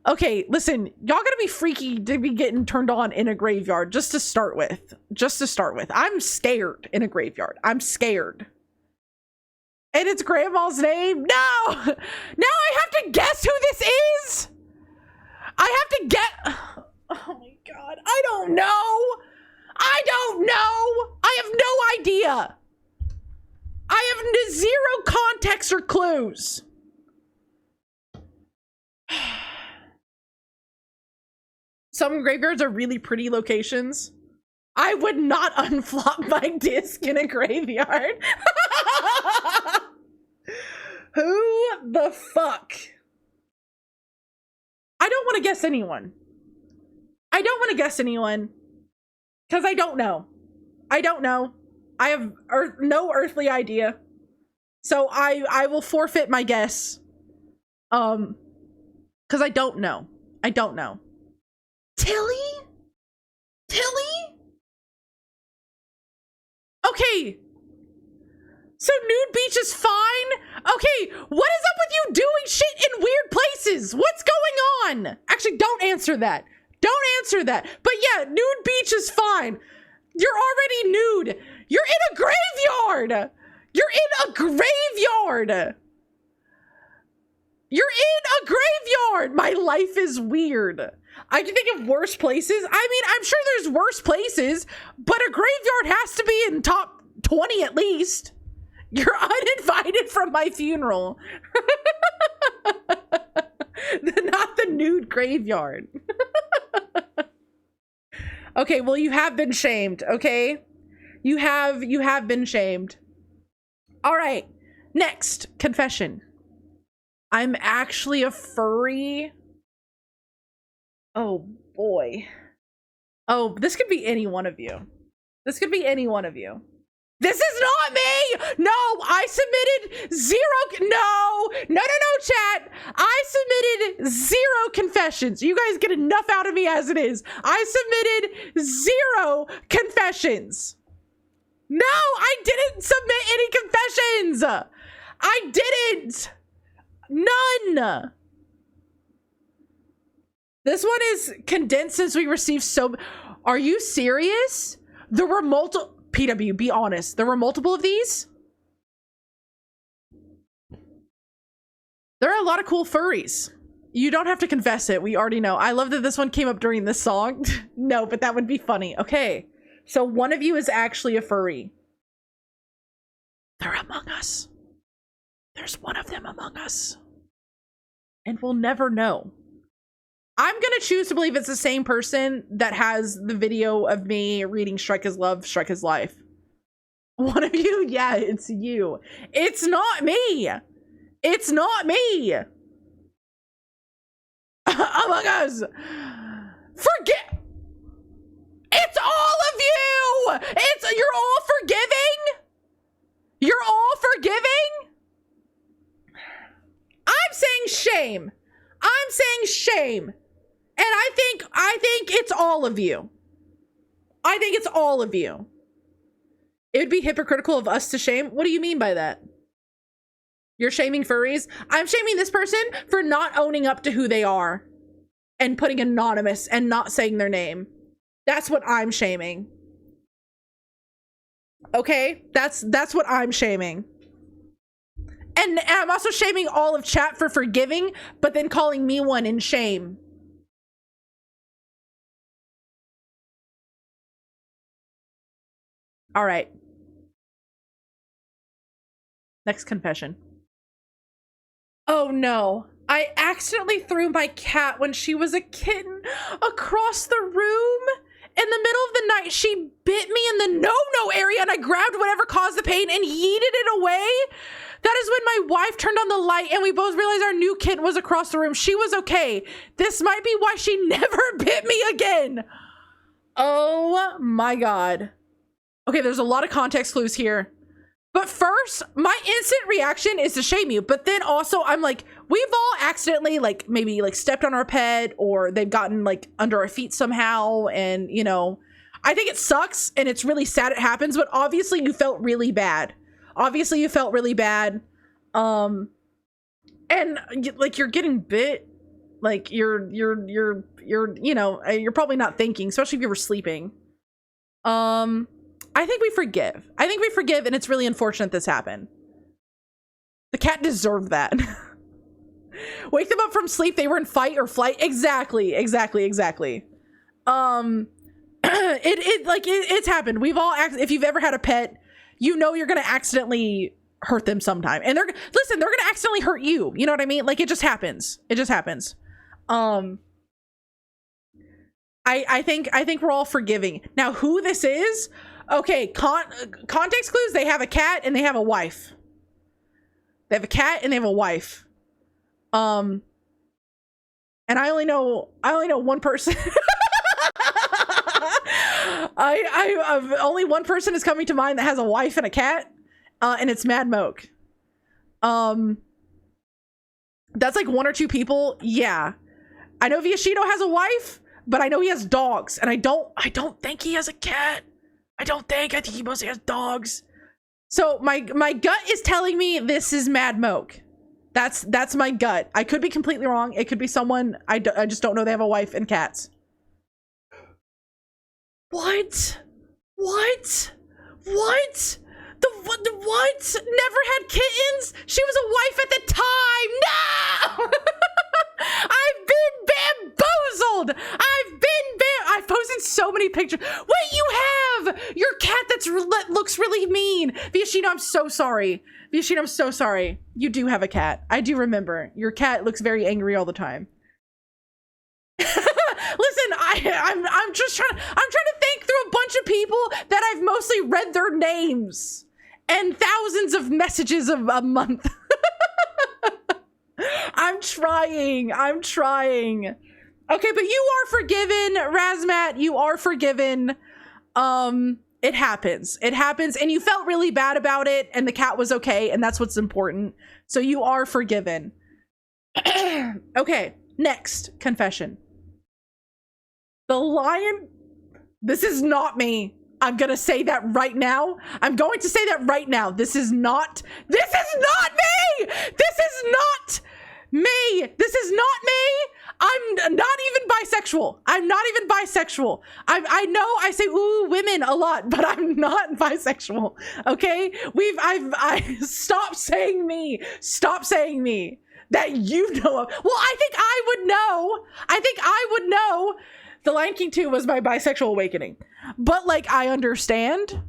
Okay, listen, y'all gotta be freaky to be getting turned on in a graveyard just to start with. I'm scared in a graveyard. I'm scared. And it's grandma's name? No! Now I have to guess who this is? I have to get. Oh my god. I don't know. I have no idea. I have zero context or clues. Some graveyards are really pretty locations. I would not unflop my disc in a graveyard. Who the fuck? I don't want to guess anyone. Because I don't know. I have no earthly idea. So I will forfeit my guess. Because I don't know. Tilly? Okay. So nude beach is fine? Okay, what is up with you doing shit in weird places? What's going on? Actually, don't answer that. But yeah, nude beach is fine. You're already nude. You're in a graveyard. My life is weird. I can think of worse places. I mean, I'm sure there's worse places, but a graveyard has to be in top 20 at least. You're uninvited from my funeral. Not the nude graveyard. Okay, well, you have been shamed, okay? You have been shamed. All right, next confession. I'm actually a furry. Oh boy. Oh, this could be any one of you. This is not me! No, I submitted zero. No, chat. I 0 confessions. You guys get enough out of me as it is. I submitted 0 confessions. No, I didn't submit any confessions. I didn't. None. This one is condensed since we received so... Are you serious? There were multiple... PW, be honest. There were multiple of these? There are a lot of cool furries. You don't have to confess it. We already know. I love that this one came up during this song. No, but that would be funny. Okay. So one of you is actually a furry. They're among us. There's one of them among us. And we'll never know. I'm gonna choose to believe it's the same person that has the video of me reading Shrek is Love, Shrek is Life. One of you? Yeah, it's you. It's not me. It's not me. Among Us. Forget. It's all of you. You're all forgiving. You're all forgiving. I'm saying shame. I'm saying shame. And I think it's all of you. I think it's all of you. It would be hypocritical of us to shame. What do you mean by that? You're shaming furries? I'm shaming this person for not owning up to who they are and putting anonymous and not saying their name. That's what I'm shaming. Okay? That's what I'm shaming. And I'm also shaming all of chat for forgiving, but then calling me one in shame. All right. Next confession. Oh no. I accidentally threw my cat when she was a kitten across the room. In the middle of the night, she bit me in the no-no area and I grabbed whatever caused the pain and yeeted it away. That is when my wife turned on the light and we both realized our new kitten was across the room. She was okay. This might be why she never bit me again. Oh my God. Okay, there's a lot of context clues here. But first, my instant reaction is to shame you. But then also, I'm like, we've all accidentally, like, maybe, like, stepped on our pet or they've gotten, like, under our feet somehow. And, you know, I think it sucks and it's really sad it happens. But obviously, you felt really bad. Obviously, you felt really bad. And, like, you're getting bit. Like, you're, you know, you're probably not thinking, especially if you were sleeping. I think we forgive. I think we forgive, and it's really unfortunate this happened. The cat deserved that. Wake them up from sleep. They were in fight or flight. Exactly. It's happened. We've all, if you've ever had a pet, you know you're gonna accidentally hurt them sometime. And they're gonna accidentally hurt you. You know what I mean? Like, it just happens. It just happens. I think we're all forgiving. Now, who this is? Okay, context clues. They have a cat and they have a wife. They have a cat and they have a wife. And I only know one person. I've only one person is coming to mind that has a wife and a cat, and it's Mad Moke. That's like 1 or 2 people. Yeah, I know Viashino has a wife, but I know he has dogs, and I don't think he has a cat. I think he mostly has dogs. So my gut is telling me this is Mad Moke. That's my gut. I could be completely wrong. It could be someone I just don't know. They have a wife and cats. What? What? Never had kittens? She was a wife at the time. No! I've been bamboozled. I've posted so many pictures. Wait, you have your cat that looks really mean. Viashino, I'm so sorry. Viashino, I'm so sorry. You do have a cat. I do remember. Your cat looks very angry all the time. Listen, I'm trying to think through a bunch of people that I've mostly read their names and thousands of messages a month. I'm trying. Okay, but you are forgiven, Razmat. You are forgiven. It happens. And you felt really bad about it, and the cat was okay, and that's what's important. So you are forgiven. Okay, Next confession. The lion. This is not me. I'm gonna say that right now. I'm going to say that right now. This is not me! This is not me! This is not me! I'm not even bisexual. I'm not even bisexual. I know I say ooh women a lot, but I'm not bisexual. Okay? I stop saying me. Stop saying me. That you know of. Well, I think I would know. The Lion King 2 was my bisexual awakening. But like I understand.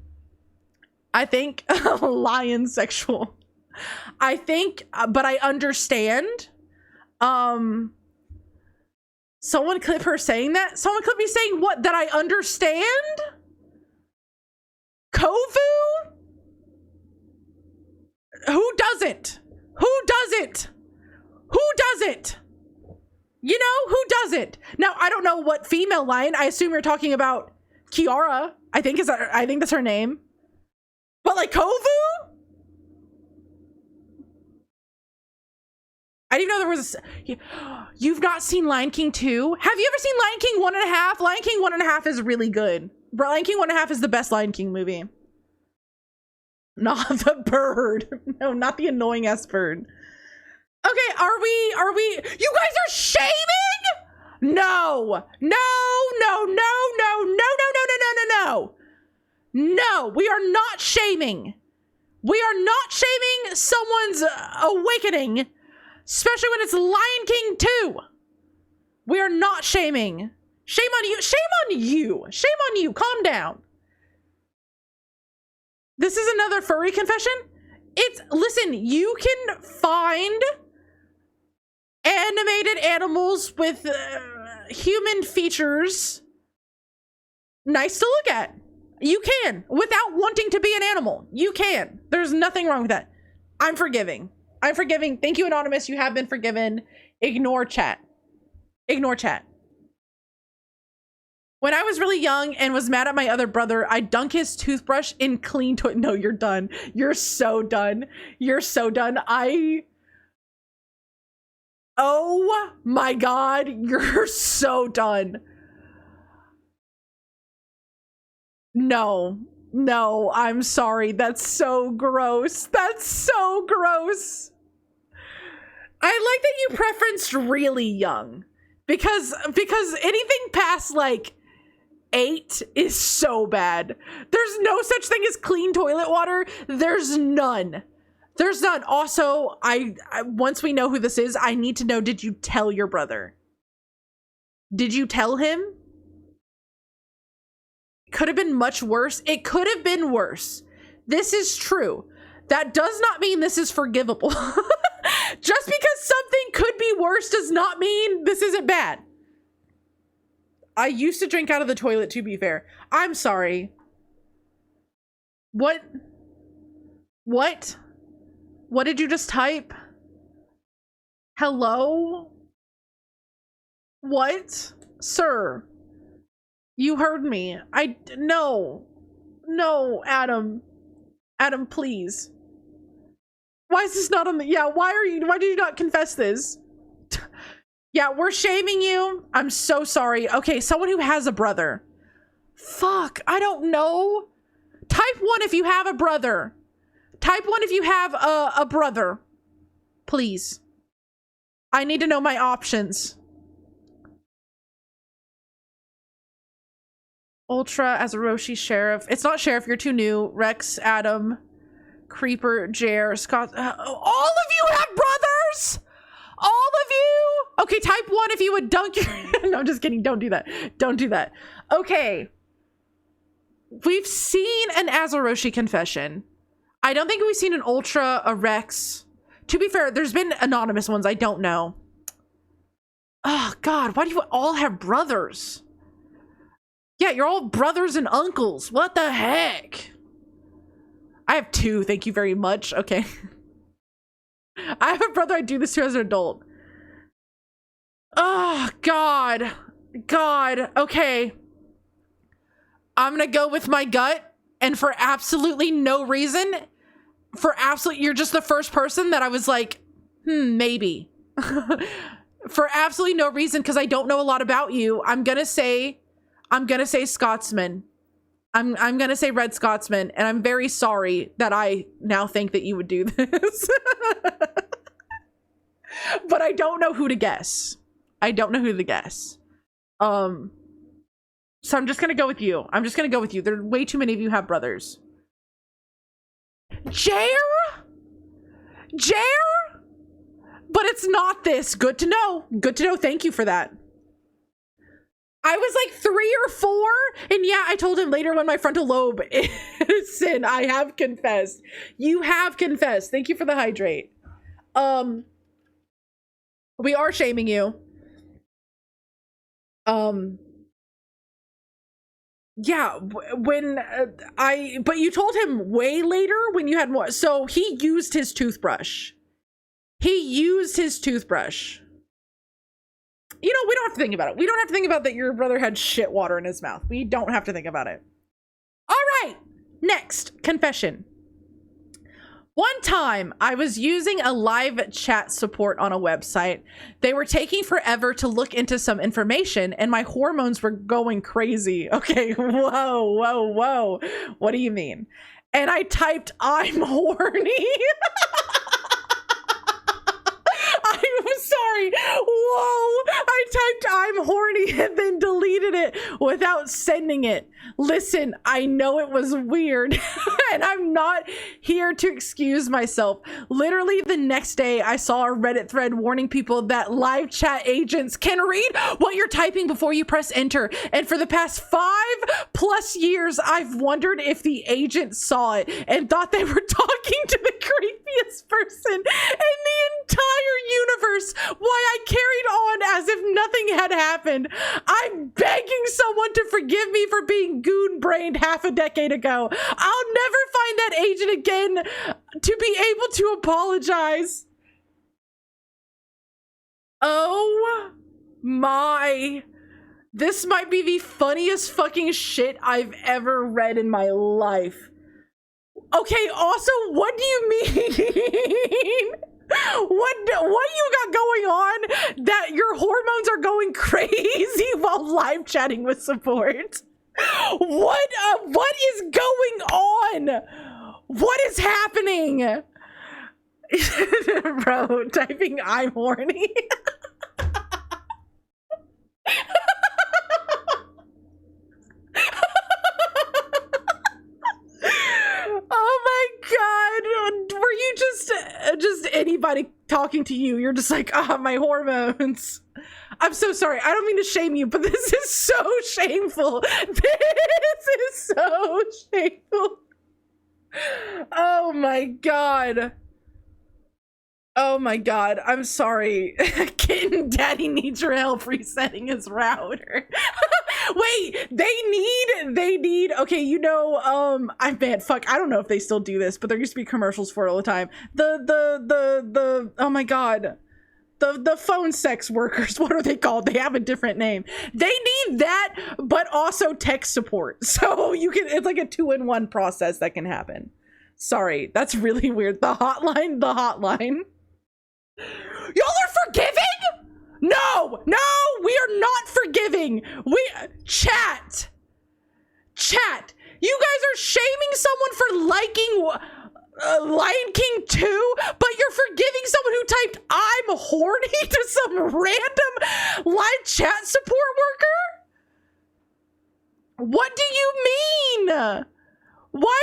I think lion sexual. I think but I understand. Someone clip her saying that? Someone clip me saying what? That I understand? Kovu? Who doesn't? Who doesn't? Who doesn't? You know, who doesn't? Now, I don't know what female lion. I assume you're talking about Kiara. I think that's her name. But like Kovu? I didn't even know there was you've not seen Lion King 2? Have you ever seen Lion King 1.5? Lion King 1.5 is really good. Lion King 1.5 is the best Lion King movie. Not the bird. No, not the annoying ass bird. Okay, are we, you guys are shaming? No, we are not shaming. We are not shaming someone's awakening. Especially when it's Lion King 2. We are not shaming. Shame on you. Shame on you. Shame on you. Calm down. This is another furry confession. Listen, you can find animated animals with human features nice to look at. You can, without wanting to be an animal. You can. There's nothing wrong with that. I'm forgiving. I'm forgiving. Thank you, Anonymous. You have been forgiven. Ignore chat. Ignore chat. When I was really young and was mad at my other brother, I'd dunk his toothbrush in clean toilet. No, you're done. You're so done. You're so done. Oh my God. You're so done. No, I'm sorry. That's so gross. That's so gross. I like that you preferenced really young because anything past like 8 is so bad. There's no such thing as clean toilet water. There's none. There's none. Also, I once we know who this is, I need to know, did you tell your brother? Did you tell him? Could have been much worse. It could have been worse. This is true. That does not mean this is forgivable. Just because something could be worse does not mean this isn't bad. I used to drink out of the toilet, to be fair. I'm sorry. What? What? What did you just type? Hello? What? Sir? You heard me. No, Adam. Adam, please. Why is this not on the, yeah, why did you not confess this? Yeah, we're shaming you. I'm so sorry. Okay, someone who has a brother. Fuck, I don't know. Type 1 if you have a brother. Type 1 if you have a brother. Please. I need to know my options. Ultra as a Roshi Sheriff. It's not Sheriff, you're too new. Rex, Adam, Creeper, Jer, Scott. All of you have brothers? All of you? Okay, type 1 if you would dunk your... No, I'm just kidding. Don't do that. Don't do that. Okay. We've seen an Azaroshi confession. I don't think we've seen an Ultra, a Rex. To be fair, there's been anonymous ones. I don't know. Oh, God. Why do you all have brothers? Yeah, you're all brothers and uncles. What the heck? I have 2. Thank you very much. Okay. I have a brother I do this to as an adult. Oh, God. God. Okay. I'm gonna go with my gut, and for absolutely no reason, you're just the first person that I was like, maybe. for absolutely no reason, because I don't know a lot about you. I'm gonna say Scotsman. I'm gonna say Red Scotsman, and I'm very sorry that I now think that you would do this. But I don't know who to guess. So I'm just gonna go with you. There are way too many of you have brothers. Jer? But it's not this. Good to know. Thank you for that. I was like 3 or 4, and yeah, I told him later when my frontal lobe is sin. I have confessed. You have confessed. Thank you for the hydrate. We are shaming you. Yeah, but you told him way later when you had more. So he used his toothbrush. You know, we don't have to think about it. We don't have to think about that your brother had shit water in his mouth. We don't have to think about it. All right, next confession. One time, I was using a live chat support on a website. They were taking forever to look into some information, and my hormones were going crazy. Okay, whoa. What do you mean? And I typed, "I'm horny." I'm sorry. Whoa. I typed "I'm horny" and then deleted it without sending it. Listen, I know it was weird and I'm not here to excuse myself. Literally the next day I saw a Reddit thread warning people that live chat agents can read what you're typing before you press enter. And for the past 5+ years, I've wondered if the agent saw it and thought they were talking to the creepiest person in the entire universe. Why I carried on as if nothing had happened. I'm begging someone to forgive me for being goon-brained half a decade ago. I'll never find that agent again to be able to apologize. Oh my. This might be the funniest fucking shit I've ever read in my life. Okay, also, what do you mean? What you got going on that your hormones are going crazy while live chatting with support? What is going on? What is happening? Bro, typing "I'm horny." Oh my god, were you just anybody talking to you? You're just like, my hormones. I'm so sorry. I don't mean to shame you, but this is so shameful. This is so shameful. Oh my god. I'm sorry. Kitten daddy needs your help resetting his router. Wait, they need, okay, you know, I don't know if they still do this, but there used to be commercials for it all the time. Oh my god. The phone sex workers, what are they called? They have a different name. They need that, but also tech support. So it's like a 2-in-1 process that can happen. Sorry, that's really weird. The hotline. Y'all are forgiving? No, we are not forgiving. Chat. You guys are shaming someone for liking Lion King 2, but you're forgiving someone who typed "I'm horny" to some random live chat support worker? What do you mean? Why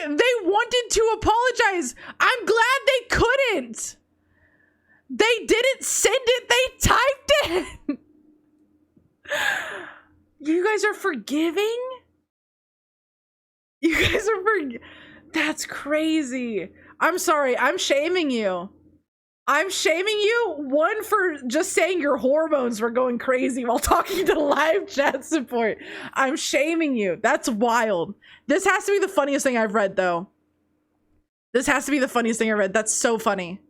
are they wanted to apologize. I'm glad they couldn't. They didn't send it, they typed it. You guys are forgiving? That's crazy. I'm sorry, I'm shaming you. One, for just saying your hormones were going crazy while talking to live chat support. I'm shaming you. That's wild. This has to be the funniest thing I've read, though. That's so funny.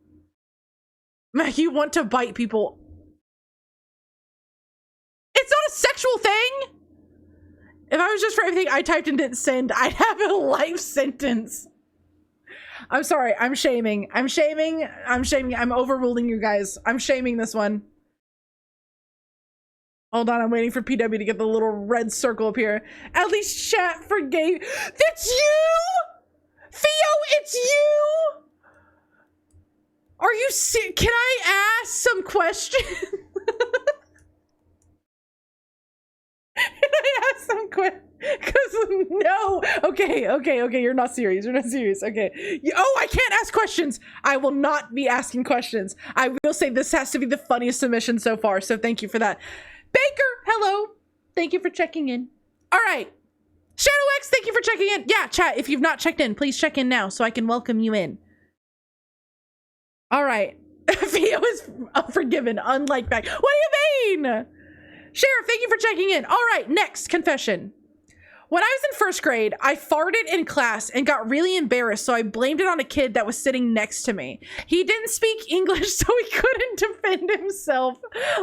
You want to bite people. It's not a sexual thing. If I was just for everything I typed and didn't send, I'd have a life sentence. I'm sorry. I'm shaming. I'm overruling you guys. I'm shaming this one. Hold on, I'm waiting for PW to get the little red circle up here. At least chat forgave. That's you? Theo, it's you? Are you can I ask some questions? Can I ask some questions? Because no. Okay, you're not serious. Okay. Oh, I can't ask questions. I will not be asking questions. I will say this has to be the funniest submission so far, so thank you for that. Baker, hello. Thank you for checking in. All right. Shadow X, thank you for checking in. Yeah, chat, if you've not checked in, please check in now so I can welcome you in. All right. Theo is forgiven, unlike back. What do you mean? Sheriff, thank you for checking in. All right, next confession. When I was in first grade, I farted in class and got really embarrassed, so I blamed it on a kid that was sitting next to me. He didn't speak English, so he couldn't defend himself.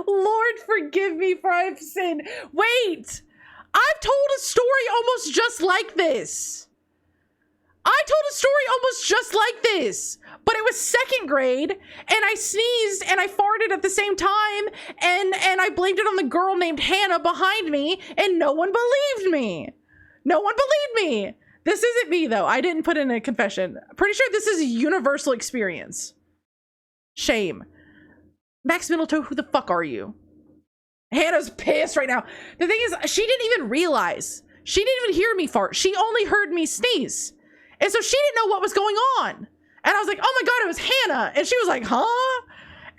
Lord, forgive me for I've sinned. Wait, I've told a story almost just like this. But it was second grade, and I sneezed and I farted at the same time, and I blamed it on the girl named Hannah behind me, and no one believed me. This isn't me, though. I didn't put in a confession. Pretty sure this is a universal experience. Shame. Max Middletoe, who the fuck are you? Hannah's pissed right now. The thing is, she didn't even realize. She didn't even hear me fart. She only heard me sneeze. And so she didn't know what was going on. And I was like, oh my God, it was Hannah. And she was like, huh?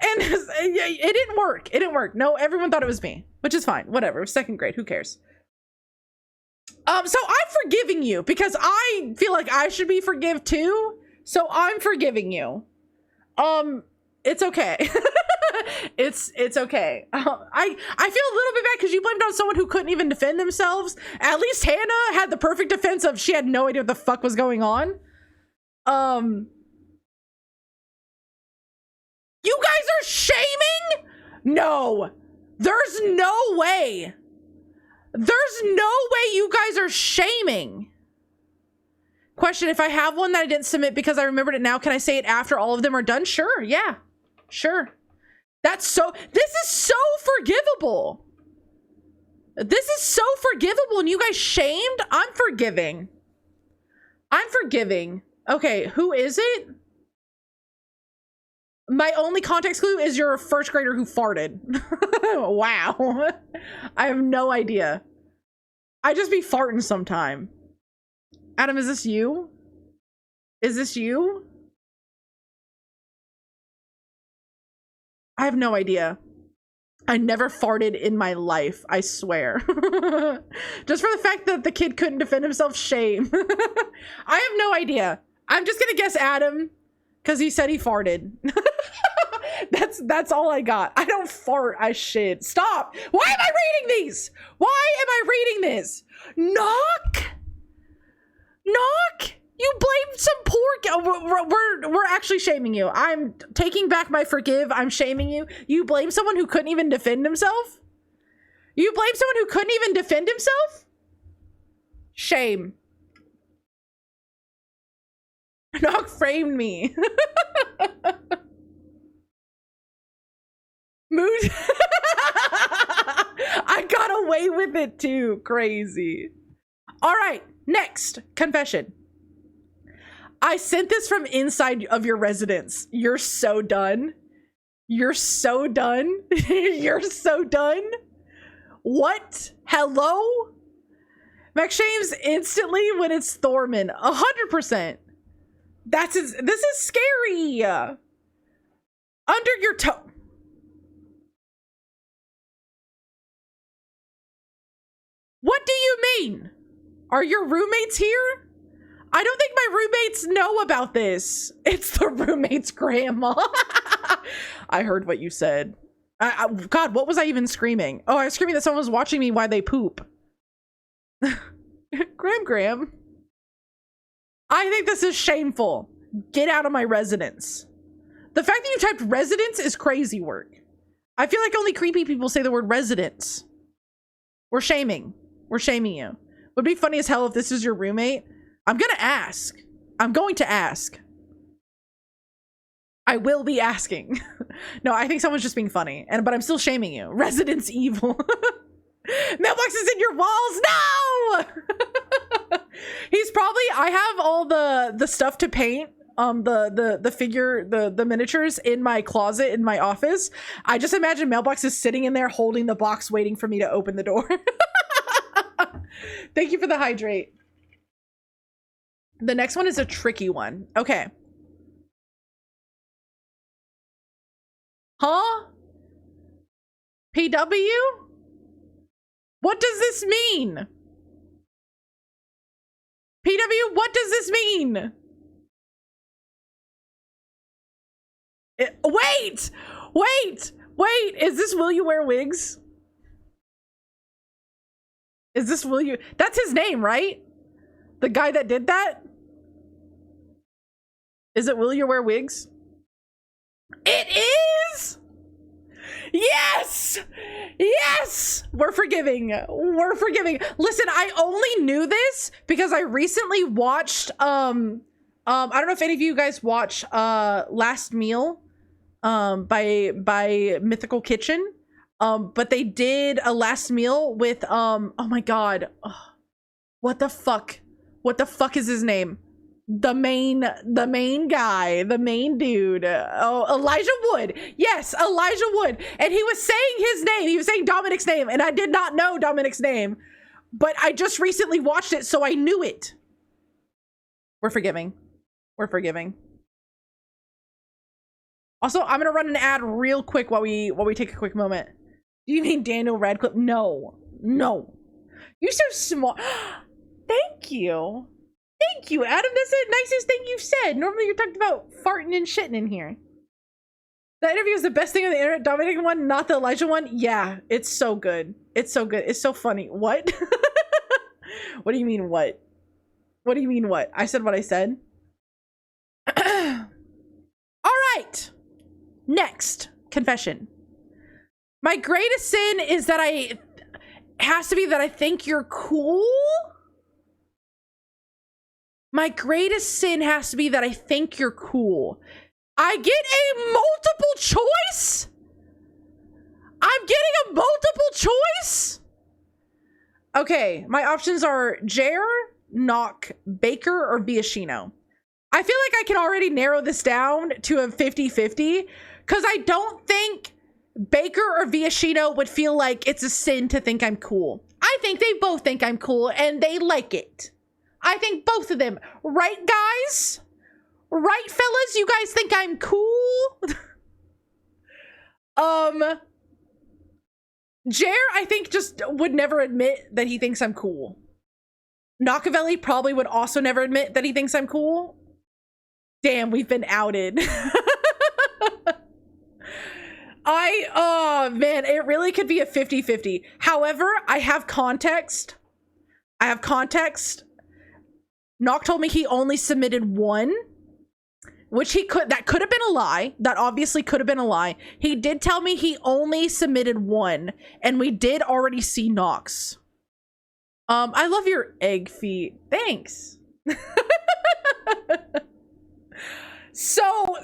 And it didn't work. No, everyone thought it was me, which is fine. Whatever. It was second grade. Who cares? So I'm forgiving you because I feel like I should be forgive too. So I'm forgiving you. It's okay. it's okay. I feel a little bit bad because you blamed it on someone who couldn't even defend themselves. At least Hannah had the perfect defense of she had no idea what the fuck was going on. You guys are shaming? No. There's no way. You guys are shaming. Question, if I have one that I didn't submit because I remembered it now, can I say it after all of them are done? Sure, yeah. Sure. This is so forgivable. And you guys shamed? I'm forgiving. Okay, who is it? My only context clue is you're a first grader who farted. Wow. I have no idea. I just be farting sometime. Adam, is this you? I have no idea. I never farted in my life, I swear. Just for the fact that the kid couldn't defend himself, shame. I have no idea. I'm just gonna guess Adam, because he said he farted. That's all I got. I don't fart, I shit. Stop! Why am I reading these? Knock! You blamed some poor we're actually shaming you. I'm taking back my forgive. I'm shaming you. You blame someone who couldn't even defend himself? Shame. Knock framed me. Mood. I got away with it too. Crazy. All right, next confession. I sent this from inside of your residence. You're so done. You're so done. What? Hello? Max James instantly when it's Thorman. 100%. This is scary. Under your toe. What do you mean? Are your roommates here? I don't think my roommates know about this. It's the roommate's grandma. I heard what you said. God, what was I even screaming? Oh, I was screaming that someone was watching me while they poop. Graham. I think this is shameful. Get out of my residence. The fact that you typed residence is crazy work. I feel like only creepy people say the word residence. We're shaming you. Would be funny as hell if this is your roommate. I'm going to ask. I will be asking. No, I think someone's just being funny. But I'm still shaming you. Residence evil. mailboxes in your walls. No. He's probably. I have all the stuff to paint. The figure, the miniatures in my closet in my office. I just imagine Mailbox is sitting in there holding the box, waiting for me to open the door. Thank you for the hydrate. The next one is a tricky one. Okay. Huh? PW? What does this mean? PW, what does this mean? Wait! Is this Will You Wear Wigs? Is this Will You? That's his name, right? The guy that did that? Is it Will You Wear Wigs? It is! Yes! Yes! We're forgiving. Listen, I only knew this because I recently watched, I don't know if any of you guys watch, Last Meal, by Mythical Kitchen. But they did a Last Meal with, oh my God. What the fuck is his name? The main guy, the main dude. Oh, Elijah Wood. Yes, Elijah Wood. And he was saying his name. He was saying Dominic's name. And I did not know Dominic's name. But I just recently watched it, so I knew it. We're forgiving. Also, I'm going to run an ad real quick while we take a quick moment. Do you mean Daniel Radcliffe? No. You're so small. Thank you. Adam. That's the nicest thing you've said. Normally you're talking about farting and shitting in here. That interview is the best thing on the internet. Dominic one, not the Elijah one. Yeah, it's so good. It's so funny. What? What do you mean what? I said what I said. All right. Next confession. My greatest sin is that has to be that I think you're cool. My greatest sin has to be that I think you're cool. I get a multiple choice? I'm getting a multiple choice? Okay, my options are Jer, Nock, Baker, or Biashino. I feel like I can already narrow this down to a 50-50 because I don't think Baker or Biashino would feel like it's a sin to think I'm cool. I think they both think I'm cool and they like it. I think both of them. Right, guys? Right, fellas? You guys think I'm cool? Jer, I think, just would never admit that he thinks I'm cool. Nakavelli probably would also never admit that he thinks I'm cool. Damn, we've been outed. Oh man, it really could be a 50-50. However, I have context. Nock told me he only submitted one, which that could have been a lie. That obviously could have been a lie. He did tell me he only submitted one, and we did already see Nock's. I love your egg feet. Thanks. So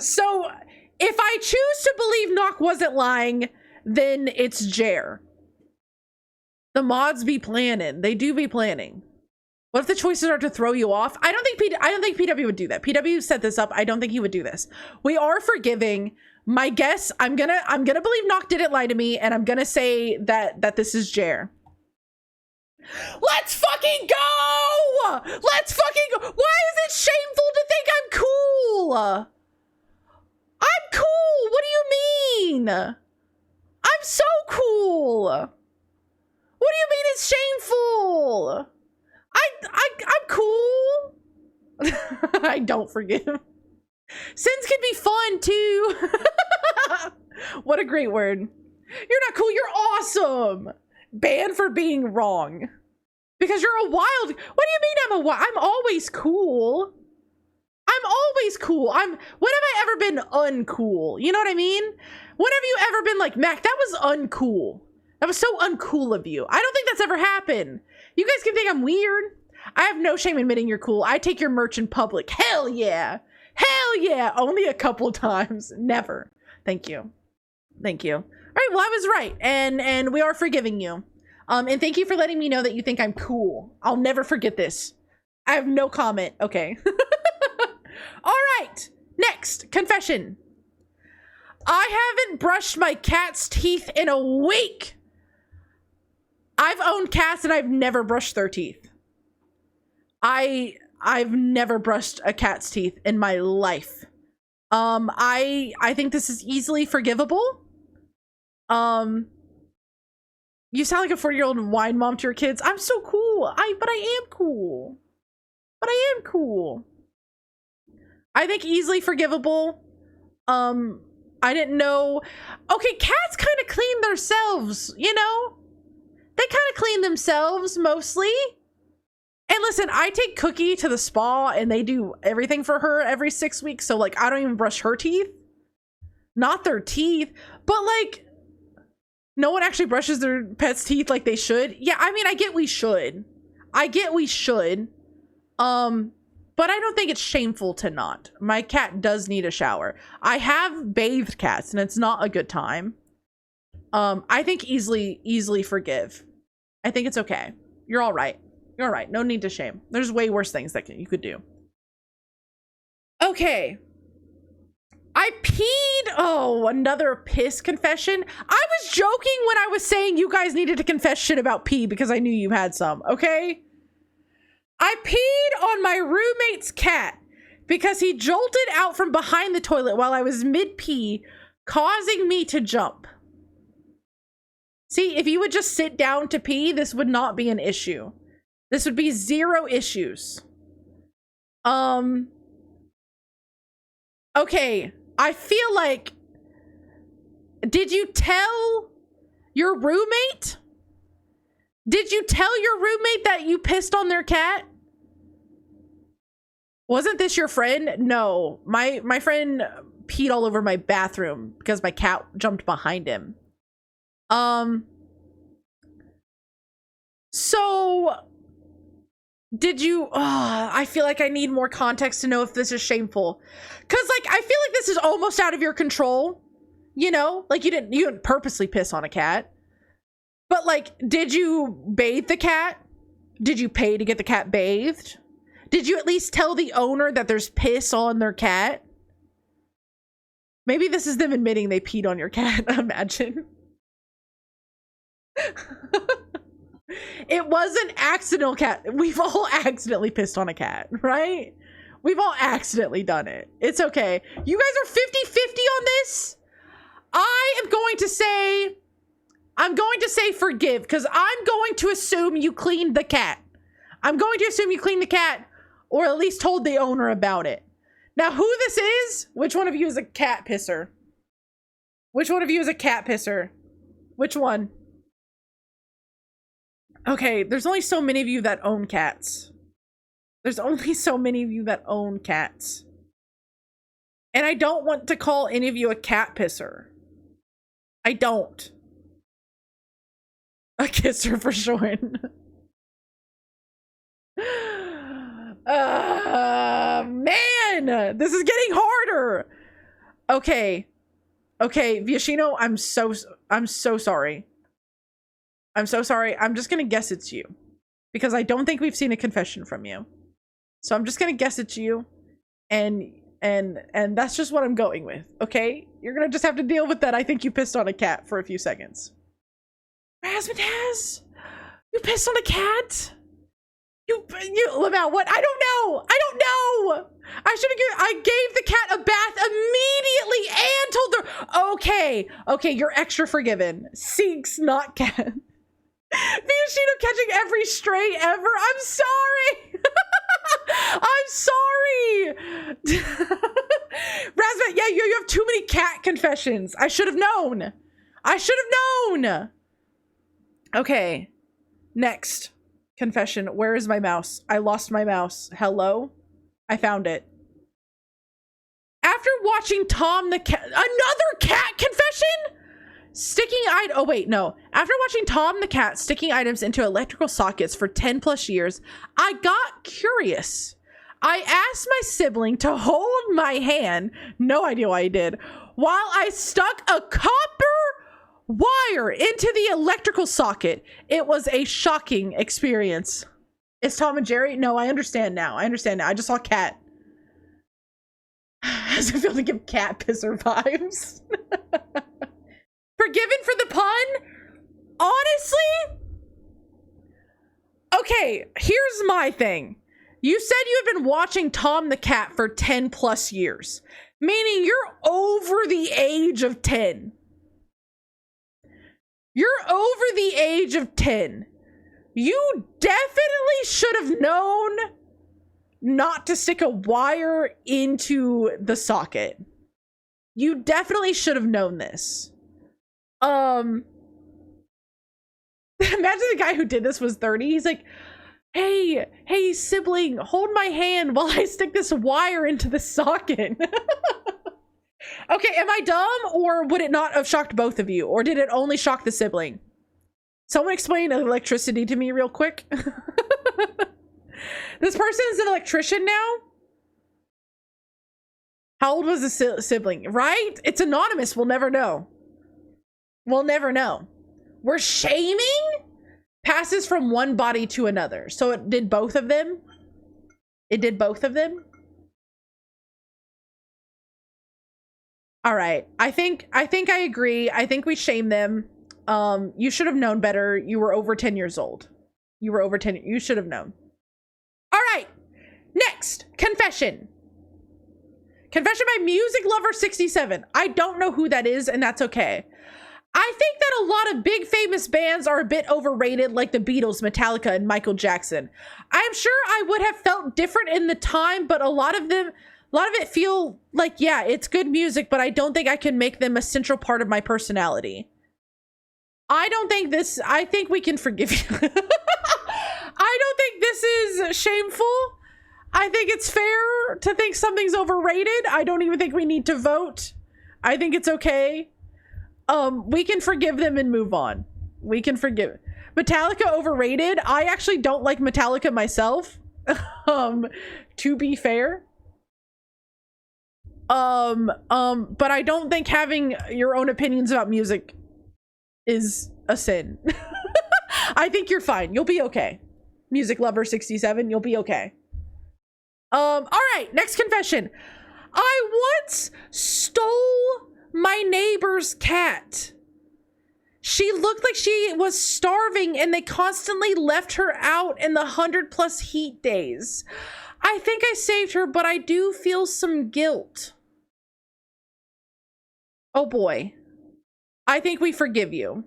if I choose to believe Nock wasn't lying, then it's Jer. The mods be planning. They do be planning. What if the choices are to throw you off? I don't think PW would do that. PW set this up. I don't think he would do this. We are forgiving. My guess, I'm gonna believe Nock didn't lie to me, and I'm gonna say that this is Jer. Let's fucking go! Let's fucking go! Why is it shameful to think I'm cool? I'm cool. What do you mean? I'm so cool. What do you mean it's shameful? I'm cool. I don't forgive. Sins can be fun too. What a great word. You're not cool. You're awesome. Banned for being wrong. Because you're a wild. What do you mean I'm always cool. I'm always cool. When have I ever been uncool? You know what I mean? When have you ever been like, Mac, that was uncool. That was so uncool of you. I don't think that's ever happened. You guys can think I'm weird. I have no shame admitting you're cool. I take your merch in public. Hell yeah. Hell yeah. Only a couple times. Never. Thank you. All right. Well, I was right. And we are forgiving you. And thank you for letting me know that you think I'm cool. I'll never forget this. I have no comment. Okay. All right. Next, confession. I haven't brushed my cat's teeth in a week. I've owned cats and I've never brushed their teeth. I've never brushed a cat's teeth in my life. I think this is easily forgivable. You sound like a 40-year-old wine mom to your kids. I'm so cool. But I am cool. But I am cool. I think easily forgivable. I didn't know. Okay, cats kind of clean themselves, you know? They kind of clean themselves mostly. And listen, I take Cookie to the spa and they do everything for her every 6 weeks. So like, I don't even brush her teeth. Not their teeth, but like, no one actually brushes their pet's teeth like they should. Yeah, I mean, I get we should. But I don't think it's shameful to not. My cat does need a shower. I have bathed cats and it's not a good time. I think easily forgive. I think it's okay. You're all right. You're all right. No need to shame. There's way worse things that you could do. Okay. I peed. Oh, another piss confession. I was joking when I was saying you guys needed to confess shit about pee because I knew you had some, okay? I peed on my roommate's cat because he jolted out from behind the toilet while I was mid-pee, causing me to jump. See, if you would just sit down to pee, this would not be an issue. This would be 0 issues. Okay, I feel like, did you tell your roommate? Did you tell your roommate that you pissed on their cat? Wasn't this your friend? No, my friend peed all over my bathroom because my cat jumped behind him. So did you, I feel like I need more context to know if this is shameful. Cause like, I feel like this is almost out of your control. You know, like you didn't purposely piss on a cat. But like, did you bathe the cat? Did you pay to get the cat bathed? Did you at least tell the owner that there's piss on their cat? Maybe this is them admitting they peed on your cat. Imagine. It was an accidental cat. We've all accidentally pissed on a cat, right? We've all accidentally done it. It's okay. You guys are 50-50 on this. I am going to say forgive because I'm going to assume you cleaned the cat. I'm going to assume you cleaned the cat or at least told the owner about it. Now, who this is? Which one of you is a cat pisser? Which one of you is a cat pisser? Which one? Okay, there's only so many of you that own cats. There's only so many of you that own cats. And I don't want to call any of you a cat pisser. I don't. A kisser for sure. Man, this is getting harder. Okay, Viashino, I'm so sorry. I'm so sorry. I'm just gonna guess it's you because I don't think we've seen a confession from you. So I'm just gonna guess it's you, and that's just what I'm going with. Okay, you're gonna just have to deal with that. I think you pissed on a cat for a few seconds. Razzmatazz, you pissed on a cat? You about what? I don't know. I gave the cat a bath immediately and told her, okay, you're extra forgiven. Sinks, not cat. Viashino catching every stray ever. I'm sorry. I'm sorry. Razmat, yeah, you have too many cat confessions. I should have known. Okay, next confession. Where is my mouse? I lost my mouse. Hello? I found it. After watching Tom the cat, another cat confession? After watching Tom the cat sticking items into electrical sockets for 10 plus years, I got curious. I asked my sibling to hold my hand, no idea why he did, while I stuck a copper wire into the electrical socket. It was a shocking experience. It's Tom and Jerry? No, I understand now. I just saw cat. How's it feel to give cat pisser vibes? Forgiven for the pun? Honestly? Okay, here's my thing. You said you have been watching Tom the cat for 10 plus years, meaning you're over the age of 10. You're over the age of 10. You definitely should have known not to stick a wire into the socket. You definitely should have known this. Imagine the guy who did this was 30. He's like, hey, sibling, hold my hand while I stick this wire into the socket. Okay, am I dumb, or would it not have shocked both of you? Or did it only shock the sibling? Someone explain electricity to me real quick. This person is an electrician now? How old was the sibling? Right? It's anonymous. We'll never know. We'll never know. We're shaming passes from one body to another. So it did both of them? It did both of them? All right. I think I agree. I think we shame them. You should have known better. You were over 10 years old. You were over 10. You should have known. All right. Next, confession. Confession by Music Lover 67. I don't know who that is, and that's okay. I think that a lot of big famous bands are a bit overrated, like the Beatles, Metallica, and Michael Jackson. I'm sure I would have felt different in the time, but a lot of it feel like, yeah, it's good music, but I don't think I can make them a central part of my personality. I think we can forgive you. I don't think this is shameful. I think it's fair to think something's overrated. I don't even think we need to vote. I think it's okay. We can forgive them and move on. We can forgive. Metallica overrated. I actually don't like Metallica myself. To be fair. But I don't think having your own opinions about music is a sin. I think you're fine. You'll be okay. Music Lover 67, you'll be okay. All right, next confession. I once stole my neighbor's cat. She looked like she was starving and they constantly left her out in the 100+ heat days. I think I saved her, but I do feel some guilt. Oh boy. I think we forgive you.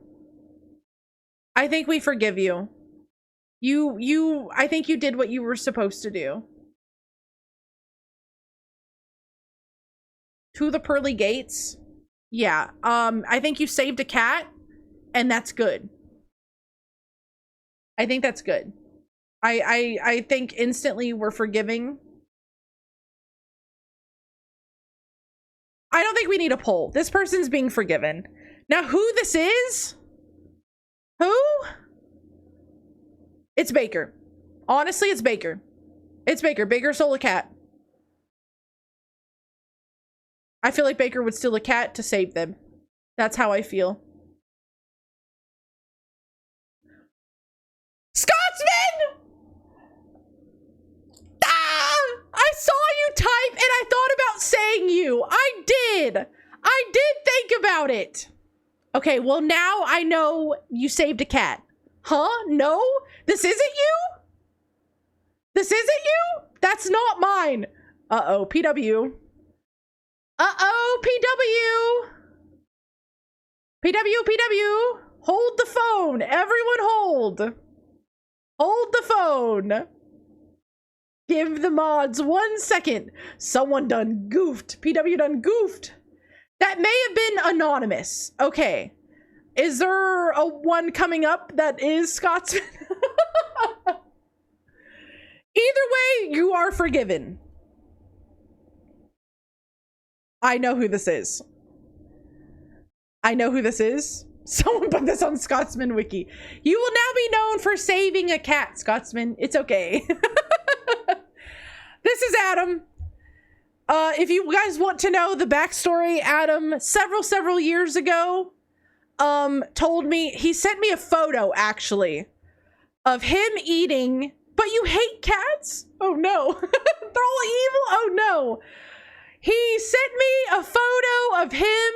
I think we forgive you. I think you did what you were supposed to do. To the pearly gates. Yeah. I think you saved a cat, and that's good. I think that's good. I think instantly we're forgiving. I don't think we need a poll. This person's being forgiven. Now, who this is? Who? It's Baker. Honestly, it's Baker. It's Baker. Baker stole a cat. I feel like Baker would steal a cat to save them. That's how I feel. Scotsman! Ah! I saw you type and I thought about saying you. I did think about it. Okay, well now I know you saved a cat. Huh? No? This isn't you? This isn't you? That's not mine. Uh-oh, PW. Uh-oh, PW. PW. Hold the phone. Everyone hold. Hold the phone. Give the mods 1 second. Someone done goofed. PW done goofed. That may have been anonymous. Okay. Is there a one coming up that is Scotsman? Either way, you are forgiven. I know who this is. I know who this is. Someone put this on Scotsman Wiki. You will now be known for saving a cat, Scotsman. It's okay. This is Adam. If you guys want to know the backstory, Adam, several years ago, told me, he sent me a photo actually of him eating, but you hate cats? Oh no. They're all evil? Oh no. He sent me a photo of him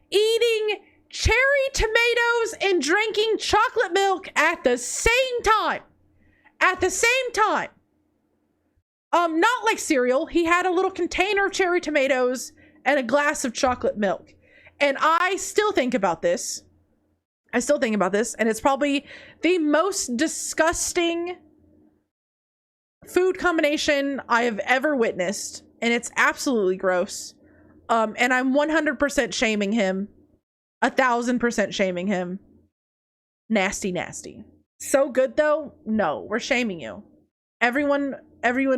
eating cherry tomatoes and drinking chocolate milk at the same time. At the same time. Not like cereal. He had a little container of cherry tomatoes and a glass of chocolate milk. And I still think about this. And it's probably the most disgusting food combination I have ever witnessed. And it's absolutely gross. And I'm 100% shaming him. 1,000% shaming him. Nasty, nasty. So good though? No, we're shaming you. Everyone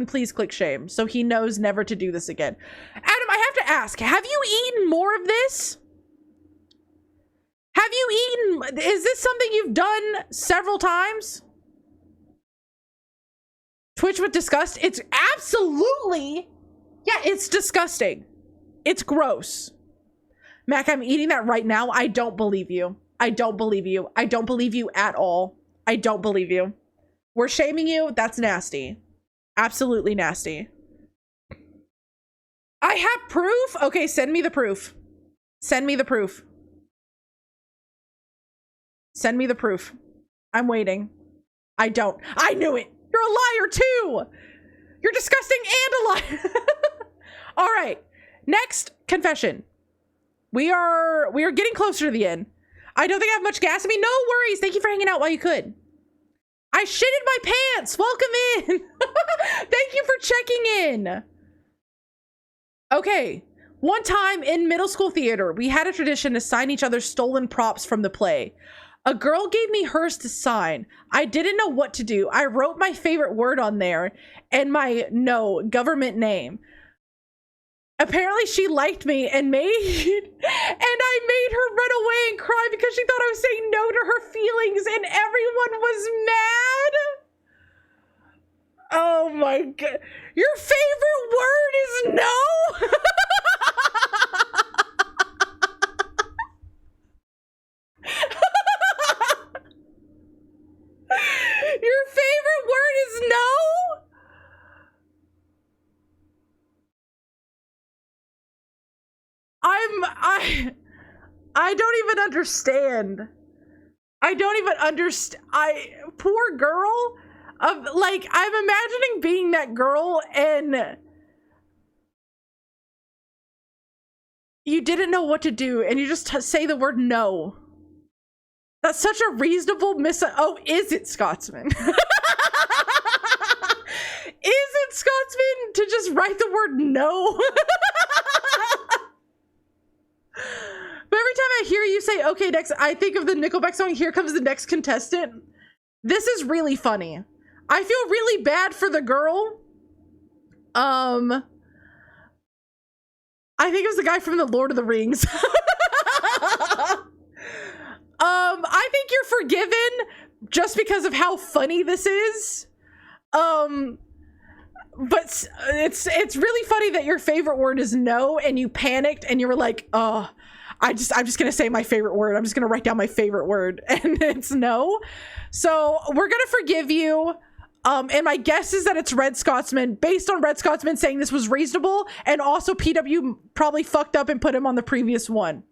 please click shame so he knows never to do this again. Adam, I have to ask, have you eaten more of this? Have you eaten, is this something you've done several times? Twitch with disgust? It's absolutely, yeah, it's disgusting. It's gross. Mac, I'm eating that right now. I don't believe you. I don't believe you. I don't believe you at all. I don't believe you. We're shaming you. That's nasty. Absolutely nasty. I have proof? Okay, send me the proof. Send me the proof. Send me the proof. I'm waiting. I don't. I knew it. You're a liar too. You're disgusting and a liar. All right. Next confession. We are getting closer to the end. I don't think I have much gas in me. No worries. Thank you for hanging out while you could. I shitted my pants. Welcome in. Thank you for checking in. Okay. One time in middle school theater, we had a tradition to sign each other stolen props from the play. A girl gave me hers to sign. I didn't know what to do. I wrote my favorite word on there and my government name. Apparently she liked me and I made her run away and cry because she thought I was saying no to her feelings and everyone was mad. Oh my god. Your favorite word is no? Your favorite word is no? I don't even understand. I don't even understand. Poor girl. Like, I'm imagining being that girl and you didn't know what to do and you just say the word no. That's such a reasonable oh, is it Scotsman? Is it Scotsman to just write the word no? But every time I hear you say, okay, next, I think of the Nickelback song, Here Comes the Next Contestant. This is really funny. I feel really bad for the girl. I think it was the guy from the Lord of the Rings. I think you're forgiven just because of how funny this is. But it's really funny that your favorite word is no and you panicked and you were like, oh, I'm just gonna say my favorite word. I'm just gonna write down my favorite word and it's no. So we're gonna forgive you. And my guess is that it's Red Scotsman based on Red Scotsman saying this was reasonable and also PW probably fucked up and put him on the previous one.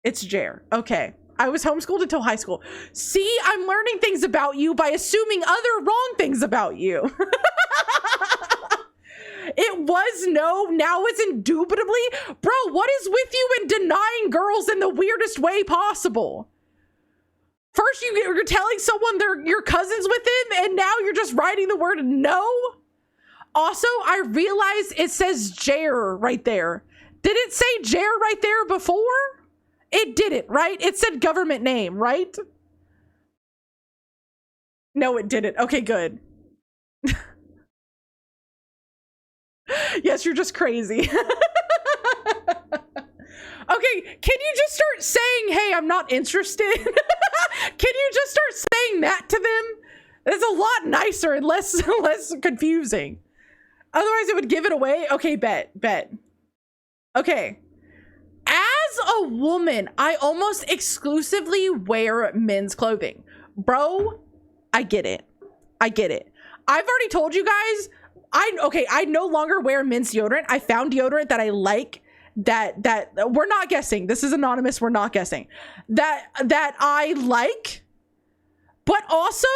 It's Jer. Okay. I was homeschooled until high school. See, I'm learning things about you by assuming other wrong things about you. It was no, now it's indubitably. Bro, what is with you in denying girls in the weirdest way possible? First, you're telling someone they're your cousins with him, and now you're just writing the word no? Also, I realize it says Jer right there. Did it say Jer right there before? It didn't, right? It said government name, right? No, it didn't. Okay, good. Yes, you're just crazy. Okay, can you just start saying, hey, I'm not interested? Can you just start saying that to them? It's a lot nicer and less confusing. Otherwise, it would give it away. Okay, bet. Okay. As As a woman, I almost exclusively wear men's clothing. Bro, I get it. I get it. I've already told you guys, I no longer wear men's deodorant. I found deodorant that I like, that we're not guessing. This is anonymous. We're not guessing. That I like. But also,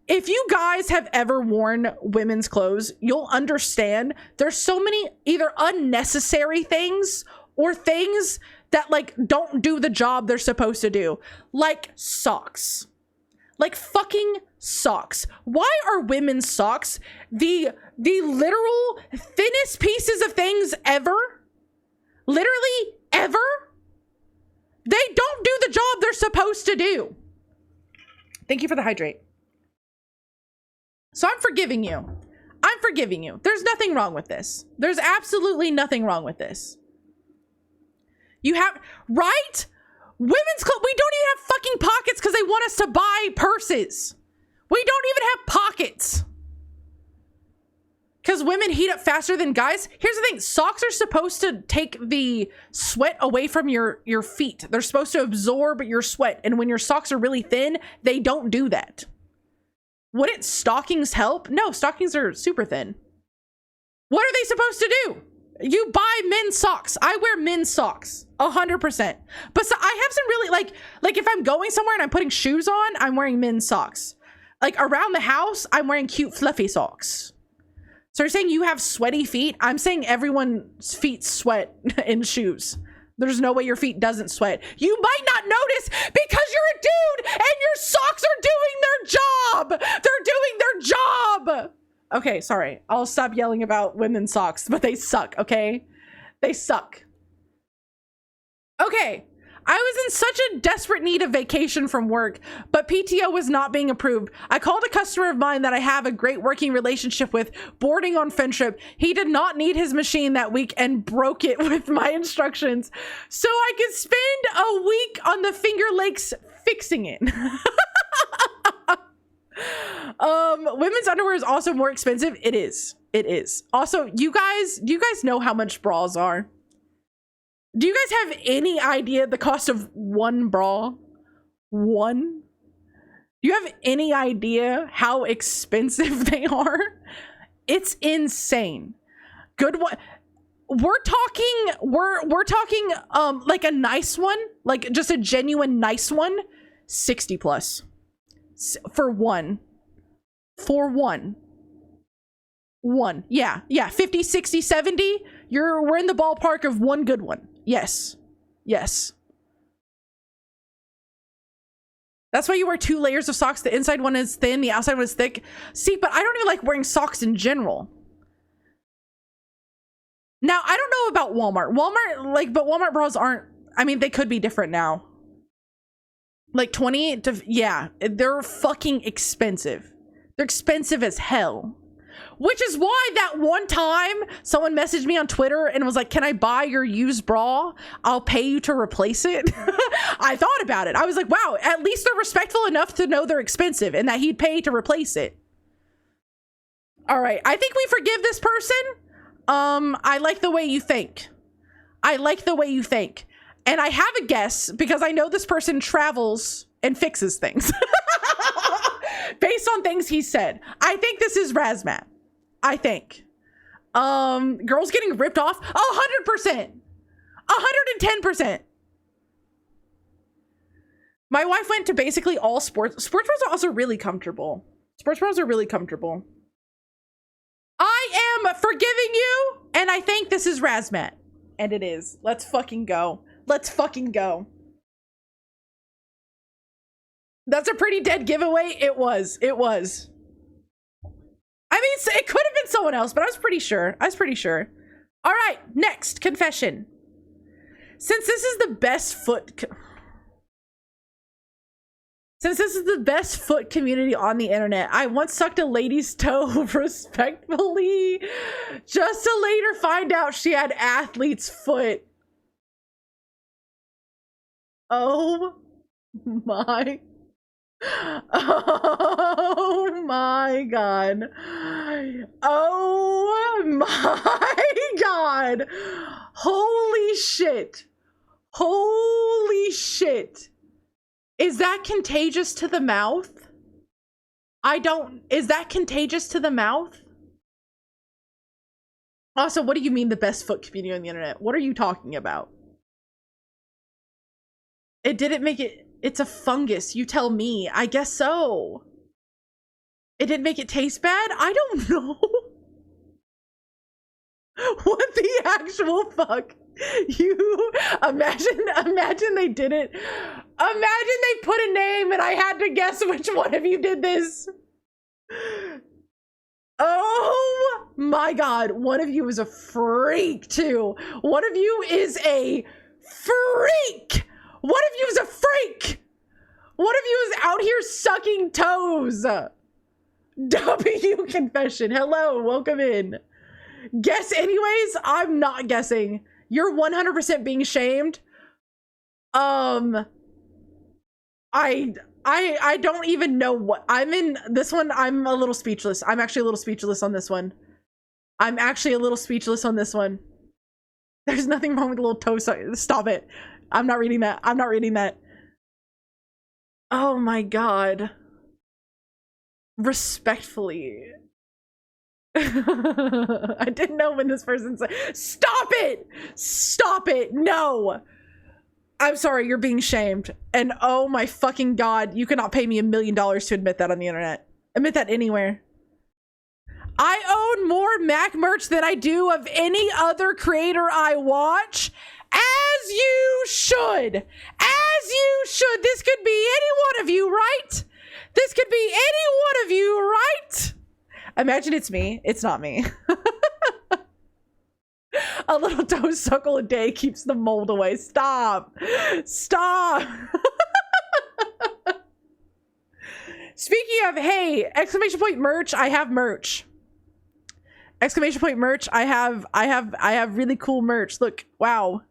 if you guys have ever worn women's clothes, you'll understand there's so many either unnecessary things or things that like don't do the job they're supposed to do. Like socks. Like fucking socks. Why are women's socks the literal thinnest pieces of things ever? Literally ever? They don't do the job they're supposed to do. Thank you for the hydrate. So I'm forgiving you. I'm forgiving you. There's nothing wrong with this. There's absolutely nothing wrong with this. You have, right? Women's clothes, we don't even have fucking pockets because they want us to buy purses. We don't even have pockets. Because women heat up faster than guys. Here's the thing. Socks are supposed to take the sweat away from your feet. They're supposed to absorb your sweat. And when your socks are really thin, they don't do that. Wouldn't stockings help? No, stockings are super thin. What are they supposed to do? You buy men's socks. I wear men's socks 100%. But so I have some really like if I'm going somewhere and I'm putting shoes on, I'm wearing men's socks. Like around the house, I'm wearing cute fluffy socks. So you're saying you have sweaty feet? I'm saying everyone's feet sweat in shoes. There's no way your feet doesn't sweat. You might not notice because you're a dude and your socks are doing their job. They're doing their job. Okay, sorry. I'll stop yelling about women's socks, but they suck, okay? They suck. Okay. I was in such a desperate need of vacation from work, but PTO was not being approved. I called a customer of mine that I have a great working relationship with, boarding on Friendship. He did not need his machine that week and broke it with my instructions. So I could spend a week on the Finger Lakes fixing it. Women's underwear is also more expensive. It is. It is. Also, do you guys know how much bras are? Do you guys have any idea the cost of one bra? One? Do you have any idea how expensive they are? It's insane. Good one. We're talking like a nice one, like just a genuine nice one, 60 plus. For one. One. Yeah. 50, 60, 70. We're in the ballpark of one good one. Yes. That's why you wear 2 layers of socks. The inside one is thin, the outside one is thick. See, but I don't even like wearing socks in general. Now, I don't know about Walmart. But Walmart bras aren't, I mean, they could be different now. Like 20 to, yeah, they're fucking expensive. They're expensive as hell. Which is why that one time someone messaged me on Twitter and was like, can I buy your used bra? I'll pay you to replace it. I thought about it. I was like, wow, at least they're respectful enough to know they're expensive and that he'd pay to replace it. All right. I think we forgive this person. I like the way you think. And I have a guess because I know this person travels and fixes things. Based on things he said. I think this is Razmat. I think. Girls getting ripped off? 100%. 110%. My wife went to basically all sports. Sports bras are also really comfortable. I am forgiving you, and I think this is Razmat. And it is. Let's fucking go. That's a pretty dead giveaway. It was. I mean, it could have been someone else, but I was pretty sure. All right, next confession. Since this is the best foot community on the internet, I once sucked a lady's toe respectfully, just to later find out she had athlete's foot. Oh my god. Oh my god. Holy shit. Holy shit. Is that contagious to the mouth? Is that contagious to the mouth? Also, what do you mean the best foot community on the internet? What are you talking about? It didn't make it, it's a fungus. You tell me. I guess so. It didn't make it taste bad? I don't know. What the actual fuck? You imagine they did it. Imagine they put a name and I had to guess which one of you did this. Oh my god, one of you is a freak too. One of you is a freak. One of you is a freak. One of you is out here sucking toes. W confession. Hello, welcome in. Guess anyways? I'm not guessing. You're 100% being shamed. I don't even know what I'm in this one. I'm a little speechless. I'm actually a little speechless on this one. There's nothing wrong with a little toe. Stop it. I'm not reading that. I'm not reading that. Oh my god. Respectfully. I didn't know when this person said, stop it! Stop it! No! I'm sorry, you're being shamed. And oh my fucking god, you cannot pay me $1 million to admit that on the internet. Admit that anywhere. I own more Mac merch than I do of any other creator I watch. As you should. As you should. This could be any one of you, right? This could be any one of you, right? Imagine it's me. It's not me. A little toe suckle a day keeps the mold away. Stop. Stop. Speaking of, hey, exclamation point merch, I have merch. Exclamation point merch, I have really cool merch. Look, wow.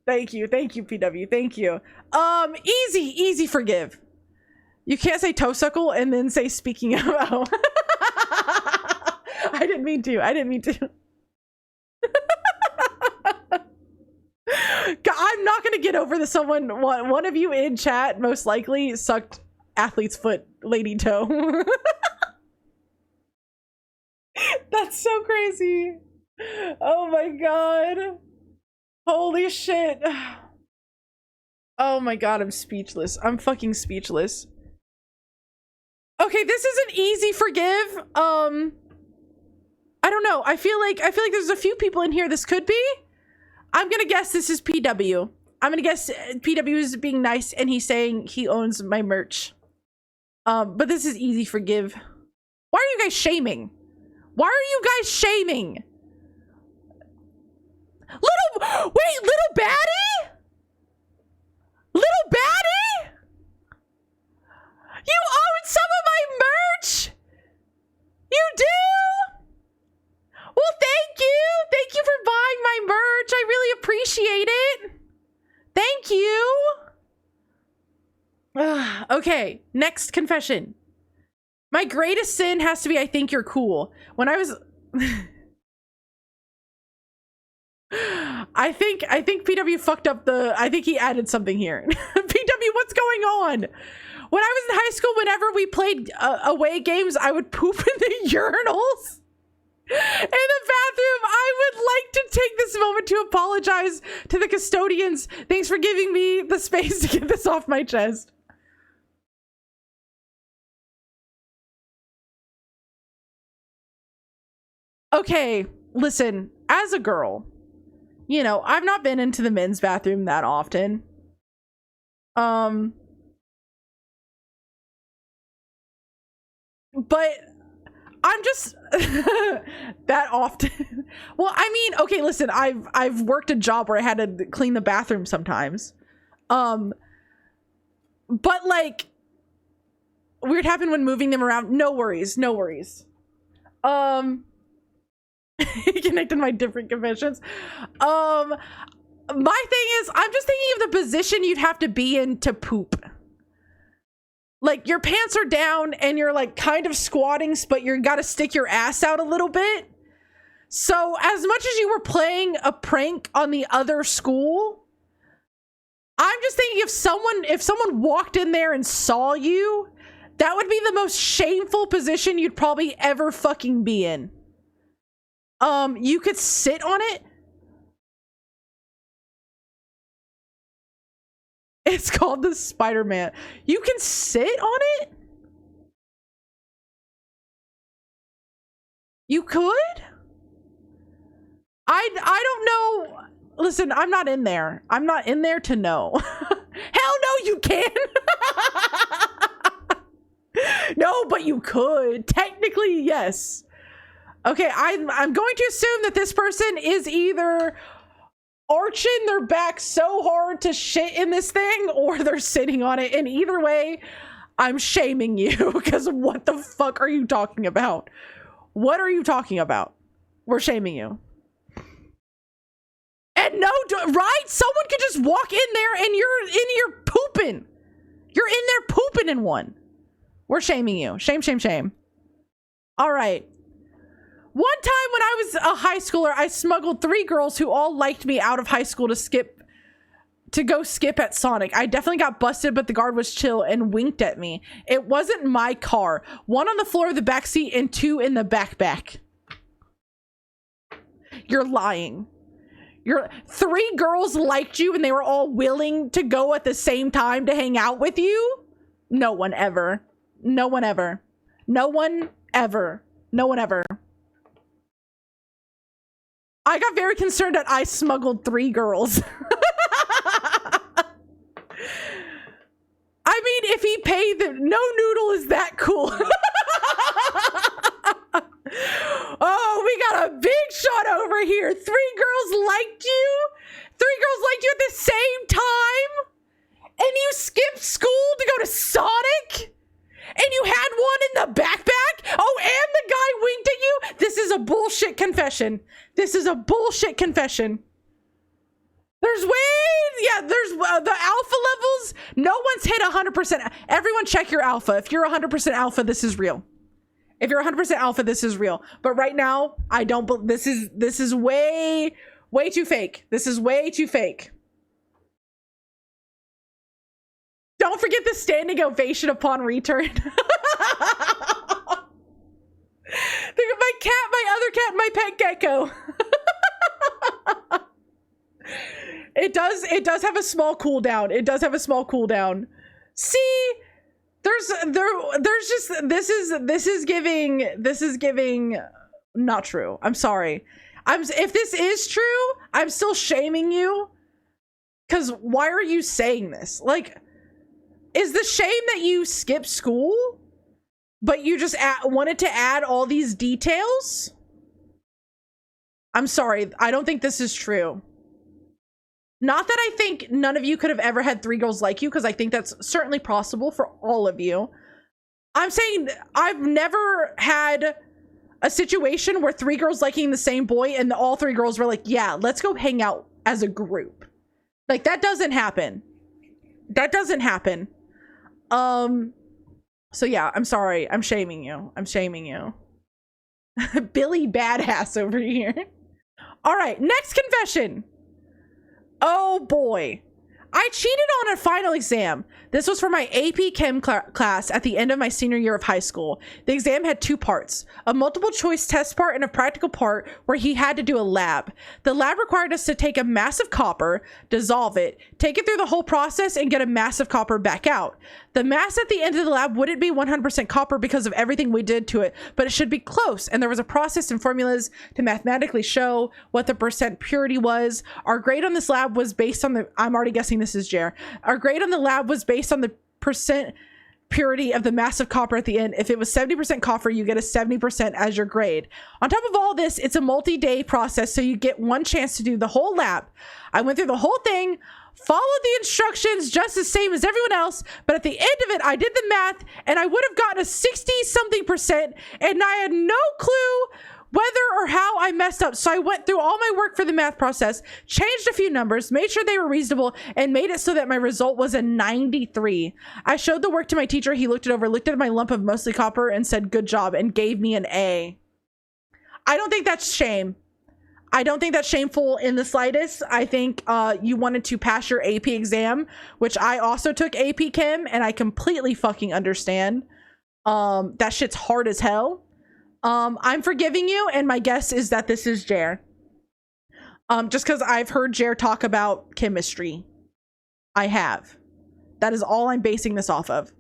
Thank you, PW, thank you. Easy forgive. You can't say toe suckle and then say speaking of. Oh. I didn't mean to. I'm not gonna get over this. One of you in chat most likely sucked athlete's foot lady toe. That's so crazy. Oh my god. Holy shit. Oh my god, I'm speechless. I'm fucking speechless. Okay, this is an easy forgive. I don't know. I feel like there's a few people in here this could be. I'm gonna guess this is PW. I'm gonna guess PW is being nice and he's saying he owns my merch. But this is easy forgive. Why are you guys shaming? Why are you guys shaming? Little baddie? Little baddie? You own some of my merch? You do? Well, thank you. Thank you for buying my merch. I really appreciate it. Thank you. Okay, next confession. My greatest sin has to be I think you're cool. When I was... I think PW fucked up the... I think he added something here. PW, what's going on? When I was in high school, whenever we played away games, I would poop in the urinals. In the bathroom. I would like to take this moment to apologize to the custodians. Thanks for giving me the space to get this off my chest. Okay, listen, as a girl, you know, I've not been into the men's bathroom that often. But I'm just that often. Well, I mean, okay, listen, I've worked a job where I had to clean the bathroom sometimes. But like weird happened when moving them around. No worries. Connected my different confessions. My thing is, I'm just thinking of the position you'd have to be in to poop. Like your pants are down and you're like kind of squatting, but you gotta stick your ass out a little bit. So as much as you were playing a prank on the other school, I'm just thinking if someone walked in there and saw you, that would be the most shameful position you'd probably ever fucking be in. You could sit on it. It's called the Spider-Man. You can sit on it? You could? I don't know. Listen, I'm not in there. I'm not in there to know. Hell no, you can. No, but you could. Technically, yes. Okay, I'm going to assume that this person is either arching their back so hard to shit in this thing, or they're sitting on it. And either way, I'm shaming you, because what the fuck are you talking about? What are you talking about? We're shaming you. And no, right? Someone could just walk in there and you're pooping. You're in there pooping in one. We're shaming you. Shame, shame, shame. All right. One time when I was a high schooler, I smuggled 3 girls who all liked me out of high school to go skip at Sonic. I definitely got busted, but the guard was chill and winked at me. It wasn't my car. 1 on the floor of the back seat and 2 in the back. You're lying. 3 girls liked you and they were all willing to go at the same time to hang out with you? No one ever. No one ever. No one ever. No one ever. I got very concerned that I smuggled 3 girls. I mean, if he paid them, no noodle is that cool. Oh, we got a big shot over here. 3 girls liked you? 3 girls liked you at the same time? And you skipped school to go to Sonic? And you had one in the backpack? Oh, and the guy winked at you? This is a bullshit confession. This is a bullshit confession. There's the alpha levels. No one's hit 100%. Everyone check your alpha. If you're 100% alpha, this is real. If you're 100% alpha, this is real. But right now, I don't. This is way too fake. This is way too fake. Don't forget the standing ovation upon return. My cat, my other cat, my pet gecko. It does have a small cooldown. It does have a small cooldown. See, there's just this is giving not true. I'm sorry. If this is true, I'm still shaming you. Cause why are you saying this? Like, is the shame that you skipped school, but you just wanted to add all these details? I'm sorry. I don't think this is true. Not that I think none of you could have ever had 3 girls like you, because I think that's certainly possible for all of you. I'm saying I've never had a situation where 3 girls liking the same boy and all 3 girls were like, yeah, let's go hang out as a group. Like, that doesn't happen. That doesn't happen. So yeah, I'm sorry. I'm shaming you. I'm shaming you. Billy Badass over here. All right, next confession. Oh boy. I cheated on a final exam. This was for my AP Chem class at the end of my senior year of high school. The exam had 2 parts, a multiple choice test part and a practical part where he had to do a lab. The lab required us to take a massive copper, dissolve it, take it through the whole process, and get a massive copper back out. The mass at the end of the lab wouldn't be 100% copper because of everything we did to it, but it should be close, and there was a process and formulas to mathematically show what the percent purity was. Our grade on this lab was based on I'm already guessing this is Jer. Our grade on the lab was based on the percent purity of the massive copper at the end. If it was 70% copper, you get a 70% as your grade. On top of all this, it's a multi-day process, so you get one chance to do the whole lab. I went through the whole thing, followed the instructions just the same as everyone else, but at the end of it, I did the math, and I would have gotten a 60-something%, and I had no clue whether or how I messed up. So I went through all my work for the math process, changed a few numbers, made sure they were reasonable, and made it so that my result was a 93. I showed the work to my teacher. He looked it over, looked at my lump of mostly copper, and said, good job, and gave me an A. I don't think that's shame. I don't think that's shameful in the slightest. I think you wanted to pass your AP exam, which I also took AP Chem, and I completely fucking understand. That shit's hard as hell. I'm forgiving you, and my guess is that this is Jer. Just because I've heard Jer talk about chemistry. I have. That is all I'm basing this off of.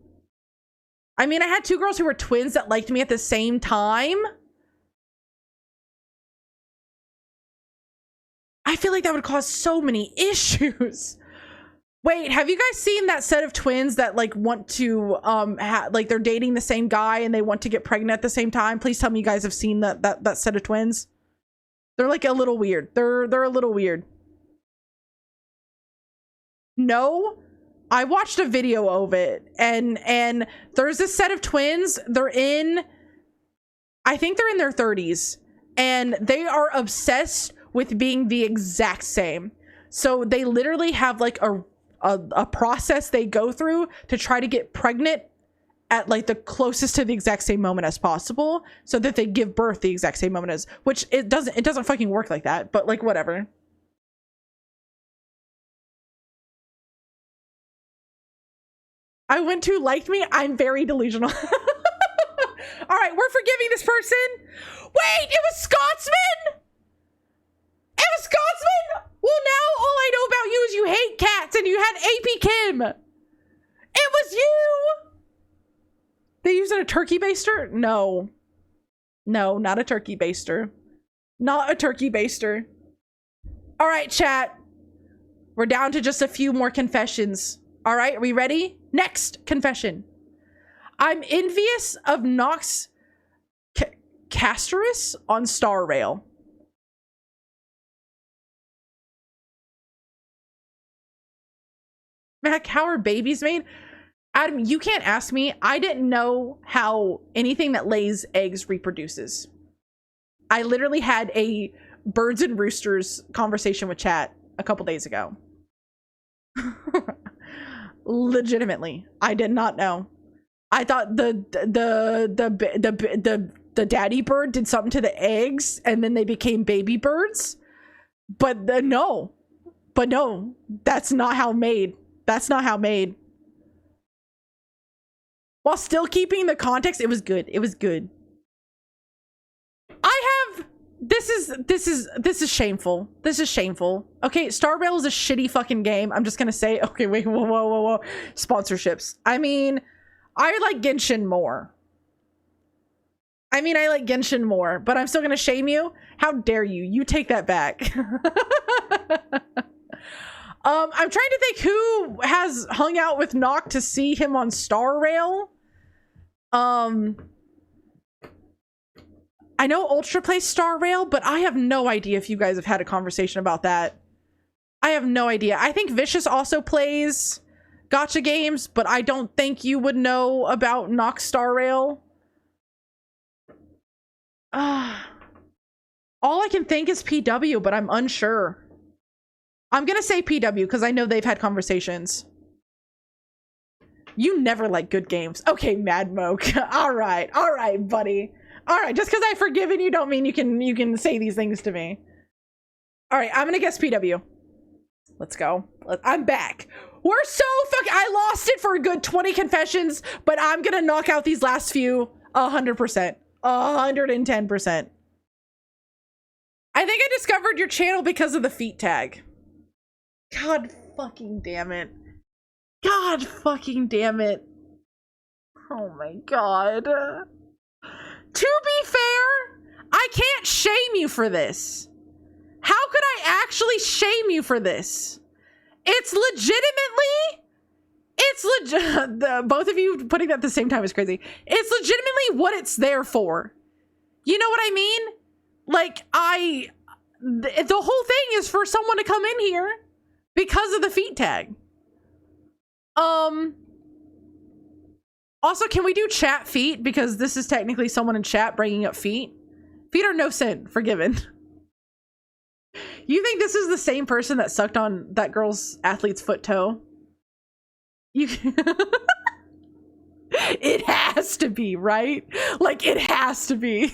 I mean, I had two girls who were twins that liked me at the same time. I feel like that would cause so many issues. Wait, have you guys seen that set of twins that like want to like they're dating the same guy and they want to get pregnant at the same time? Please tell me you guys have seen that set of twins. They're like a little weird. They're a little weird. No, I watched a video of it, and there's this set of twins. I think they're in their 30s, and they are obsessed with being the exact same. So they literally have like a process they go through to try to get pregnant at like the closest to the exact same moment as possible, so that they give birth the exact same moment as, which it doesn't fucking work like that, but like whatever. I went to liked me. I'm very delusional. All right, we're forgiving this person. Wait, it was Scotsman. It was Scotsman. Well, now all I know about you is you hate cats and you had AP Kim. It was you. They used a turkey baster? No. No, not a turkey baster. Not a turkey baster. All right, chat. We're down to just a few more confessions. All right, are we ready? Next confession. I'm envious of Nox Castorus on Star Rail. Mac, how are babies made? Adam, you can't ask me. I didn't know how anything that lays eggs reproduces. I literally had a birds and roosters conversation with chat a couple days ago. Legitimately, I did not know. I thought the daddy bird did something to the eggs and then they became baby birds. But no, that's not how made. That's not how made. While still keeping the context, it was good. It was good. This is shameful. This is shameful. Okay, Star Rail is a shitty fucking game. I'm just gonna say, okay, wait, whoa. Sponsorships. I mean, I like Genshin more. But I'm still gonna shame you. How dare you? You take that back. I'm trying to think who has hung out with Nock to see him on Star Rail. I know Ultra plays Star Rail, but I have no idea if you guys have had a conversation about that. I have no idea. I think Vicious also plays gacha games, but I don't think you would know about Nox Star Rail. All I can think is PW, but I'm unsure. I'm gonna say PW because I know they've had conversations. You never like good games. Okay, Mad Moke. All right, buddy. All right, just because I've forgiven you don't mean you can say these things to me. All right, I'm gonna guess PW. Let's go. I'm back. We're so I lost it for a good 20 confessions, but I'm gonna knock out these last few 100%. 110%. I think I discovered your channel because of the feet tag. God fucking damn it. God fucking damn it. Oh my god. To be fair, I can't shame you for this. How could I actually shame you for this? It's legitimately, both of you putting that at the same time is crazy. It's legitimately what it's there for. You know what I mean? Like, the whole thing is for someone to come in here because of the feet tag. Also, can we do chat feet? Because this is technically someone in chat bringing up feet. Feet are no sin, forgiven. You think this is the same person that sucked on that girl's athlete's foot toe? You It has to be, right? Like, it has to be.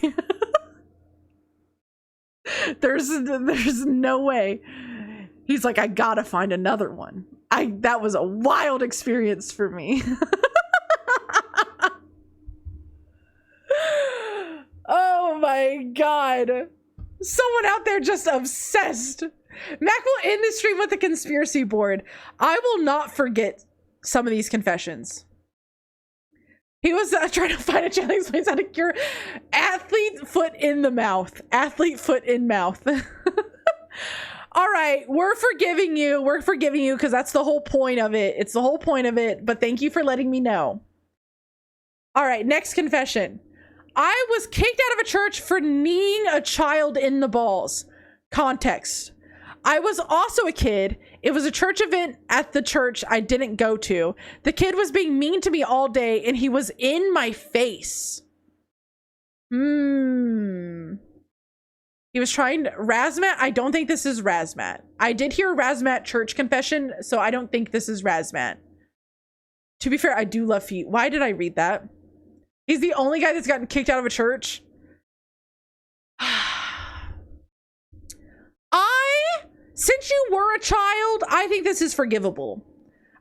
There's no way. He's like, I gotta find another one. That was a wild experience for me. Oh my god. Someone out there just obsessed. Mac will end the stream with a conspiracy board. I will not forget some of these confessions. He was trying to find a channel explains how to cure athlete foot in the mouth. Athlete foot in mouth. All right, we're forgiving you. We're forgiving you because that's the whole point of it. It's the whole point of it, but thank you for letting me know. All right, next confession. I was kicked out of a church for kneeing a child in the balls. Context. I was also a kid. It was a church event at the church I didn't go to. The kid was being mean to me all day and he was in my face. He was trying to Razmat. I don't think this is Razmat. I did hear a Razmat church confession, so I don't think this is Razmat. To be fair, I do love feet. Why did I read that? He's the only guy that's gotten kicked out of a church. Since you were a child, I think this is forgivable.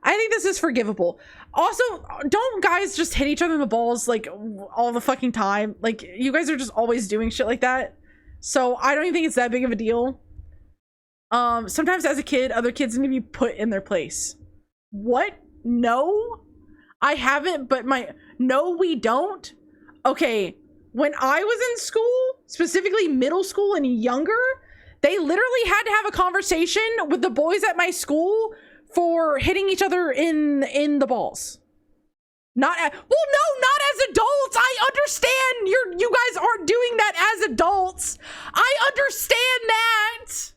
I think this is forgivable. Also, don't guys just hit each other in the balls like all the fucking time? Like, you guys are just always doing shit like that. So I don't even think it's that big of a deal. Sometimes as a kid, other kids need to be put in their place. What? No, I haven't, but no, we don't. Okay, when I was in school, specifically middle school and younger, they literally had to have a conversation with the boys at my school for hitting each other in the balls. Not no, not as adults. I understand you guys aren't doing that as adults. I understand that.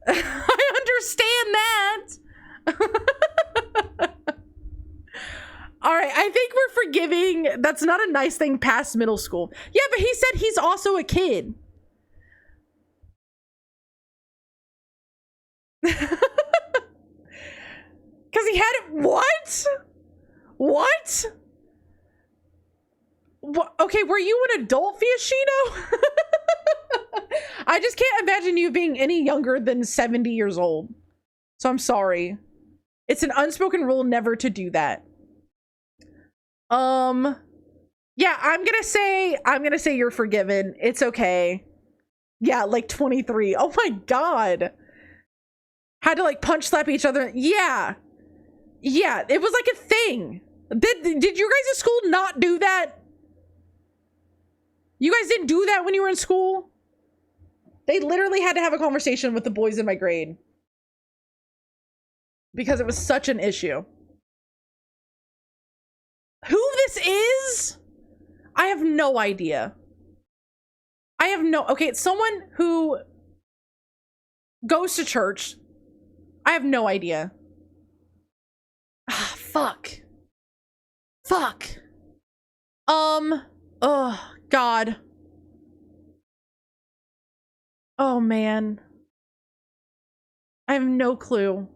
I understand that. All right, I think we're forgiving. That's not a nice thing past middle school. Yeah, but he said he's also a kid. Because he had it. What? Okay, were you an adult, Fiashino? I just can't imagine you being any younger than 70 years old. So I'm sorry. It's an unspoken rule never to do that. Yeah, I'm gonna say you're forgiven. It's okay. Yeah, like 23. Oh my god. Had to like punch slap each other. Yeah, it was like a thing. Did you guys at school not do that? You guys didn't do that when you were in school? They literally had to have a conversation with the boys in my grade because it was such an issue. Who this is? I have no idea. Okay, it's someone who goes to church. I have no idea. Ah, fuck. Oh, God. Oh, man. I have no clue.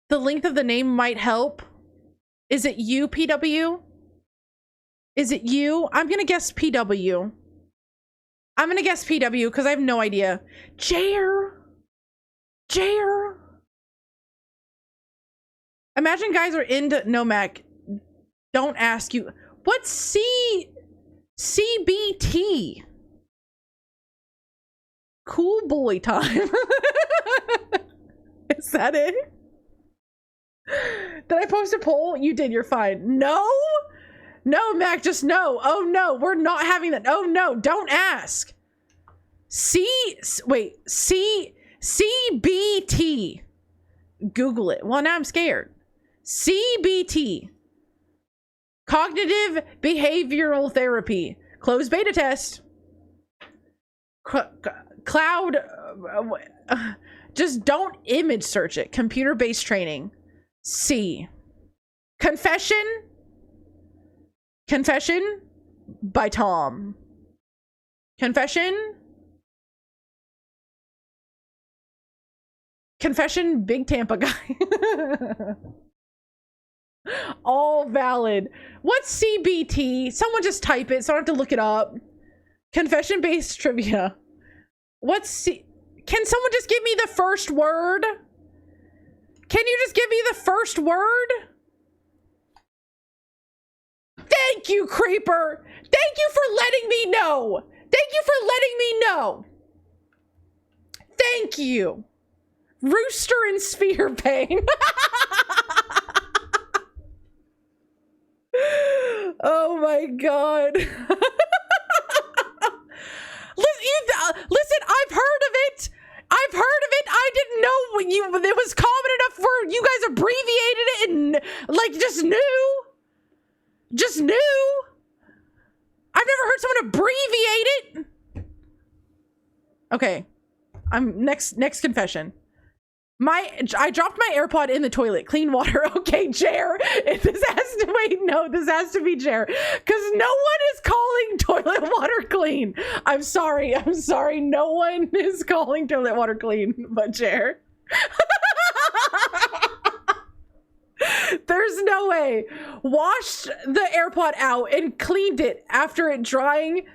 The length of the name might help. Is it you, PW? Is it you? I'm gonna guess PW. I'm gonna guess PW because I have no idea. Jair. Imagine guys are into Nomac. Don't ask you. What's CBT? Cool boy time. Is that it? Did I post a poll? You did. You're fine. No, Mac, just no. Oh no, we're not having that. Oh no, don't ask. CBT. Google it. Well, now I'm scared. CBT. Cognitive behavioral therapy. Closed beta test. Cloud. Just don't image search it. Computer-based training. C. Confession by Tom. Confession, Big Tampa guy. All valid. What's CBT? Someone just type it so I don't have to look it up. Confession-based trivia. Can someone just give me the first word? Can you just give me the first word? Thank you, Creeper. Thank you for letting me know. Thank you for letting me know. Thank you. Rooster and sphere pain. Oh my god. Listen, I've heard of it. I've heard of it. I didn't know it was common enough where you guys abbreviated it and like just knew. Just knew. I've never heard someone abbreviate it. Okay. I'm next confession. I dropped my AirPod in the toilet. Clean water. Okay, Jer. This has to be Jer. Because no one is calling toilet water clean. I'm sorry. No one is calling toilet water clean but Jer. There's no way. Washed the AirPod out and cleaned it after it drying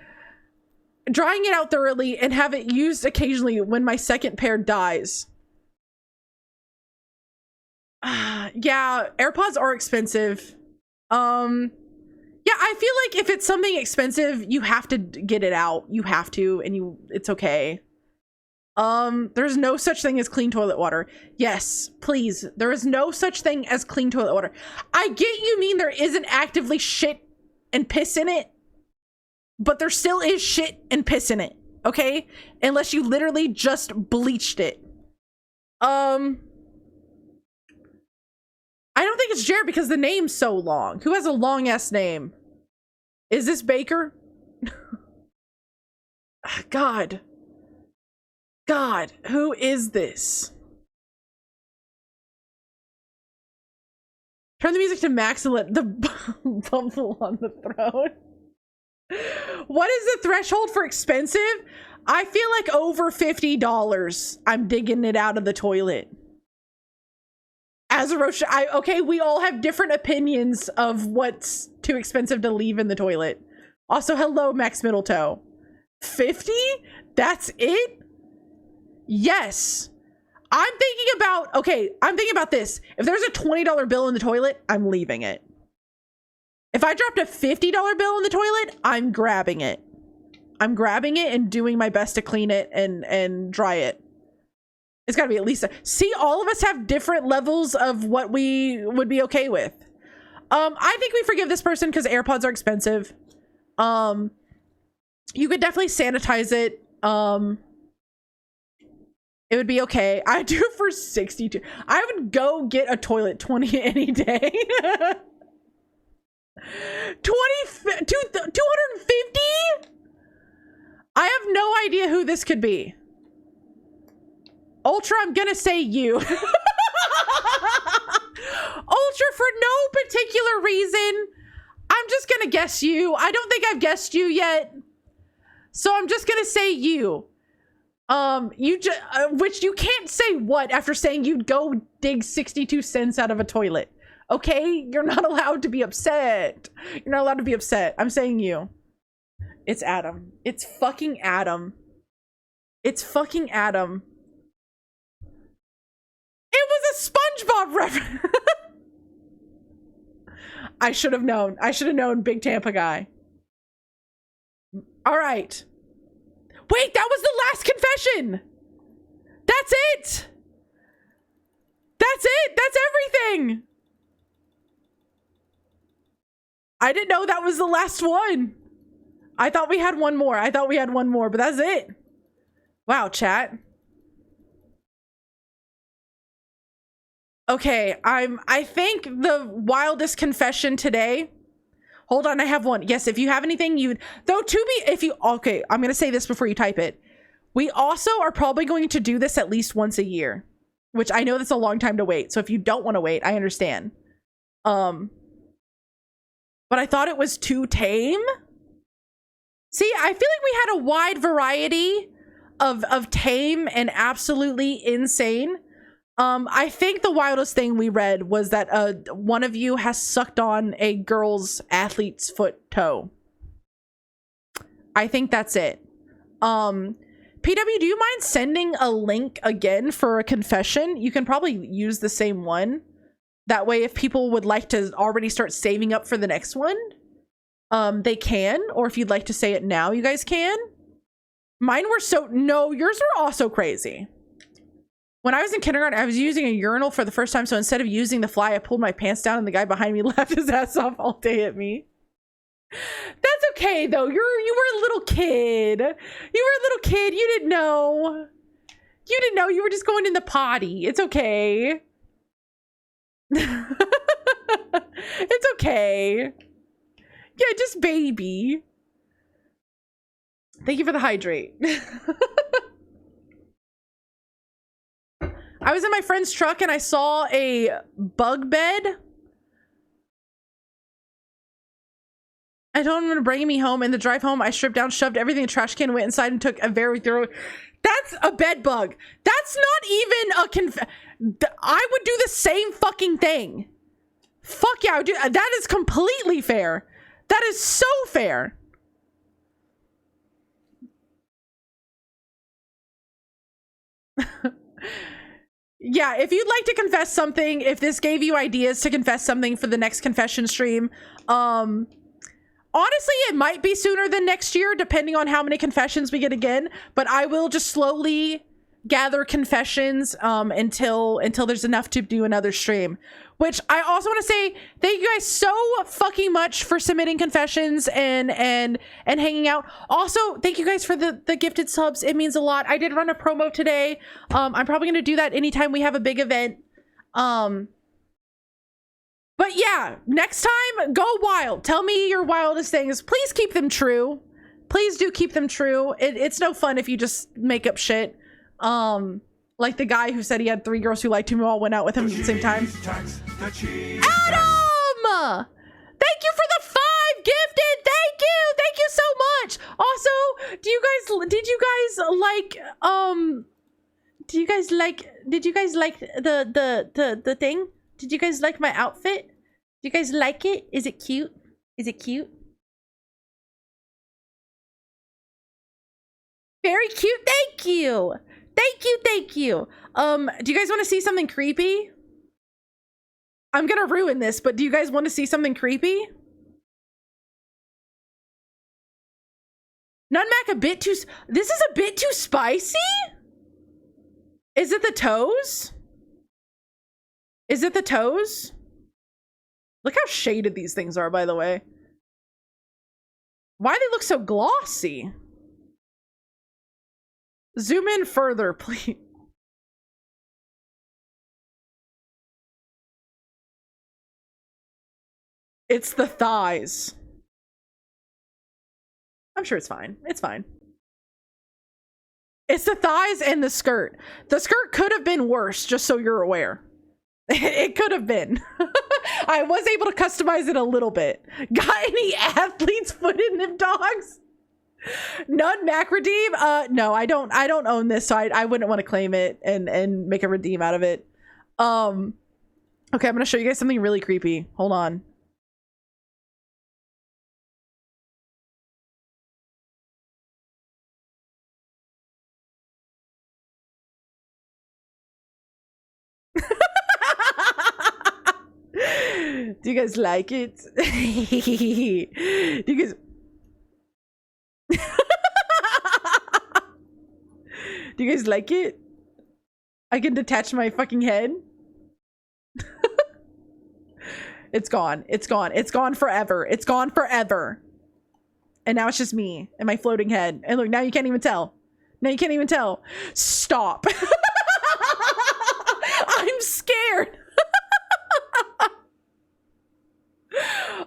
it out thoroughly and have it used occasionally when my second pair dies. Yeah, AirPods are expensive. Yeah, I feel like if it's something expensive, you have to get it out. You have to, and it's okay. There's no such thing as clean toilet water. Yes, please. There is no such thing as clean toilet water. I get you mean there isn't actively shit and piss in it, but there still is shit and piss in it, okay? Unless you literally just bleached it. I don't think it's Jared because the name's so long. Who has a long ass name? Is this Baker? God, who is this? Turn the music to max and let the bubble on the throne. What is the threshold for expensive? I feel like over $50. I'm digging it out of the toilet. As a Roche, okay, we all have different opinions of what's too expensive to leave in the toilet. Also, hello, Max Middletoe. 50? That's it? Yes. I'm thinking about this. If there's a $20 bill in the toilet, I'm leaving it. If I dropped a $50 bill in the toilet, I'm grabbing it. I'm grabbing it and doing my best to clean it and dry it. It's gotta be at least see, all of us have different levels of what we would be okay with. I think we forgive this person because AirPods are expensive. You could definitely sanitize it. It would be okay. I do for 62. I would go get a toilet 20 any day. 250? I have no idea who this could be. Ultra, I'm gonna say you. Ultra, for no particular reason, I'm just gonna guess you. I don't think I've guessed you yet, so I'm just gonna say you. Which you can't say what after saying you'd go dig 62 cents out of a toilet. Okay, you're not allowed to be upset. You're not allowed to be upset. I'm saying you. It's Adam. It's fucking Adam. It's fucking Adam. It was a SpongeBob reference. I should have known. I should have known, Big Tampa guy. All right. Wait, that was the last confession. That's it. That's it. That's everything. I didn't know that was the last one. I thought we had one more. But that's it. Wow, chat. Okay, I think the wildest confession today. Hold on, I have one. Yes, if you have anything okay, I'm gonna say this before you type it. We also are probably going to do this at least once a year, which I know that's a long time to wait. So if you don't want to wait, I understand. But I thought it was too tame. See, I feel like we had a wide variety of tame and absolutely insane. I think the wildest thing we read was that one of you has sucked on a girl's athlete's foot toe. I think that's it. PW, do you mind sending a link again for a confession? You can probably use the same one. That way, if people would like to already start saving up for the next one, they can. Or if you'd like to say it now, you guys can. Mine were no, yours were also crazy. When I was in kindergarten, I was using a urinal for the first time. So instead of using the fly, I pulled my pants down and the guy behind me laughed his ass off all day at me. That's okay though. You were a little kid. You were a little kid. You didn't know. You didn't know. You were just going in the potty. It's okay. It's okay. Yeah, just baby. Thank you for the hydrate. I was in my friend's truck and I saw a bug bed. I told him to bring me home. In the drive home, I stripped down, shoved everything in the trash can, went inside and took a very thorough... That's a bed bug. That's not even a I would do the same fucking thing. Fuck yeah, I would do... That is completely fair. That is so fair. Yeah, if you'd like to confess something, if this gave you ideas to confess something for the next confession stream, honestly, it might be sooner than next year, depending on how many confessions we get again. But I will just slowly gather confessions until there's enough to do another stream. Which I also want to say thank you guys so fucking much for submitting confessions and hanging out. Also, thank you guys for the gifted subs. It means a lot. I did run a promo today. I'm probably gonna do that anytime we have a big event. But yeah, next time, go wild. Tell me your wildest things. Please keep them true. Please do keep them true. It's no fun if you just make up shit. Like the guy who said he had 3 girls who liked him who all went out with him at the same time. Adam! Thank you for the 5 gifted. Thank you. Thank you so much. Also, did you guys like the thing? Did you guys like my outfit? Do you guys like it? Is it cute? Is it cute? Very cute. Thank you. Thank you. Thank you. Do you guys want to see something creepy? I'm gonna ruin this, but do you guys want to see something creepy? Nutmac a bit too... This is a bit too spicy? Is it the toes? Is it the toes? Look how shaded these things are, by the way. Why do they look so glossy? Zoom in further, please. It's the thighs. I'm sure it's fine. It's fine. It's the thighs and the skirt. The skirt could have been worse, just so you're aware. It could have been. I was able to customize it a little bit. Got any athlete's foot in them dogs? None Mac redeem? No, I don't own this, so I wouldn't want to claim it and make a redeem out of it. Okay, I'm gonna show you guys something really creepy. Hold on. Do you guys like it? Do you guys... Do you guys like it? I can detach my fucking head. It's gone. It's gone. It's gone forever. It's gone forever. And now it's just me and my floating head. And look, now you can't even tell. Now you can't even tell. Stop. I'm scared.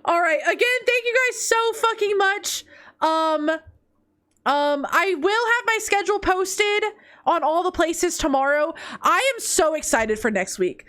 All right. Again, thank you guys so fucking much. I will have my schedule posted on all the places tomorrow. I am so excited for next week.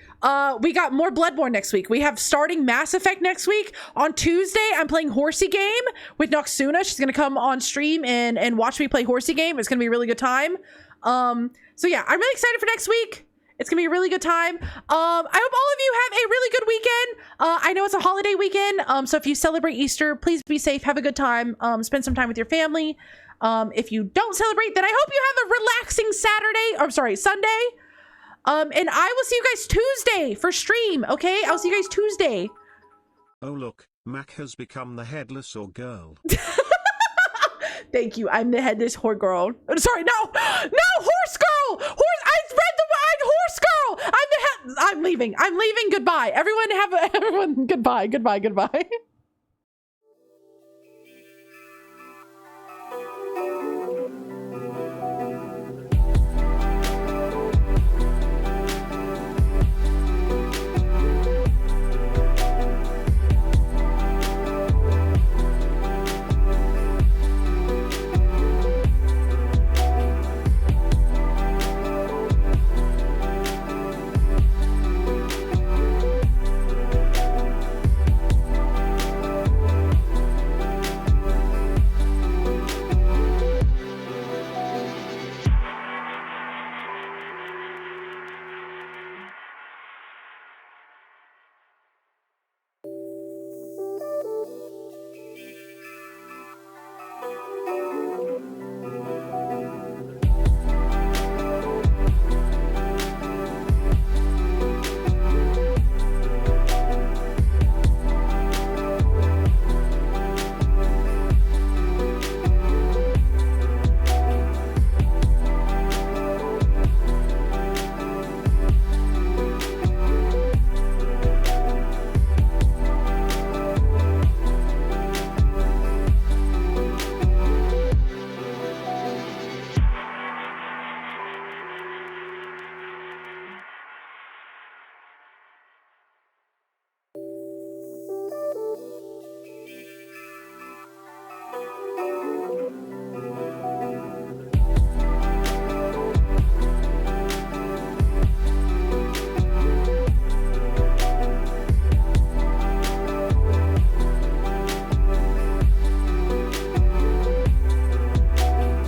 We got more Bloodborne next week. We have starting Mass Effect next week. On Tuesday, I'm playing Horsey Game with Noxuna. She's gonna come on stream and watch me play Horsey Game. It's gonna be a really good time. So yeah, I'm really excited for next week. It's gonna be a really good time. I hope all of you have a really good weekend. I know it's a holiday weekend, so if you celebrate Easter, please be safe, have a good time, spend some time with your family. If you don't celebrate, then I hope you have a relaxing Sunday. And I will see you guys Tuesday for stream, okay? I'll see you guys Tuesday. Oh look, Mac has become the headless or girl. Thank you. I'm the headless whore girl. Sorry, no, horse girl. I read the word horse girl. I'm leaving. Goodbye, everyone. Everyone. Goodbye.